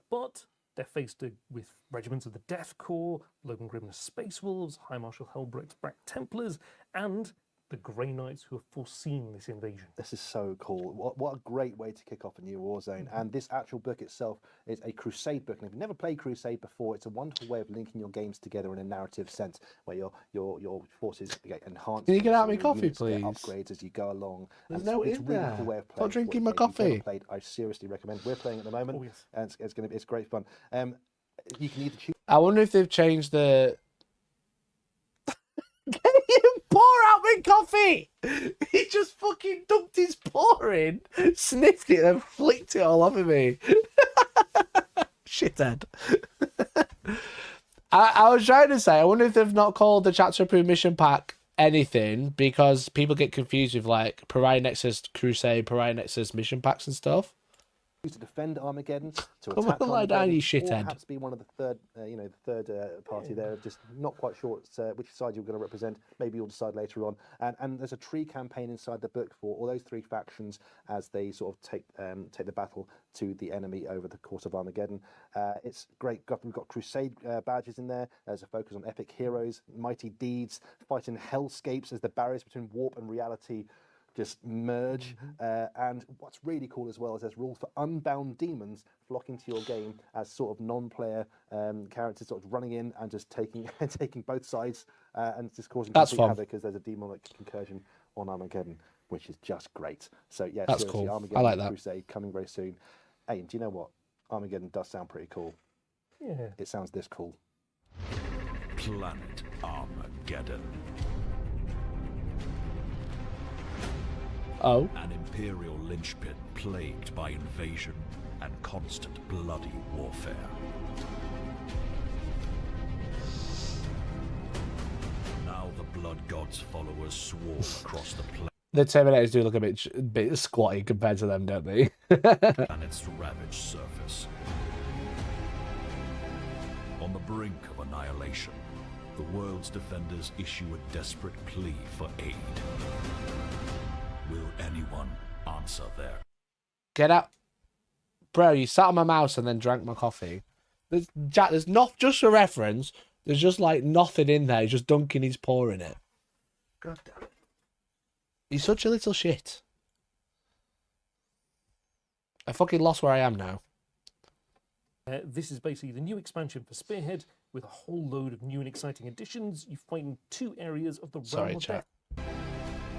but they're faced with regiments of the Death Corps, Logan Grimness Space Wolves, High Marshal Helbrecht's Black Templars, and the Grey Knights who have foreseen this invasion. This is so cool. What a great way to kick off a new war zone. And this actual book itself is a Crusade book. And if you've never played Crusade before, it's a wonderful way of linking your games together in a narrative sense, where your forces get enhanced. Can you get out my coffee, please? Upgrades as you go along. There's no it's in really there. wonderful way of playing. Stop drinking my If you've never coffee. played, I seriously recommend. We're playing at the moment. Oh, yes. And it's great fun. You can either choose. I wonder if they've changed the... Can you pour out my coffee? He just fucking dunked his paw in, sniffed it, and flicked it all over me. Shithead. I was trying to say, I wonder if they've not called the Chapter Approved Mission Pack anything, because people get confused with like Pariah Nexus Crusade, Pariah Nexus mission packs and stuff. to defend Armageddon, to Come attack on, lie down, Armageddon, you or shithead. perhaps be one of the third, the third party there. Just not quite sure which side you're going to represent. Maybe you'll decide later on. And there's a tree campaign inside the book for all those three factions as they sort of take the battle to the enemy over the course of Armageddon. It's great. We've got Crusade badges in there. There's a focus on epic heroes, mighty deeds, fighting hellscapes as the barriers between warp and reality just merge. And what's really cool as well is there's rules for unbound demons flocking to your game as sort of non-player characters sort of running in and just taking both sides and just causing That's complete fun. havoc because there's a demonic incursion on Armageddon, which is just great. So yeah, That's seriously, cool. Armageddon I like that. Crusade coming very soon. Hey, do you know what? Armageddon does sound pretty cool. Yeah. It sounds this cool. Planet Armageddon. Oh. An imperial linchpin plagued by invasion and constant bloody warfare. Now the blood god's followers swarm across the The Terminators do look a bit squatty compared to them, don't they? planet's ravaged surface. On the brink of annihilation, the world's defenders issue a desperate plea for aid. Will anyone answer their... Get out. Bro, you sat on my mouse and then drank my coffee. Jack, there's not, just for reference, there's just like nothing in there. He's just dunking his paw in it. God damn it. He's such a little shit. I fucking lost where I am now. This is basically the new expansion for Spearhead with a whole load of new and exciting additions. You find in 2 areas of the realm Sorry, of chat. death.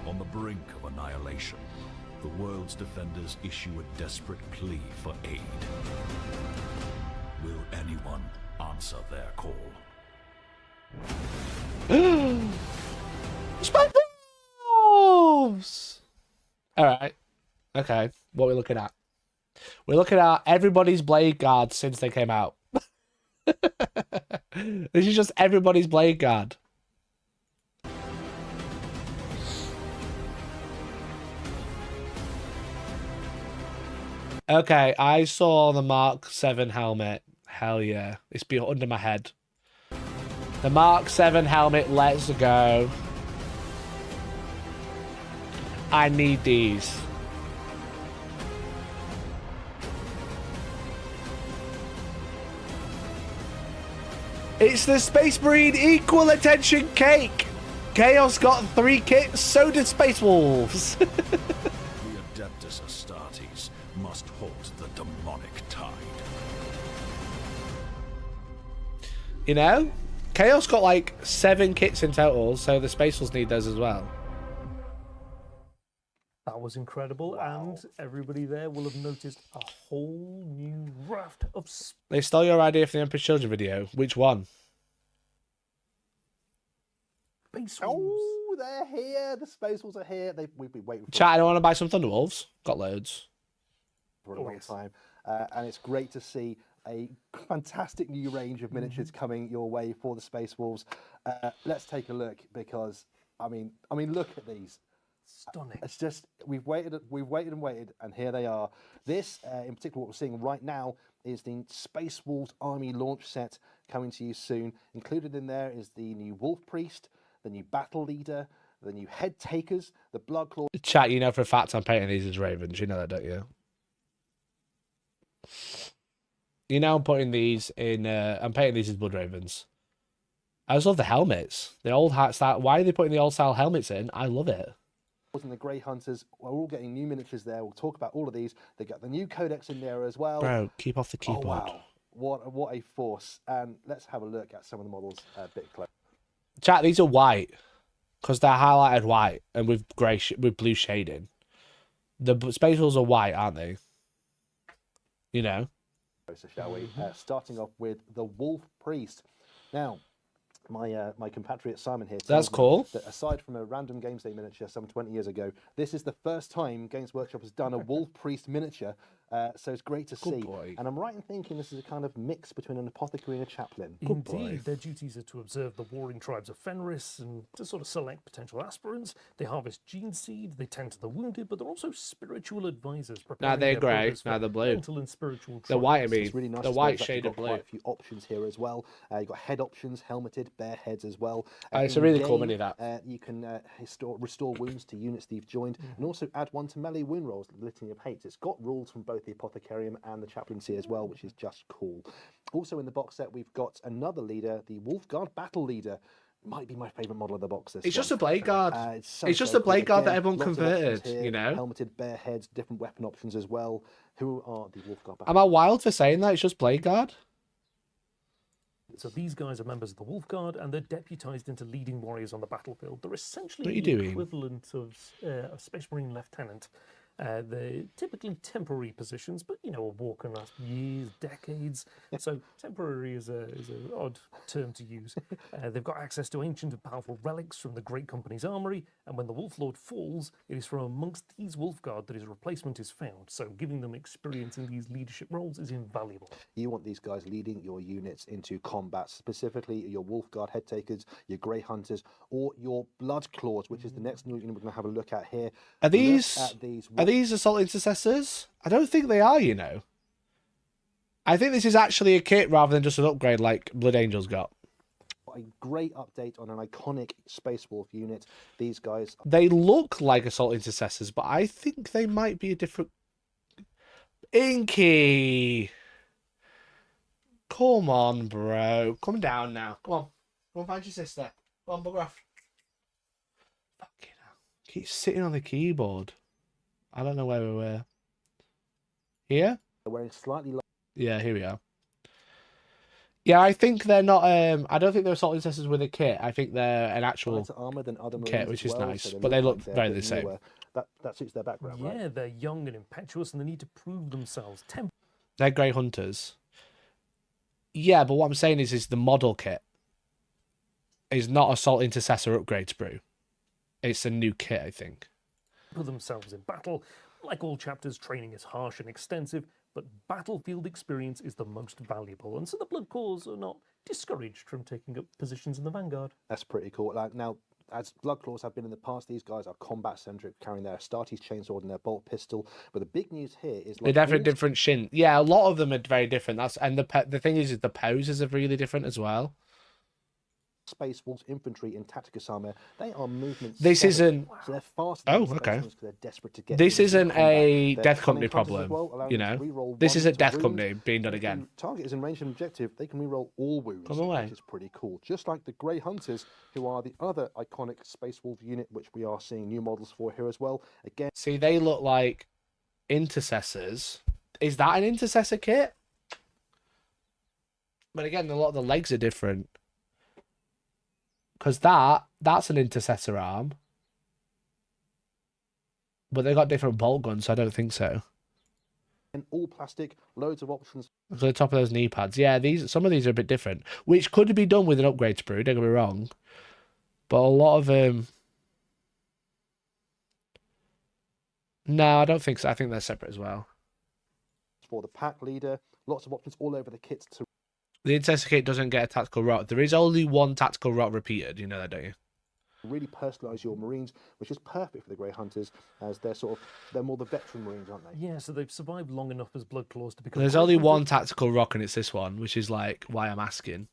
On the brink of annihilation, the world's defenders issue a desperate plea for aid. Will anyone answer their call? Spangles! Alright. Okay. What are we looking at? We're looking at everybody's Blade Guard since they came out. This is just everybody's Blade Guard. Okay, I saw the Mark 7 helmet. Hell yeah. It's been under my head. The Mark 7 helmet, let's go. I need these. It's the Space Marine Equal Attention Cake. Chaos got 3 kits, so did Space Wolves. The Adeptus Astartes must halt the demonic tide. You know? Chaos got like 7 kits in total, so the Space Wolves need those as well. That was incredible, and everybody there will have noticed a whole new raft of They stole your idea for the Emperor's Children video. Which one? space wolves. Oh, they're here. The Space Wolves are here. We've been waiting for Chat, I don't want to buy some Thunderwolves. Got loads. a long time. And it's great to see a fantastic new range of miniatures coming your way for the Space Wolves. Let's take a look because, I mean, look at these. Stunning. It's just we've waited and waited, and here they are. This, in particular, what we're seeing right now is the Space Wolves Army launch set coming to you soon. Included in there is the new Wolf Priest, the new Battle Leader, the new Head Takers, the Blood Claw. Chat, you know for a fact I'm painting these as Ravens. You know that, don't you? You know I'm putting these in. I'm painting these as Blood Ravens. I just love the helmets. The old hat style. Why are they putting the old style helmets in? I love it. And the Grey Hunters, we're all getting new miniatures there. We'll talk about all of these. They got the new Codex in there as well. Bro, keep off the keyboard. Oh, wow. What a force. And let's have a look at some of the models a bit closer. Chat, these are white because they're highlighted white and with with blue shading. The Space Wolves are white, aren't they? You know. So shall we? Starting off with the Wolf Priest. Now, my compatriot Simon here. That's tells me cool. That aside from a random Games Day miniature some 20 years ago, this is the first time Games Workshop has done a Wolf Priest miniature. So it's great to Good see. boy. And I'm right in thinking this is a kind of mix between an apothecary and a chaplain. Indeed, their duties are to observe the warring tribes of Fenris and to sort of select potential aspirants. They harvest gene seed, they tend to the wounded, but they're also spiritual advisors. Now they're grey, now they're blue. Mental and spiritual The white, I trials. mean, It's really nice the to know white that shade you've of got blue. quite a few options here as well. You've got head options, helmeted, bare heads as well. It's a In really cool game, mini, that. You can restore wounds to units that you've joined, and also add one to melee wound rolls, the Litany of Hates. It's got rules from both the Apothecarium and the Chaplaincy as well, which is just cool. Also in the box set, we've got another leader, the Wolfguard Battle Leader. Might be my favourite model of the box. It's just a blade guard. It's Just so a blade cool. guard that Again, everyone lots of options converted, here, you know? Helmeted, bare heads, different weapon options as well. Who are the Wolfguard Battle Am I wild for saying that? It's just blade guard? So these guys are members of the Wolf Guard, and they're deputized into leading warriors on the battlefield. They're essentially What are you the doing? equivalent of a Space Marine lieutenant. They're typically temporary positions, but you know, a war can last years, decades. So temporary is an odd term to use. They've got access to ancient and powerful relics from the Great Company's armory, and when the Wolf Lord falls, it is from amongst these Wolf Guard that his replacement is found. So giving them experience in these leadership roles is invaluable. You want these guys leading your units into combat, specifically your Wolf Guard head takers, your Grey Hunters, or your Blood Claws, which is the next new unit we're going to have a look at here. Are Look these at these are these assault intercessors? I don't think they are, you know. I think this is actually a kit rather than just an upgrade like Blood Angels got. a great update on an iconic Space Wolf unit. These guys, They look like assault intercessors, but I think they might be a different. Inky, come on, bro, come down now. Come on, go and find your sister. Come on, bugger off. Fucking hell, keep sitting on the keyboard. I don't know where we were. Here? are wearing slightly Yeah, here we are. Yeah, I think they're not. I don't think they're assault intercessors with a kit. I think they're an actual lighter armor than other Marines kit, which as is well, nice. so But they look like they're very a bit the same. newer. That suits their background, Yeah, right? they're young and impetuous, and they need to prove themselves. They're Grey Hunters. Yeah, but what I'm saying is the model kit is not assault intercessor upgrade sprue. It's a new kit, I think. Temper themselves in battle. Like all chapters, training is harsh and extensive, but battlefield experience is the most valuable, and so the Blood Claws are not discouraged from taking up positions in the vanguard. That's pretty cool. Like now, as Blood Claws have been in the past, these guys are combat centric, carrying their Astartes chainsword and their bolt pistol. But the big news here is They're like definitely all different shin. Yeah, a lot of them are very different. And the thing is the poses are really different as well. Space Wolves infantry in Tacticus armor, they are movement. This 7, isn't. so they're faster Oh, than the Space okay. Wolves 'cause they're desperate to get This into isn't combat. a They're Death cunning Company hunters as problem. well, allowing You them to know, reroll this one is a to Death wound. Company being done If the again. target is in range and objective, they can reroll all wounds, Come away. which is pretty cool. Just like the Grey Hunters, who are the other iconic Space Wolf unit, which we are seeing new models for here as well. Again, See, they look like intercessors. Is that an intercessor kit? But again, a lot of the legs are different. Because that's an intercessor arm. But they got different bolt guns, so I don't think so. and all plastic, loads of options. Look at the top of those knee pads. Yeah, some of these are a bit different. Which could be done with an upgrade sprue, don't get me wrong. But a lot of them... No, I don't think so. I think they're separate as well. For the pack leader, lots of options all over the kits to The intercessor kit doesn't get a tactical rock. There is only one tactical rock repeated. You know that, don't you? really personalise your Marines, which is perfect for the Grey Hunters, as they're more the veteran Marines, aren't they? Yeah, so they've survived long enough as Blood Claws to become. There's Grey only Hunters. one tactical rock, and it's this one, which is like why I'm asking.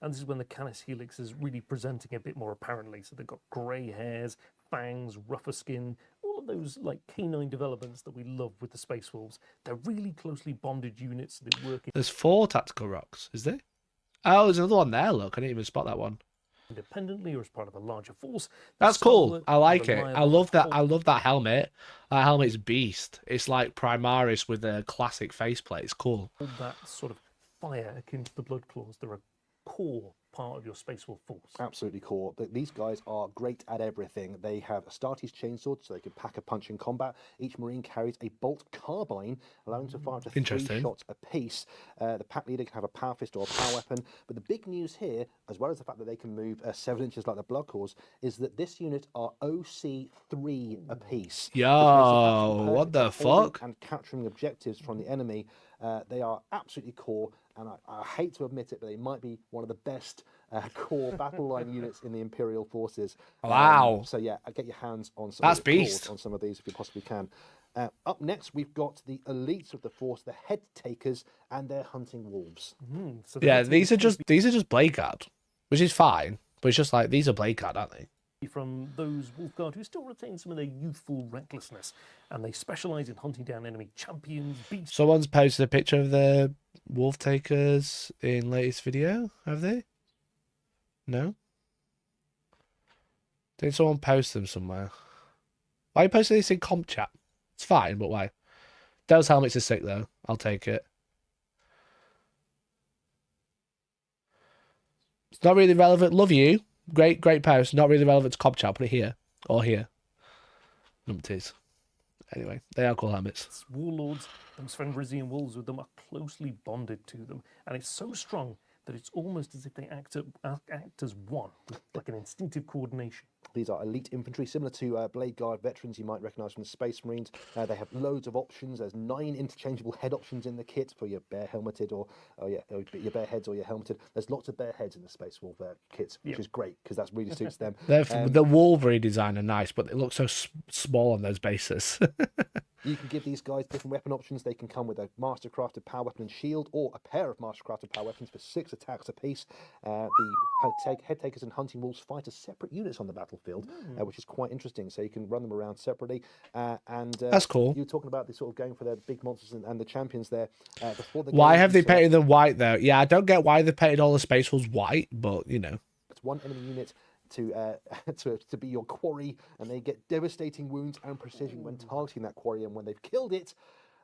And this is when the Canis Helix is really presenting a bit more apparently. So they've got grey hairs, fangs, rougher skin, all of those like canine developments that we love with the Space Wolves. They're really closely bonded units. They work There's 4 tactical rocks, is there? Oh, there's another one there. Look, I didn't even spot that one. independently or as part of a larger force. That's cool. Stalwart, I like it. I reliable, love that. I love that helmet. That helmet's beast. It's like Primaris with a classic faceplate. It's cool. All that sort of fire akin to the Blood Claws. They're a core part of your Space Wolf force. Absolutely core. These guys are great at everything. They have Astartes chainsword, so they can pack a punch in combat. Each Marine carries a bolt carbine, allowing them to fire up to 3 shots apiece. The pack leader can have a power fist or a power weapon. But the big news here, as well as the fact that they can move 7 inches like the Bloodcores, is that this unit are OC3 apiece. Yo, what the fuck? And capturing objectives from the enemy. They are absolutely core, and I hate to admit it, but they might be one of the best core battle line units in the Imperial forces. Wow. So yeah, get your hands on some. That's of beast. on some of these if you possibly can. Up next, we've got the elites of the force, the head takers, and their hunting wolves. So Yeah, these are just blade guard, which is fine, but it's just like these are blade guard, aren't they? From those wolf guard who still retain some of their youthful recklessness, and they specialize in hunting down enemy champions, beasts. Someone's posted a picture of the wolf takers in latest video, have they? No? Did someone post them somewhere? Why are you posting this in comp chat? It's fine, but why? Those helmets are sick though. I'll take it. It's not really relevant. Love you. Great post. Not really relevant to comp chat. Put it here. Or here. Numpties. Anyway, they are cool helmets. Warlords, those Fenrisian wolves with them are closely bonded to them, and it's so strong that it's almost as if they act as one, like an instinctive coordination. These are elite infantry, similar to Blade Guard veterans you might recognise from the Space Marines. They have loads of options. There's 9 interchangeable head options in the kit for your bare helmeted or your bare heads or your helmeted. There's lots of bare heads in the Space Wolf kits, which is great because that really suits them. The Wolverine design are nice, but they look so small on those bases. You can give these guys different weapon options. They can come with a mastercrafted power weapon and shield, or a pair of mastercrafted power weapons for 6 attacks apiece. The head takers and hunting wolves fight as separate units on the battlefield, which is quite interesting. So you can run them around separately. That's cool. You were talking about the sort of going for their big monsters and the champions there. Why have they painted them white though? Yeah, I don't get why they painted all the Space Wolves white, but you know. It's one enemy unit to be your quarry, and they get devastating wounds and precision when targeting that quarry, and when they've killed it,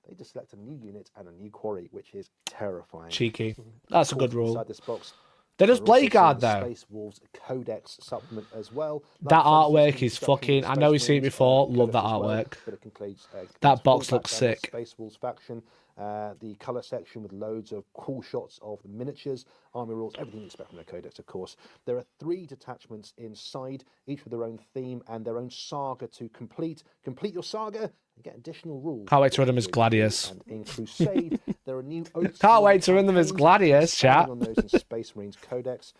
they just select a new unit and a new quarry, which is terrifying. Cheeky. That's a good rule. Inside this box, They're just blade guard though. Space Wolves Codex supplement as well. That artwork is fucking. I know we've seen it before. Love that artwork. But it includes, that box looks sick. Space Wolves faction. The colour section with loads of cool shots of the miniatures, army rules, everything you expect from their codex, of course. There are 3 detachments inside, each with their own theme and their own saga to complete. Complete your saga and get additional rules. Can't wait to run them as Gladius. And in Crusade, there are new. Can't wait to run them as Gladius, chat. On those in Space Marines Codex.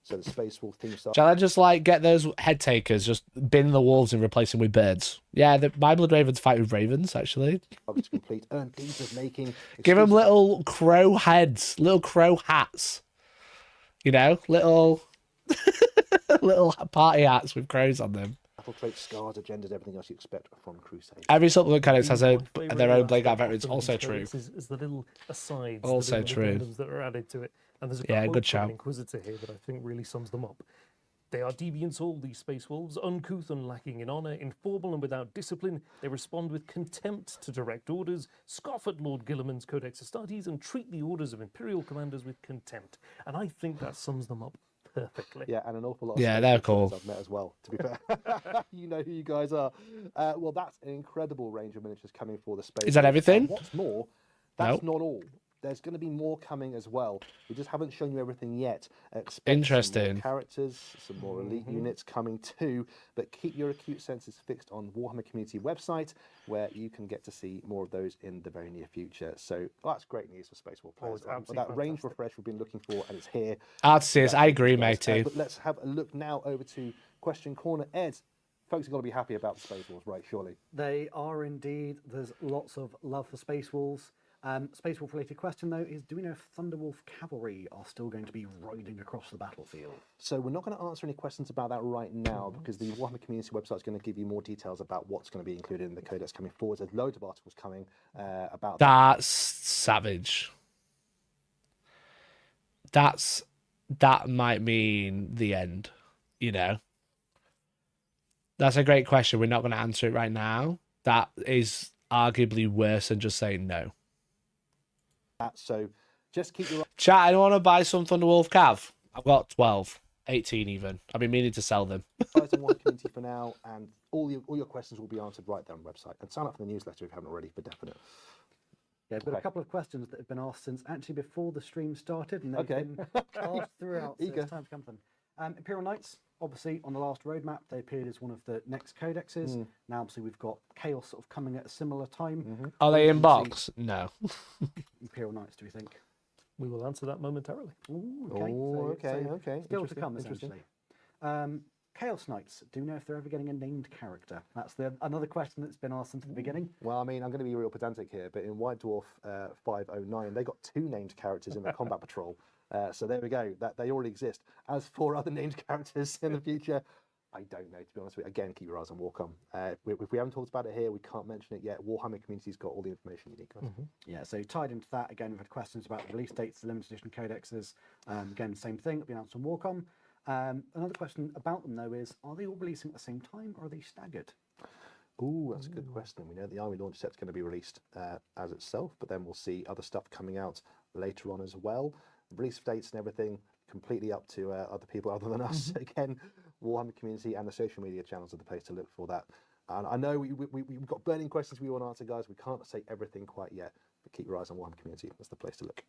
So the Space Wolf theme song. Shall I just like get those head takers, just bin the wolves and replace them with birds? Yeah, my blood ravens fight with ravens actually. To complete, earn deeds of making. Give them little crow heads, little crow hats. You know, little little party hats with crows on them. Battle traits, scars, agendas, everything else you expect from Crusade. Every supplement codex has their own blade guard veterans. Also true. Is the little asides, also the true. That are added to it. And there's a good quote shout. from an Inquisitor here that I think really sums them up. They are deviants all, these Space Wolves, uncouth and lacking in honour, informal and without discipline. They respond with contempt to direct orders, scoff at Lord Guilliman's Codex Astartes, and treat the orders of Imperial commanders with contempt. And I think that sums them up perfectly. Yeah, and an awful lot of they're cool. I've met as well, to be fair. You know who you guys are. Well, that's an incredible range of miniatures coming for the Space. Is that everything? And what's more, that's not all. There's going to be more coming as well. We just haven't shown you everything yet. Expect Interesting. Some more characters, some more elite units coming too. But keep your acute senses fixed on Warhammer Community website, where you can get to see more of those in the very near future. So that's great news for Space Wolf players. That range refresh we've been looking for, and it's here. Artists, I agree, matey. But let's have a look now over to Question Corner. Ed, folks have got to be happy about the Space Wolves, right? Surely they are indeed. There's lots of love for Space Wolves. Space Wolf related question though is, do we know if Thunderwolf cavalry are still going to be riding across the battlefield? So we're not going to answer any questions about that right now, because the Warhammer Community website is going to give you more details about what's going to be included in the codex coming forward. There's loads of articles coming about that's savage. That might mean the end, you know. That's a great question. We're not going to answer it right now. That is arguably worse than just saying no. So just keep your chat. I want to buy some Thunderwolf Cav. I've got 12, 18 even. I've been meaning to sell them. Horizon 1 community for now, and all your questions will be answered right there on the website. And sign up for the newsletter if you haven't already, for definite. Yeah, but a couple of questions that have been asked since actually before the stream started, and they've been asked throughout, so it's time to come to them. Imperial Knights, obviously, on the last roadmap, they appeared as one of the next codexes. Now, obviously, we've got Chaos sort of coming at a similar time. Are they in box? No. Imperial Knights, do we think? We will answer that momentarily. Ooh, okay. Still to come, essentially. Chaos Knights, do you know if they're ever getting a named character? That's another question that's been asked since the beginning. Well, I mean, I'm going to be real pedantic here, but in White Dwarf 509, they got 2 named characters in the combat patrol. So there we go. That they already exist. As for other named characters in the future, I don't know, to be honest with you. Again, keep your eyes on Warcom. If we haven't talked about it here, we can't mention it yet. Warhammer community's got all the information you need, guys. Yeah, so tied into that, again, we've had questions about the release dates, the limited edition codexes. Again, same thing, it'll be announced on Warcom. Another question about them, though, is are they all releasing at the same time, or are they staggered? Ooh, that's a good question. We know the Army launch set's going to be released as itself, but then we'll see other stuff coming out later on as well. Release dates and everything completely up to other people other than us. Again, Warhammer community and the social media channels are the place to look for that. And I know we've got burning questions we want to answer, guys. We can't say everything quite yet, but keep your eyes on Warhammer community. That's the place to look.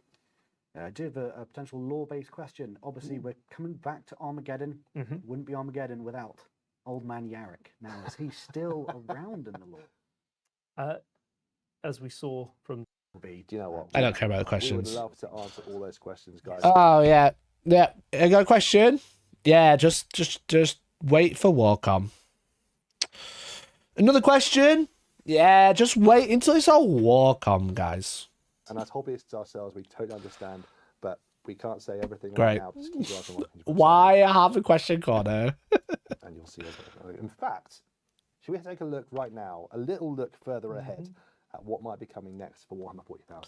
I do have a potential lore-based question. Obviously, we're coming back to Armageddon. Wouldn't be Armageddon without Old Man Yarrick. Now, is he still around in the lore? As we saw from... Do you know what? I don't care about the We questions. would love to answer all those questions, guys. Oh, yeah. Yeah. I got a question. Yeah, just wait for Warcom. Another question. Yeah, just wait until it's all Warcom, guys. And as hobbyists ourselves, we totally understand, but we can't say everything Great. right now. Just keep your eyes on what Why I have a question corner? and you'll see everything. In fact, should we take a look right now, a little look further ahead at what might be coming next for Warhammer 40,000?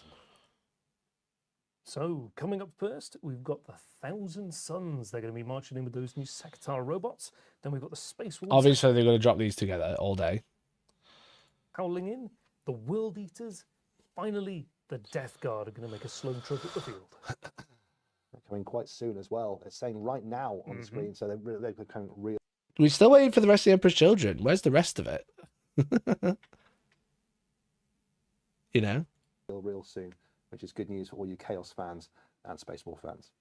So, coming up first, we've got the 1,000 Suns. They're going to be marching in with those new Sector robots. Then we've got the Space Wolves Obviously, they're going to drop these together all day. howling in. The World Eaters. Finally, the Death Guard are going to make a slow trip up the field. They're coming quite soon as well. It's saying right now on the screen, so they're becoming real. We're still waiting for the rest of the Emperor's Children. Where's the rest of it? You know? Real soon, which is good news for all you Chaos fans and Space War fans.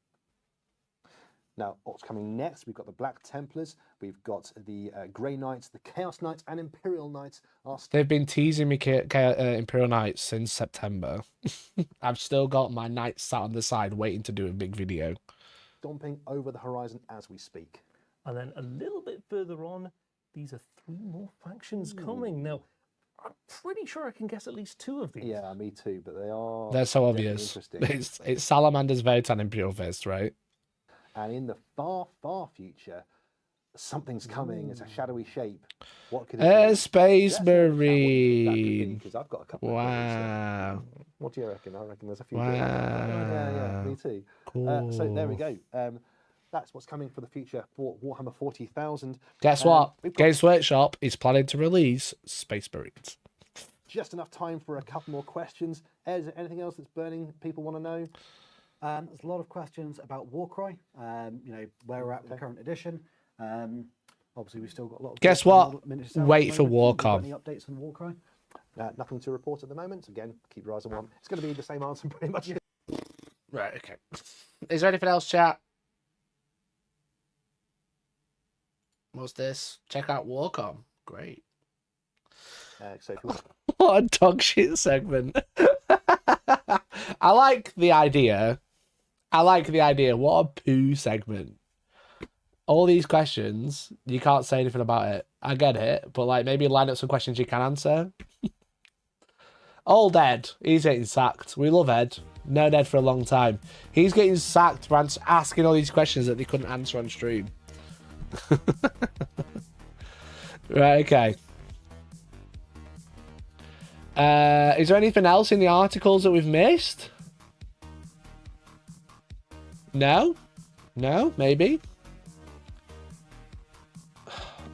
Now, what's coming next? We've got the Black Templars, we've got the Grey Knights, the Chaos Knights, and Imperial Knights. They've been teasing me Imperial Knights since September. I've still got my knights sat on the side waiting to do a big video. Stomping over the horizon as we speak. And then a little bit further on, these are 3 more factions coming. Now, I'm pretty sure I can guess at least 2 of these. Yeah, me too, but they're so obvious. Interesting. It's Salamander's Votan Imperial Fist, right? And in the far, far future, something's coming. It's a shadowy shape. What could it be? Space Marine. Because I've got a couple. Wow. What do you reckon? I reckon there's a few. Wow. Yeah, me too. Cool. So there we go. That's what's coming for the future for Warhammer 40,000. Guess what? Games Workshop is planning to release Space Marines. Just enough time for a couple more questions. Is there anything else that's burning people want to know? There's a lot of questions about Warcry, you know, where we're at with the current edition. Obviously, we've still got a lot of... Guess what? Wait for Warcom. Any updates on Warcry? Nothing to report at the moment. Again, keep your eyes on one. It's going to be the same answer pretty much. Right, okay. Is there anything else, chat? What's this? Check out Warcom. Great. So if you want... What a dog shit segment. I like the idea. What a poo segment. All these questions, you can't say anything about it. I get it, but like maybe line up some questions you can answer. Old Ed, he's getting sacked. We love Ed. Known Ed for a long time. He's getting sacked for asking all these questions that they couldn't answer on stream. Right, okay. Is there anything else in the articles that we've missed? No? No? Maybe?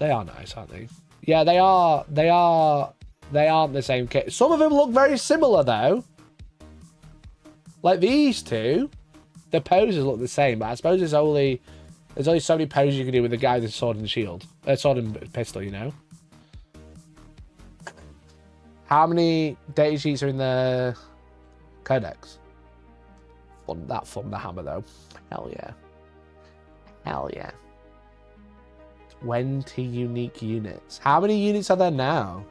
They are nice, aren't they? Yeah, they are. They aren't the same kit. Some of them look very similar, though. Like these two. the poses look the same, but I suppose there's only so many poses you can do with the guy with the sword and shield. Sword and pistol, you know? How many data sheets are in the codex? Fun, the hammer, though. Hell yeah. Hell yeah. 20 unique units. How many units are there now?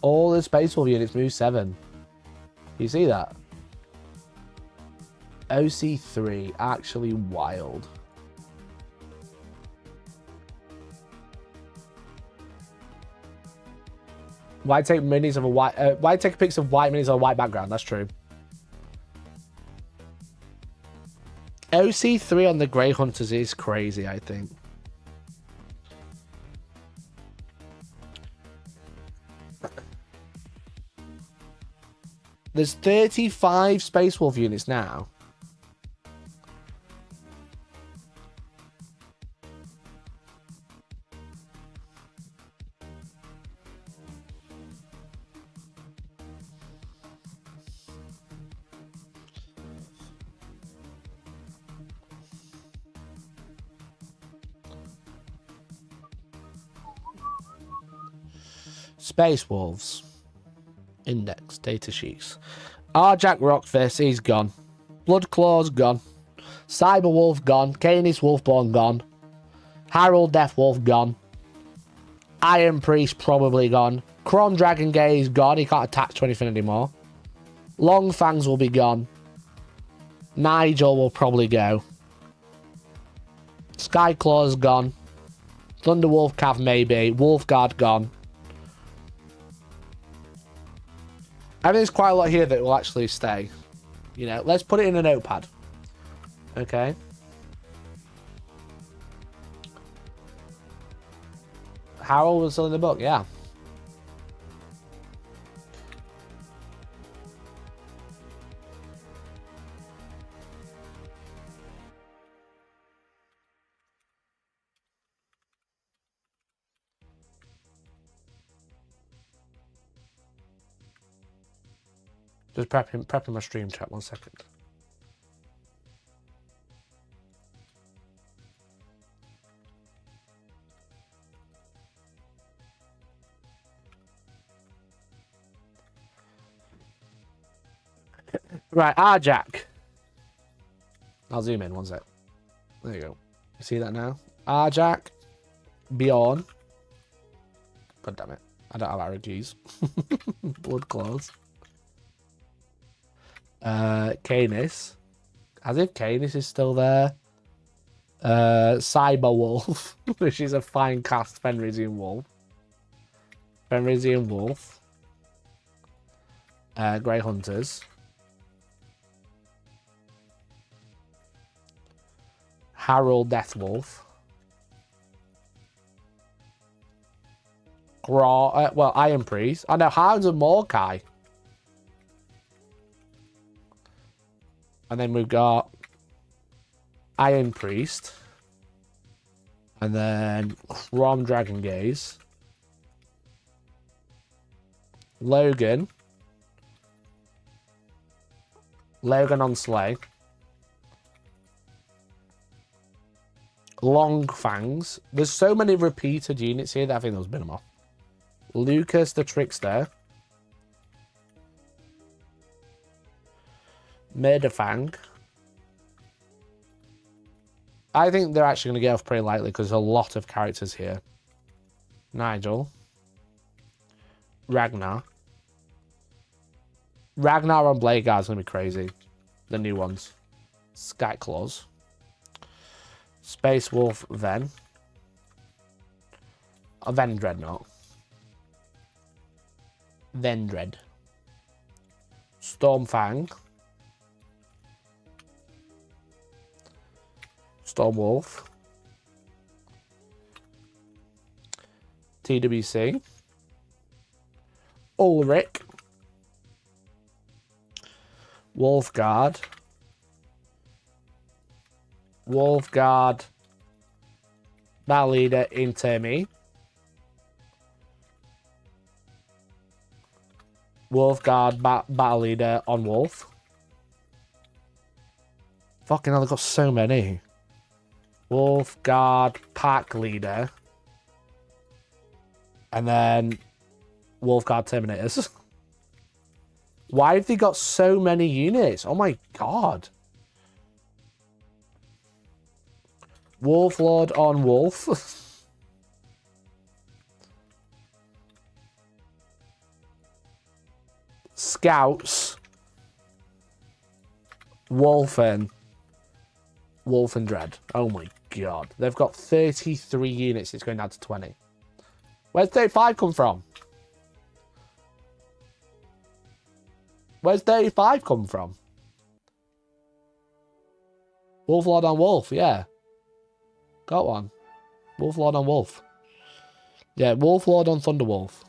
All the Space Wolf units move 7. You see that? OC3, actually wild. Why take minis of a white? Why take pics of white minis on a white background? That's true. OC3 on the Grey Hunters is crazy, I think. There's 35 Space Wolf units now. Space Wolves. Index, data sheets. Arjak Rockfist, he's gone. Bloodclaw's gone. Cyberwolf gone. Canis Wolfborn gone. Harold Deathwolf gone. Iron Priest probably gone. Chrome Dragon Gaze gone. He can't attach to anything anymore. Longfangs will be gone. Nigel will probably go. Skyclaw's gone. Thunderwolf Cav maybe. Wolfguard gone. I think there's quite a lot here that will actually stay. You know, let's put it in a notepad. Okay. Harold was still in the book, yeah. Just prepping my stream chat, 1 second. Right, Arjak. I'll zoom in 1 sec. There you go. You see that now? Arjak. Bjorn. God damn it. I don't have arrow keys. Blood claws. Canis. As if Canis is still there. Cyberwolf, which is a fine cast Fenrisian wolf. Fenrisian wolf. Grey Hunters. Harold Deathwolf. Well, Iron Priest. I know Hounds of Mordecai. And then we've got Iron Priest. And then Chrome Dragon Gaze. Logan. Logan on Slay. Long Fangs. There's so many repeated units here that I think those bin them off. Lucas the Trickster. Murderfang. I think they're actually going to get off pretty lightly because there's a lot of characters here. Nigel. Ragnar. Ragnar on Blade Guard's going to be crazy. The new ones. Skyclaws. Space Wolf Ven. A Ven Dreadnought. Vendred. Stormfang. Stormwolf. TWC. Ulrich. Wolfguard. Wolfguard. Battle leader into me. Wolfguard battle leader on Wolf. Fucking hell, they've got so many. Wolfguard pack leader. And then Wolfguard Terminators. Why have they got so many units? Oh my god. Wolf Lord on Wolf. Scouts. Wolf and Dread. Oh my god. They've got 33 units. It's going down to 20. Where's 35 come from? Where's 35 come from? Wolf Lord on Wolf, yeah. Got one. Wolf Lord on Wolf. Yeah, Wolf Lord on Thunderwolf.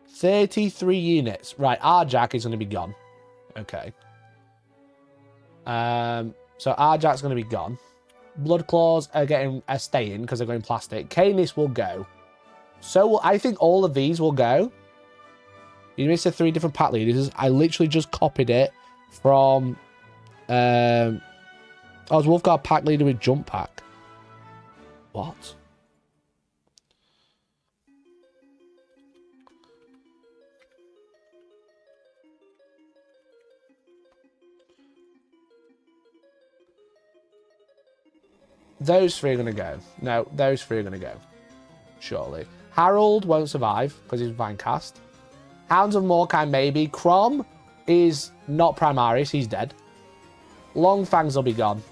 33 units. Right, Arjak is going to be gone. Okay. So Arjak's going to be gone. Bloodclaws are staying because they're going plastic. Canis will go. So I think all of these will go. You missed the 3 different pack leaders. I literally just copied it from... I was Wolfguard pack leader with jump pack. What? Those 3 are going to go. No, those 3 are going to go. Surely. Harold won't survive because he's vine cast. Hounds of Morkai maybe. Crom is not Primaris. He's dead. Longfangs will be gone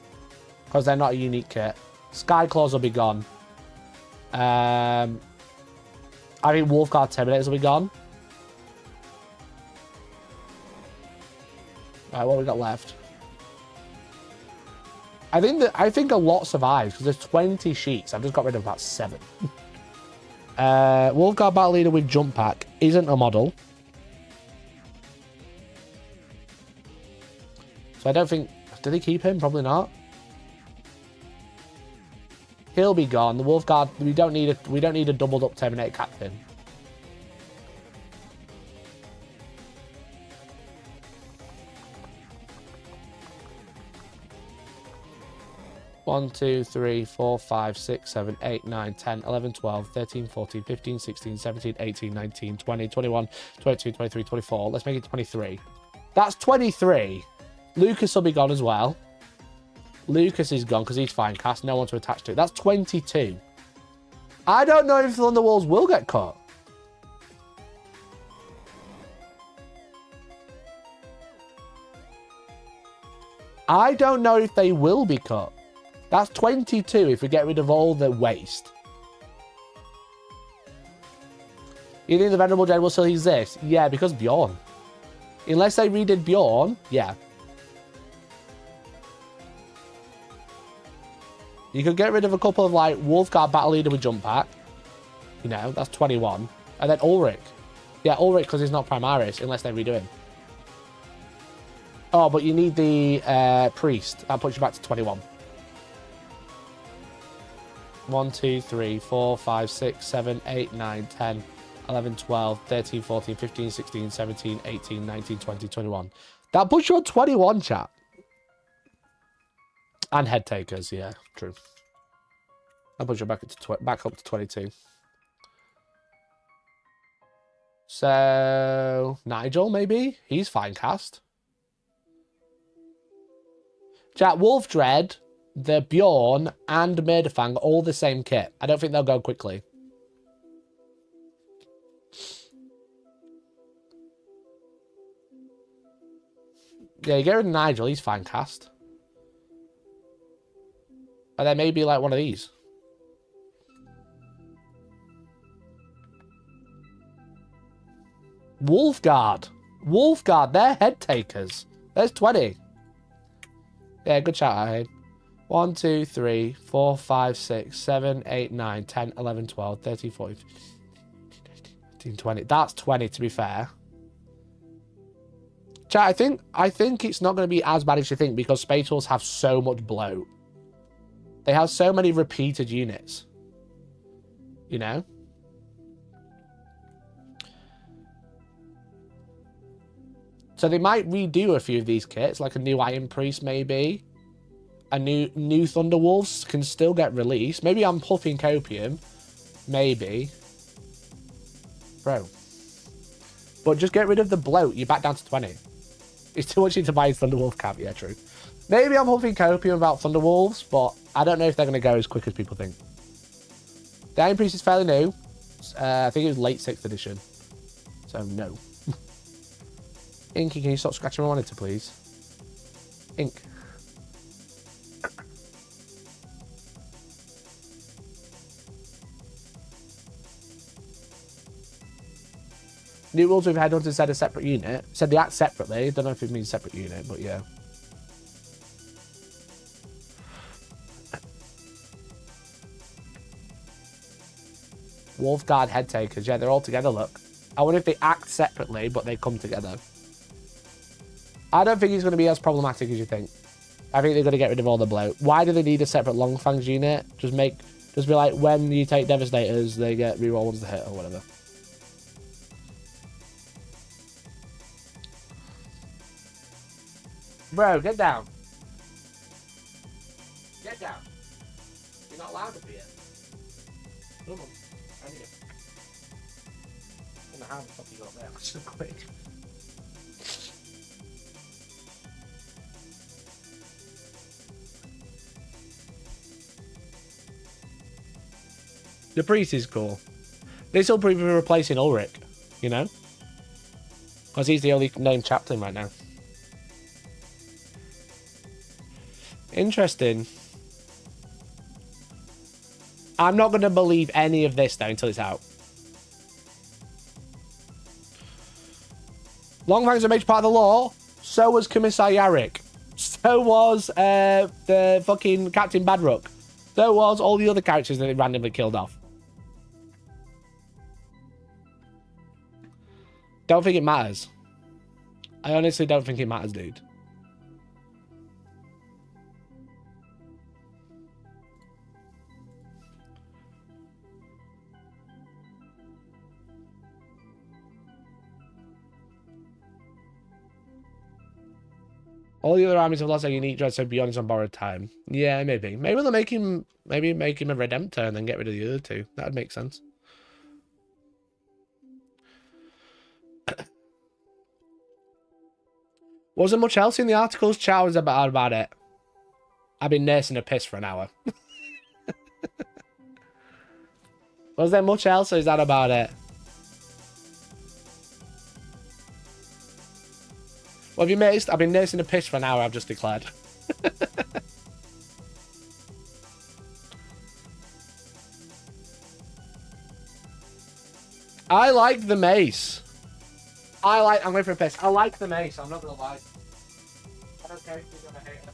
because they're not a unique kit. Skyclaws will be gone. I think Wolfguard Terminators will be gone. Right, what have we got left? I think a lot survives because there's 20 sheets. I've just got rid of about 7. Wolfguard battle leader with jump pack isn't a model. So I don't think... Did they keep him? Probably not. He'll be gone. The Wolfguard... We don't need a doubled up Terminator captain. One, 2, 3, 4, 5, 6, 7, 8, 9, 10, 11, 12, 13, 14, 15, 16, 17, 18, 19, 20, 21, 22, 23, 24. Let's make it 23. That's 23. Lucas will be gone as well. Lucas is gone because he's fine cast. No one to attach to. That's 22. I don't know if Thunderwolves will get cut. I don't know if they will be cut. That's 22 if we get rid of all the waste. You think the Venerable Dread will still exist? Yeah, because Bjorn. Unless they redid Bjorn, yeah. You could get rid of a couple of, like, Wolfguard Battle Leader with Jump Pack. You know, that's 21. And then Ulrich. Yeah, Ulrich, because he's not Primaris, unless they redo him. Oh, but you need the Priest. That puts you back to 21. 1, 2, 3, 4, 5, 6, 7, 8, 9, 10, 11, 12, 13, 14, 15, 16, 17, 18, 19, 20, 21. That puts you on 21, chat. And head takers, yeah, true. That puts you back up to 22. So, Nigel, maybe? He's fine cast. Chat, Wolf Dread, the Bjorn, and Murderfang, all the same kit. I don't think they'll go quickly. Yeah, you get rid of Nigel, he's fine cast. And then maybe like one of these. Wolfguard. Wolfguard, they're head takers. There's 20. Yeah, good shout out, Hayden. 1, 2, 3, 4, 5, 6, 7, 8, 9, 10, 11, 12, 13, 14, 15, 20. That's 20 to be fair. Chat, I think it's not going to be as bad as you think because Space Wolves have so much bloat. They have so many repeated units. You know? So they might redo a few of these kits, like a new Iron Priest maybe. A new Thunderwolves can still get released. Maybe I'm puffing copium. Maybe. Bro. But just get rid of the bloat. You're back down to 20. It's too much to buy his Thunderwolf cap. Yeah, true. Maybe I'm huffing copium about Thunderwolves, but I don't know if they're going to go as quick as people think. The Iron Priest is fairly new. I think it was late 6th edition. So, no. Inky, can you stop scratching my monitor, please? Ink. New Rules with Headhunters said a separate unit. Said they act separately. Don't know if it means separate unit, but yeah. Wolfguard head takers. Yeah, they're all together, look. I wonder if they act separately, but they come together. I don't think it's going to be as problematic as you think. I think they're going to get rid of all the bloat. Why do they need a separate Longfangs unit? Just be like, when you take Devastators, they get reroll ones to hit or whatever. Bro, get down. Get down. You're not allowed to be here. Come on. I need it. I don't know how the fuck you got there. That's so quick. The priest is cool. This will probably be replacing Ulrich, you know? Because he's the only named chaplain right now. Interesting. I'm not going to believe any of this, though, until it's out. Longfangs are a major part of the law. So was Commissar Yarrick. So was the fucking Captain Badrook. So was all the other characters that they randomly killed off. Don't think it matters. I honestly don't think it matters, dude. All the other armies have lost their unique dread, so beyond is on borrowed time. Yeah, maybe. Maybe they'll make him a Redemptor and then get rid of the other two. That'd make sense. Wasn't much else in the articles. Chow was about it. I've been nursing a piss for an hour. Was there much else, or is that about it? What have you missed? I've been nursing a piss for an hour, I've just declared. I like the mace. I'm going for a piss. I like the mace, I'm not going to lie. I don't care if you're going to hate it.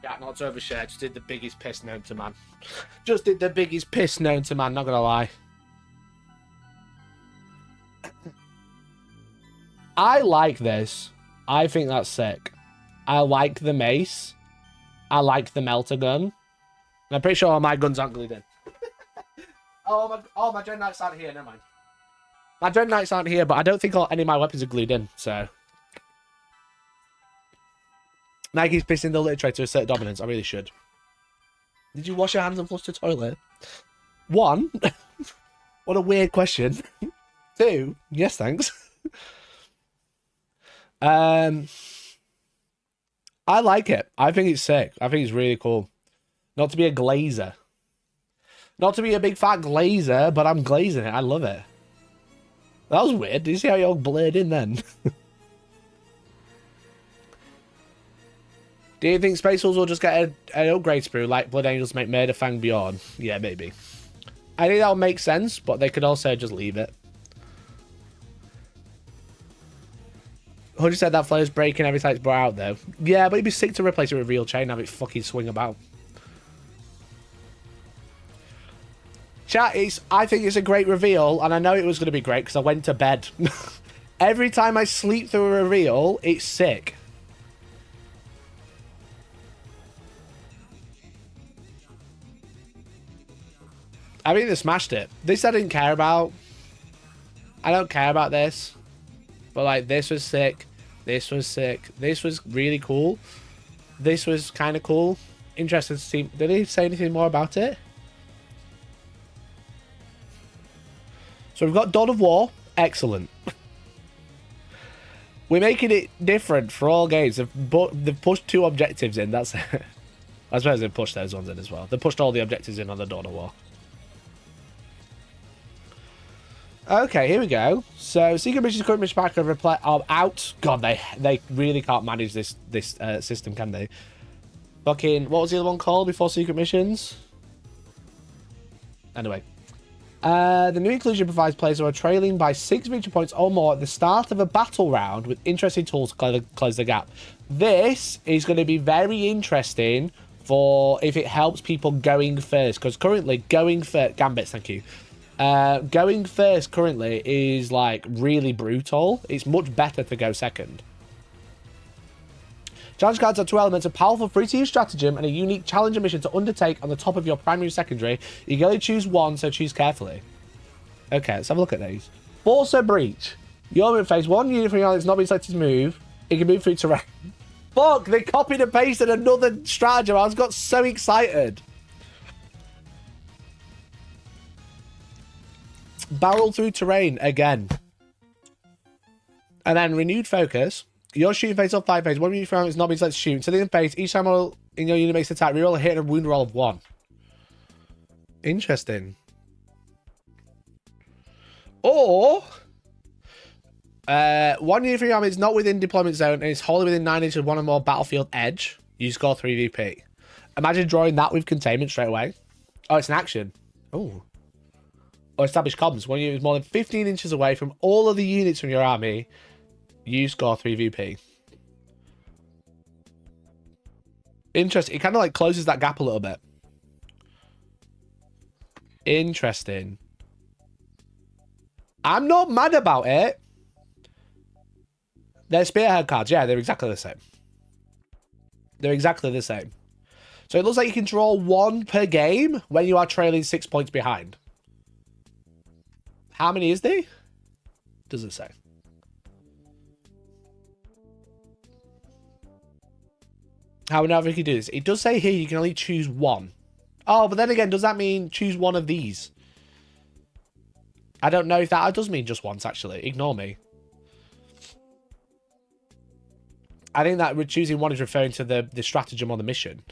Yeah, not to overshare, just did the biggest piss known to man. Just did the biggest piss known to man, not gonna lie. I like this. I think that's sick. I like the mace. I like the melter gun. And I'm pretty sure all my guns aren't glued in. My dreadnoughts aren't here, never mind. My dreadnoughts aren't here, but I don't think any of my weapons are glued in, so... Nike's pissing the litter tray to assert dominance. I really should. Did you wash your hands and flush the toilet? 1. What a weird question. 2. Yes, thanks. I like it. I think it's sick. I think it's really cool. Not to be a glazer. Not to be a big fat glazer, but I'm glazing it. I love it. That was weird. Did you see how you all blurred in then? Do you think Space Wolves will just get an upgrade sprue like Blood Angels make Murder Fang Beyond? Yeah, maybe. I think that would make sense, but they could also just leave it. 100 said that flare's breaking every time it's brought out, though. Yeah, but it'd be sick to replace it with real chain and have it fucking swing about. Chat, I think it's a great reveal, and I know it was going to be great because I went to bed. Every time I sleep through a reveal, it's sick. I mean, they smashed it. This I didn't care about. I don't care about this. But, like, this was sick. This was sick. This was really cool. This was kind of cool. Interesting to see. Did he say anything more about it? So we've got Dawn of War. Excellent. We're making it different for all games. They've pushed 2 objectives in. That's it. I suppose they've pushed those ones in as well. They pushed all the objectives in on the Dawn of War. Okay, here we go. So, Secret Missions, current mission pack are out. God, they really can't manage this system, can they? Fucking, what was the other one called before Secret Missions? Anyway. The new inclusion provides players who are trailing by 6 victory points or more at the start of a battle round with interesting tools to close the gap. This is going to be very interesting for if it helps people going first. Because currently, going first... Gambits, thank you. Going first currently is like really brutal. It's much better to go second. Challenge cards are 2 elements: a powerful free-to-use stratagem and a unique challenger mission to undertake on the top of your primary and secondary. You can only choose one, so choose carefully. Okay, let's have a look at these. Force or Breach. You're in phase 1 unit from your that's not been selected to move. It can move through terrain. Fuck, they copied and pasted another stratagem. I got so excited. Barrel through terrain again. And then renewed focus. Your shooting phase or fight phase. 1 unit from is not being selected to shoot. So the phase, each time in your unit makes an attack, reroll a hit and a wound roll of 1. Interesting. Or 1 unit from your army is not within deployment zone and is wholly within 9 inches of one or more battlefield edge. You score 3 VP. Imagine drawing that with containment straight away. Oh, it's an action. Oh. Or establish comms. 1 unit is more than 15 inches away from all of the units from your army. You score 3 VP. Interesting. It kind of like closes that gap a little bit. Interesting. I'm not mad about it. They're spearhead cards. Yeah, they're exactly the same. They're exactly the same. So it looks like you can draw 1 per game when you are trailing 6 points behind. How many is there? Doesn't say. How would you can do this? It does say here you can only choose 1. Oh, but then again, does that mean choose 1 of these? I don't know if that does mean just once, actually. Ignore me. I think that choosing 1 is referring to the stratagem on the mission.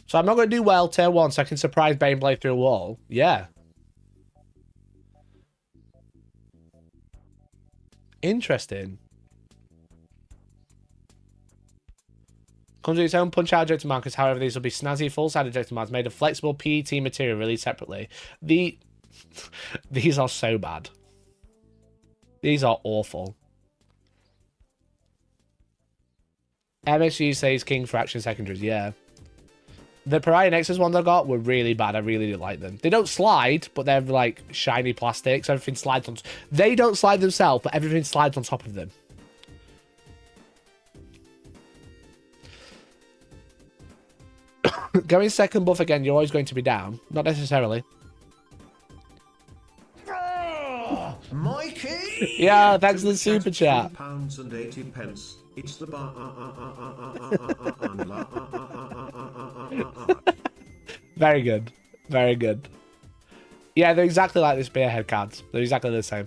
So I'm not going to do well tier 1 so I can surprise Baneblade through a wall. Yeah. Interesting. Comes with its own punch-out ejector markers, however, these will be snazzy full-side ejector markers made of flexible PET material released separately. These are so bad. These are awful. MSU says King for action secondaries. Yeah. The Pariah Nexus ones I got were really bad. I really didn't like them. They don't slide, but they're like shiny plastic, so everything slides on. They don't slide themselves, but everything slides on top of them. Going second buff again, you're always going to be down. Not necessarily. Mikey! Yeah, thanks for the super chat. £3.80. It's the bar. Very good. Very good. Yeah, they're exactly like the spearhead cards. They're exactly the same.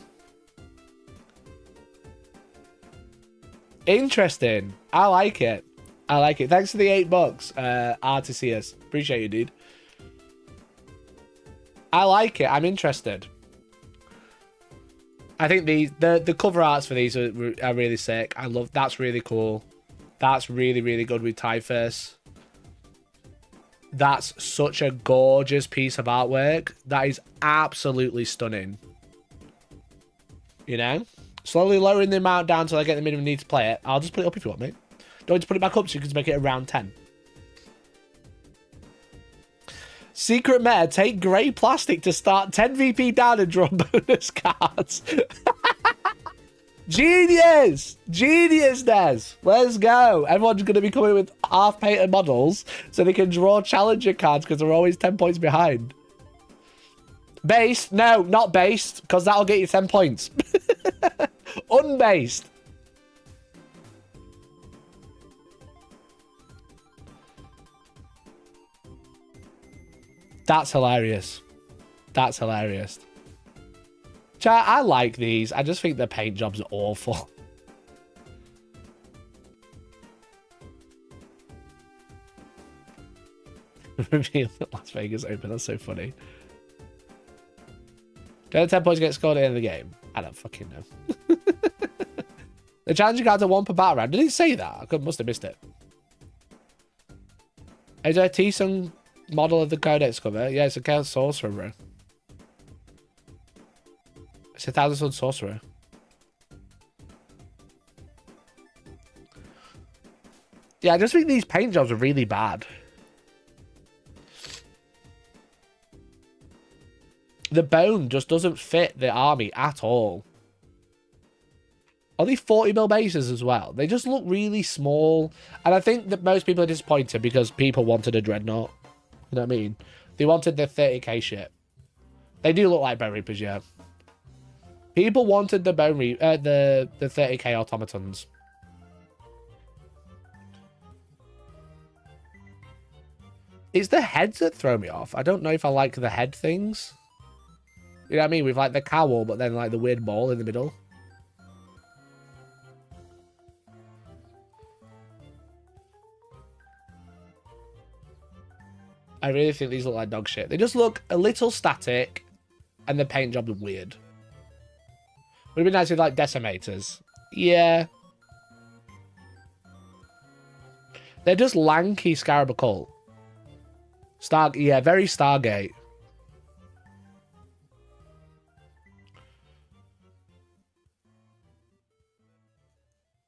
Interesting. I like it. I like it. Thanks for the $8, Artesius. Appreciate you, dude. I like it. I'm interested. I think the cover arts for these are really sick. I love. That's really cool. That's really, really good with Typhus. That's such a gorgeous piece of artwork. That is absolutely stunning. You know? Slowly lowering the amount down until I get the minimum need to play it. I'll just put it up if you want, mate. Don't need to put it back up so you can make it around 10. Secret meta, take grey plastic to start 10 VP down and draw bonus cards. Genius! Genius, Des. Let's go. Everyone's going to be coming with half-painted models so they can draw challenger cards because they're always 10 points behind. Based? No, not based, because that'll get you 10 points. Unbased. That's hilarious. That's hilarious. Chat, I like these. I just think the paint jobs are awful. Reveal that Las Vegas Open. That's so funny. Don't 10 points get scored at the end of the game? I don't fucking know. The challenger cards are 1 per battle round. Did he say that? I must have missed it. Is there a T-Sun model of the Codex cover? Yeah, it's a Chaos Sorcerer, bro. It's a 1,000-sword sorcerer. Yeah, I just think these paint jobs are really bad. The bone just doesn't fit the army at all. Only 40mm bases as well. They just look really small. And I think that most people are disappointed because people wanted a dreadnought. You know what I mean? They wanted the 30k shit. They do look like Bone Reapers, yeah. People wanted the the 30k automatons. It's the heads that throw me off. I don't know if I like the head things. You know what I mean? With like the cowl, but then like the weird ball in the middle. I really think these look like dog shit. They just look a little static, and the paint job is weird. Would have been nice with like decimators. Yeah. They're just lanky Scarab Occult. Yeah, very Stargate.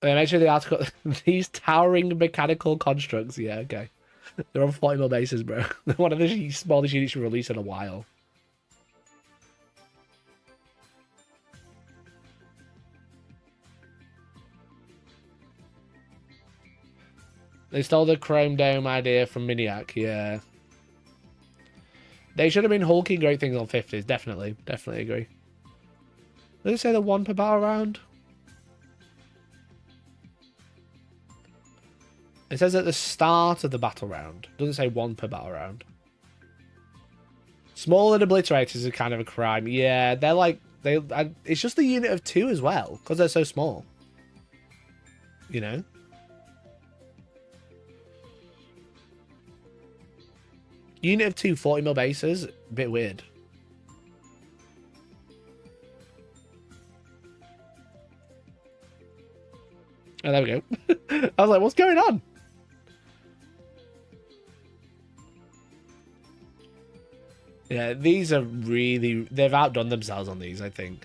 Make sure the article... These towering mechanical constructs. Yeah, okay. They're on 40mm bases, bro. They're one of the smallest units you release in a while. They stole the Chrome Dome idea from Miniac, yeah. They should have been hulking great things on 50s, definitely. Definitely agree. Did they say the 1 per battle round? It says at the start of the battle round. It doesn't say 1 per battle round. Small and obliterators are kind of a crime. Yeah, they're like... it's just a unit of 2 as well, because they're so small. You know? Unit of 2 40mm bases, a bit weird. Oh, there we go. I was like, what's going on? Yeah, these are really... They've outdone themselves on these, I think.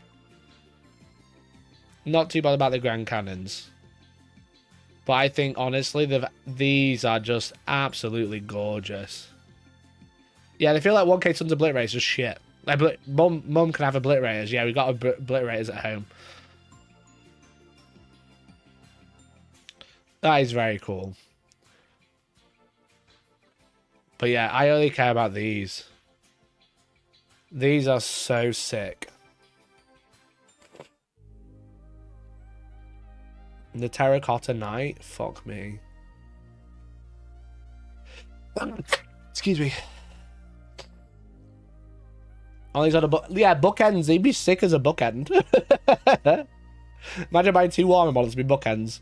Not too bad about the Grand Cannons. But I think, honestly, these are just absolutely gorgeous. Yeah, they feel like 1K tons of obliterators just shit. Like, Mum can have obliterators. Yeah, we got obliterators at home. That is very cool. But yeah, I only care about these. These are so sick. The Terracotta Knight? Fuck me. Excuse me. Oh, these are the bookends. They'd be sick as a bookend. Imagine buying 2 Warhammer models to be bookends.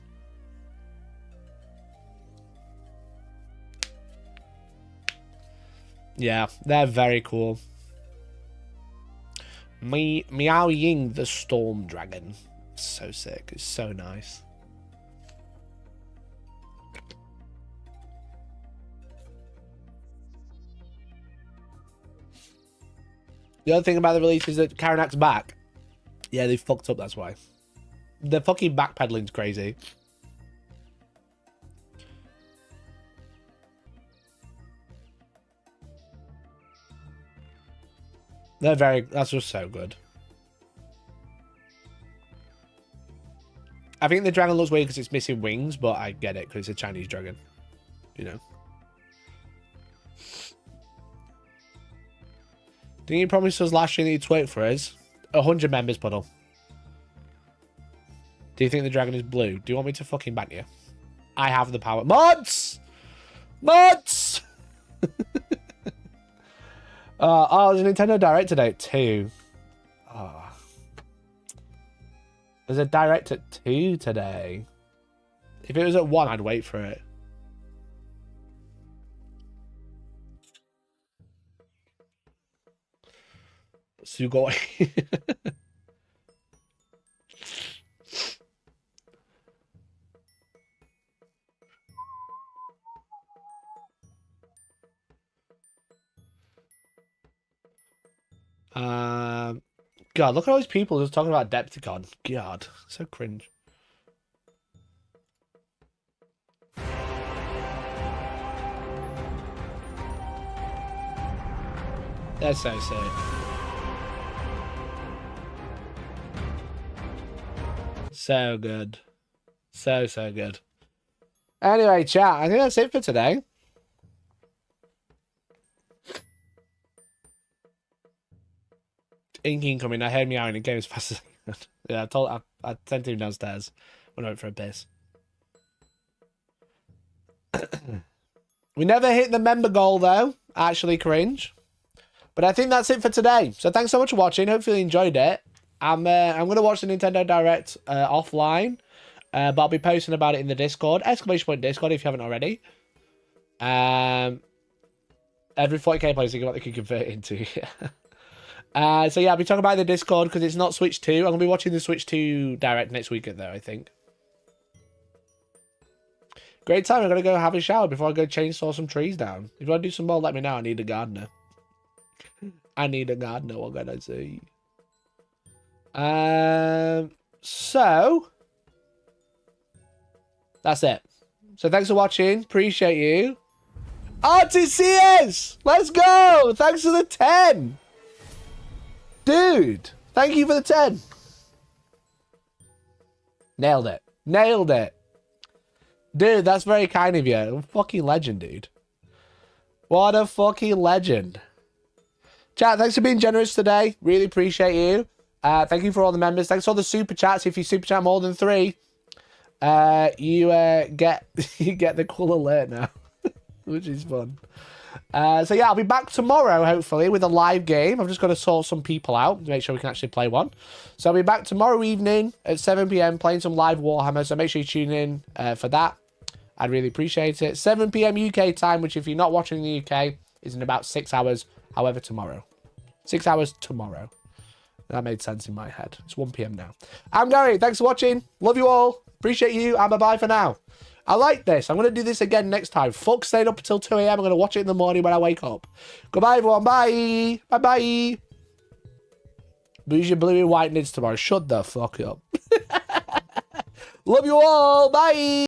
Yeah, they're very cool. Meow Ying the Storm Dragon. So sick. It's so nice. The other thing about the release is that Karanak's back. Yeah, they fucked up, that's why. The fucking backpedaling's crazy. That's just so good. I think the dragon looks weird because it's missing wings, but I get it because it's a Chinese dragon. You know. Didn't you promise us last year that you'd twerk for us? 100 members, Puddle. Do you think the dragon is blue? Do you want me to fucking ban you? I have the power. Mods! Mods! Oh, there's a Nintendo Direct today at 2. Oh. There's a Direct at 2 today. If it was at 1, I'd wait for it. Sugoi. God, look at all these people just talking about Adepticon. God, so cringe. That's so sick. So good. So good. Anyway, chat, I think that's it for today. Inking coming. I heard meowing in game as fast as I could. Yeah, I sent him downstairs when I went for a piss. We never hit the member goal though. Actually cringe. But I think that's it for today. So thanks so much for watching. Hopefully you enjoyed it. I'm gonna watch the Nintendo Direct offline. But I'll be posting about it in the Discord. !Discord if you haven't already. Every 40k players think what they can convert it into. So yeah, I'll be talking about the Discord because it's not Switch 2. I'm going to be watching the Switch 2 Direct next weekend though, I think. Great time. I'm going to go have a shower before I go chainsaw some trees down. If you want to do some more, let me know. I need a gardener. I need a gardener. What can I say? So that's it. So thanks for watching. Appreciate you. RTCS! Let's go! Thanks for the 10! Dude, thank you for the 10. Nailed it. Nailed it. Dude, that's very kind of you. Fucking legend, dude. What a fucking legend. Chat, thanks for being generous today. Really appreciate you. Thank you for all the members. Thanks for all the super chats. If you super chat more than 3, you get the cool alert now, which is fun. So yeah, I'll be back tomorrow, hopefully, with a live game. I've just got to sort some people out to make sure we can actually play one. So I'll be back tomorrow evening at 7 PM playing some live Warhammer. So make sure you tune in for that. I'd really appreciate it. 7 PM UK time, which if you're not watching in the UK, is in about 6 hours. However, tomorrow. 6 hours tomorrow. That made sense in my head. It's 1 PM now. I'm Gary. Thanks for watching. Love you all. Appreciate you. And bye-bye for now. I like this. I'm going to do this again next time. Fuck staying up until 2 AM. I'm going to watch it in the morning when I wake up. Goodbye, everyone. Bye. Bye-bye. Bougie blue and white nids tomorrow. Shut the fuck up. Love you all. Bye.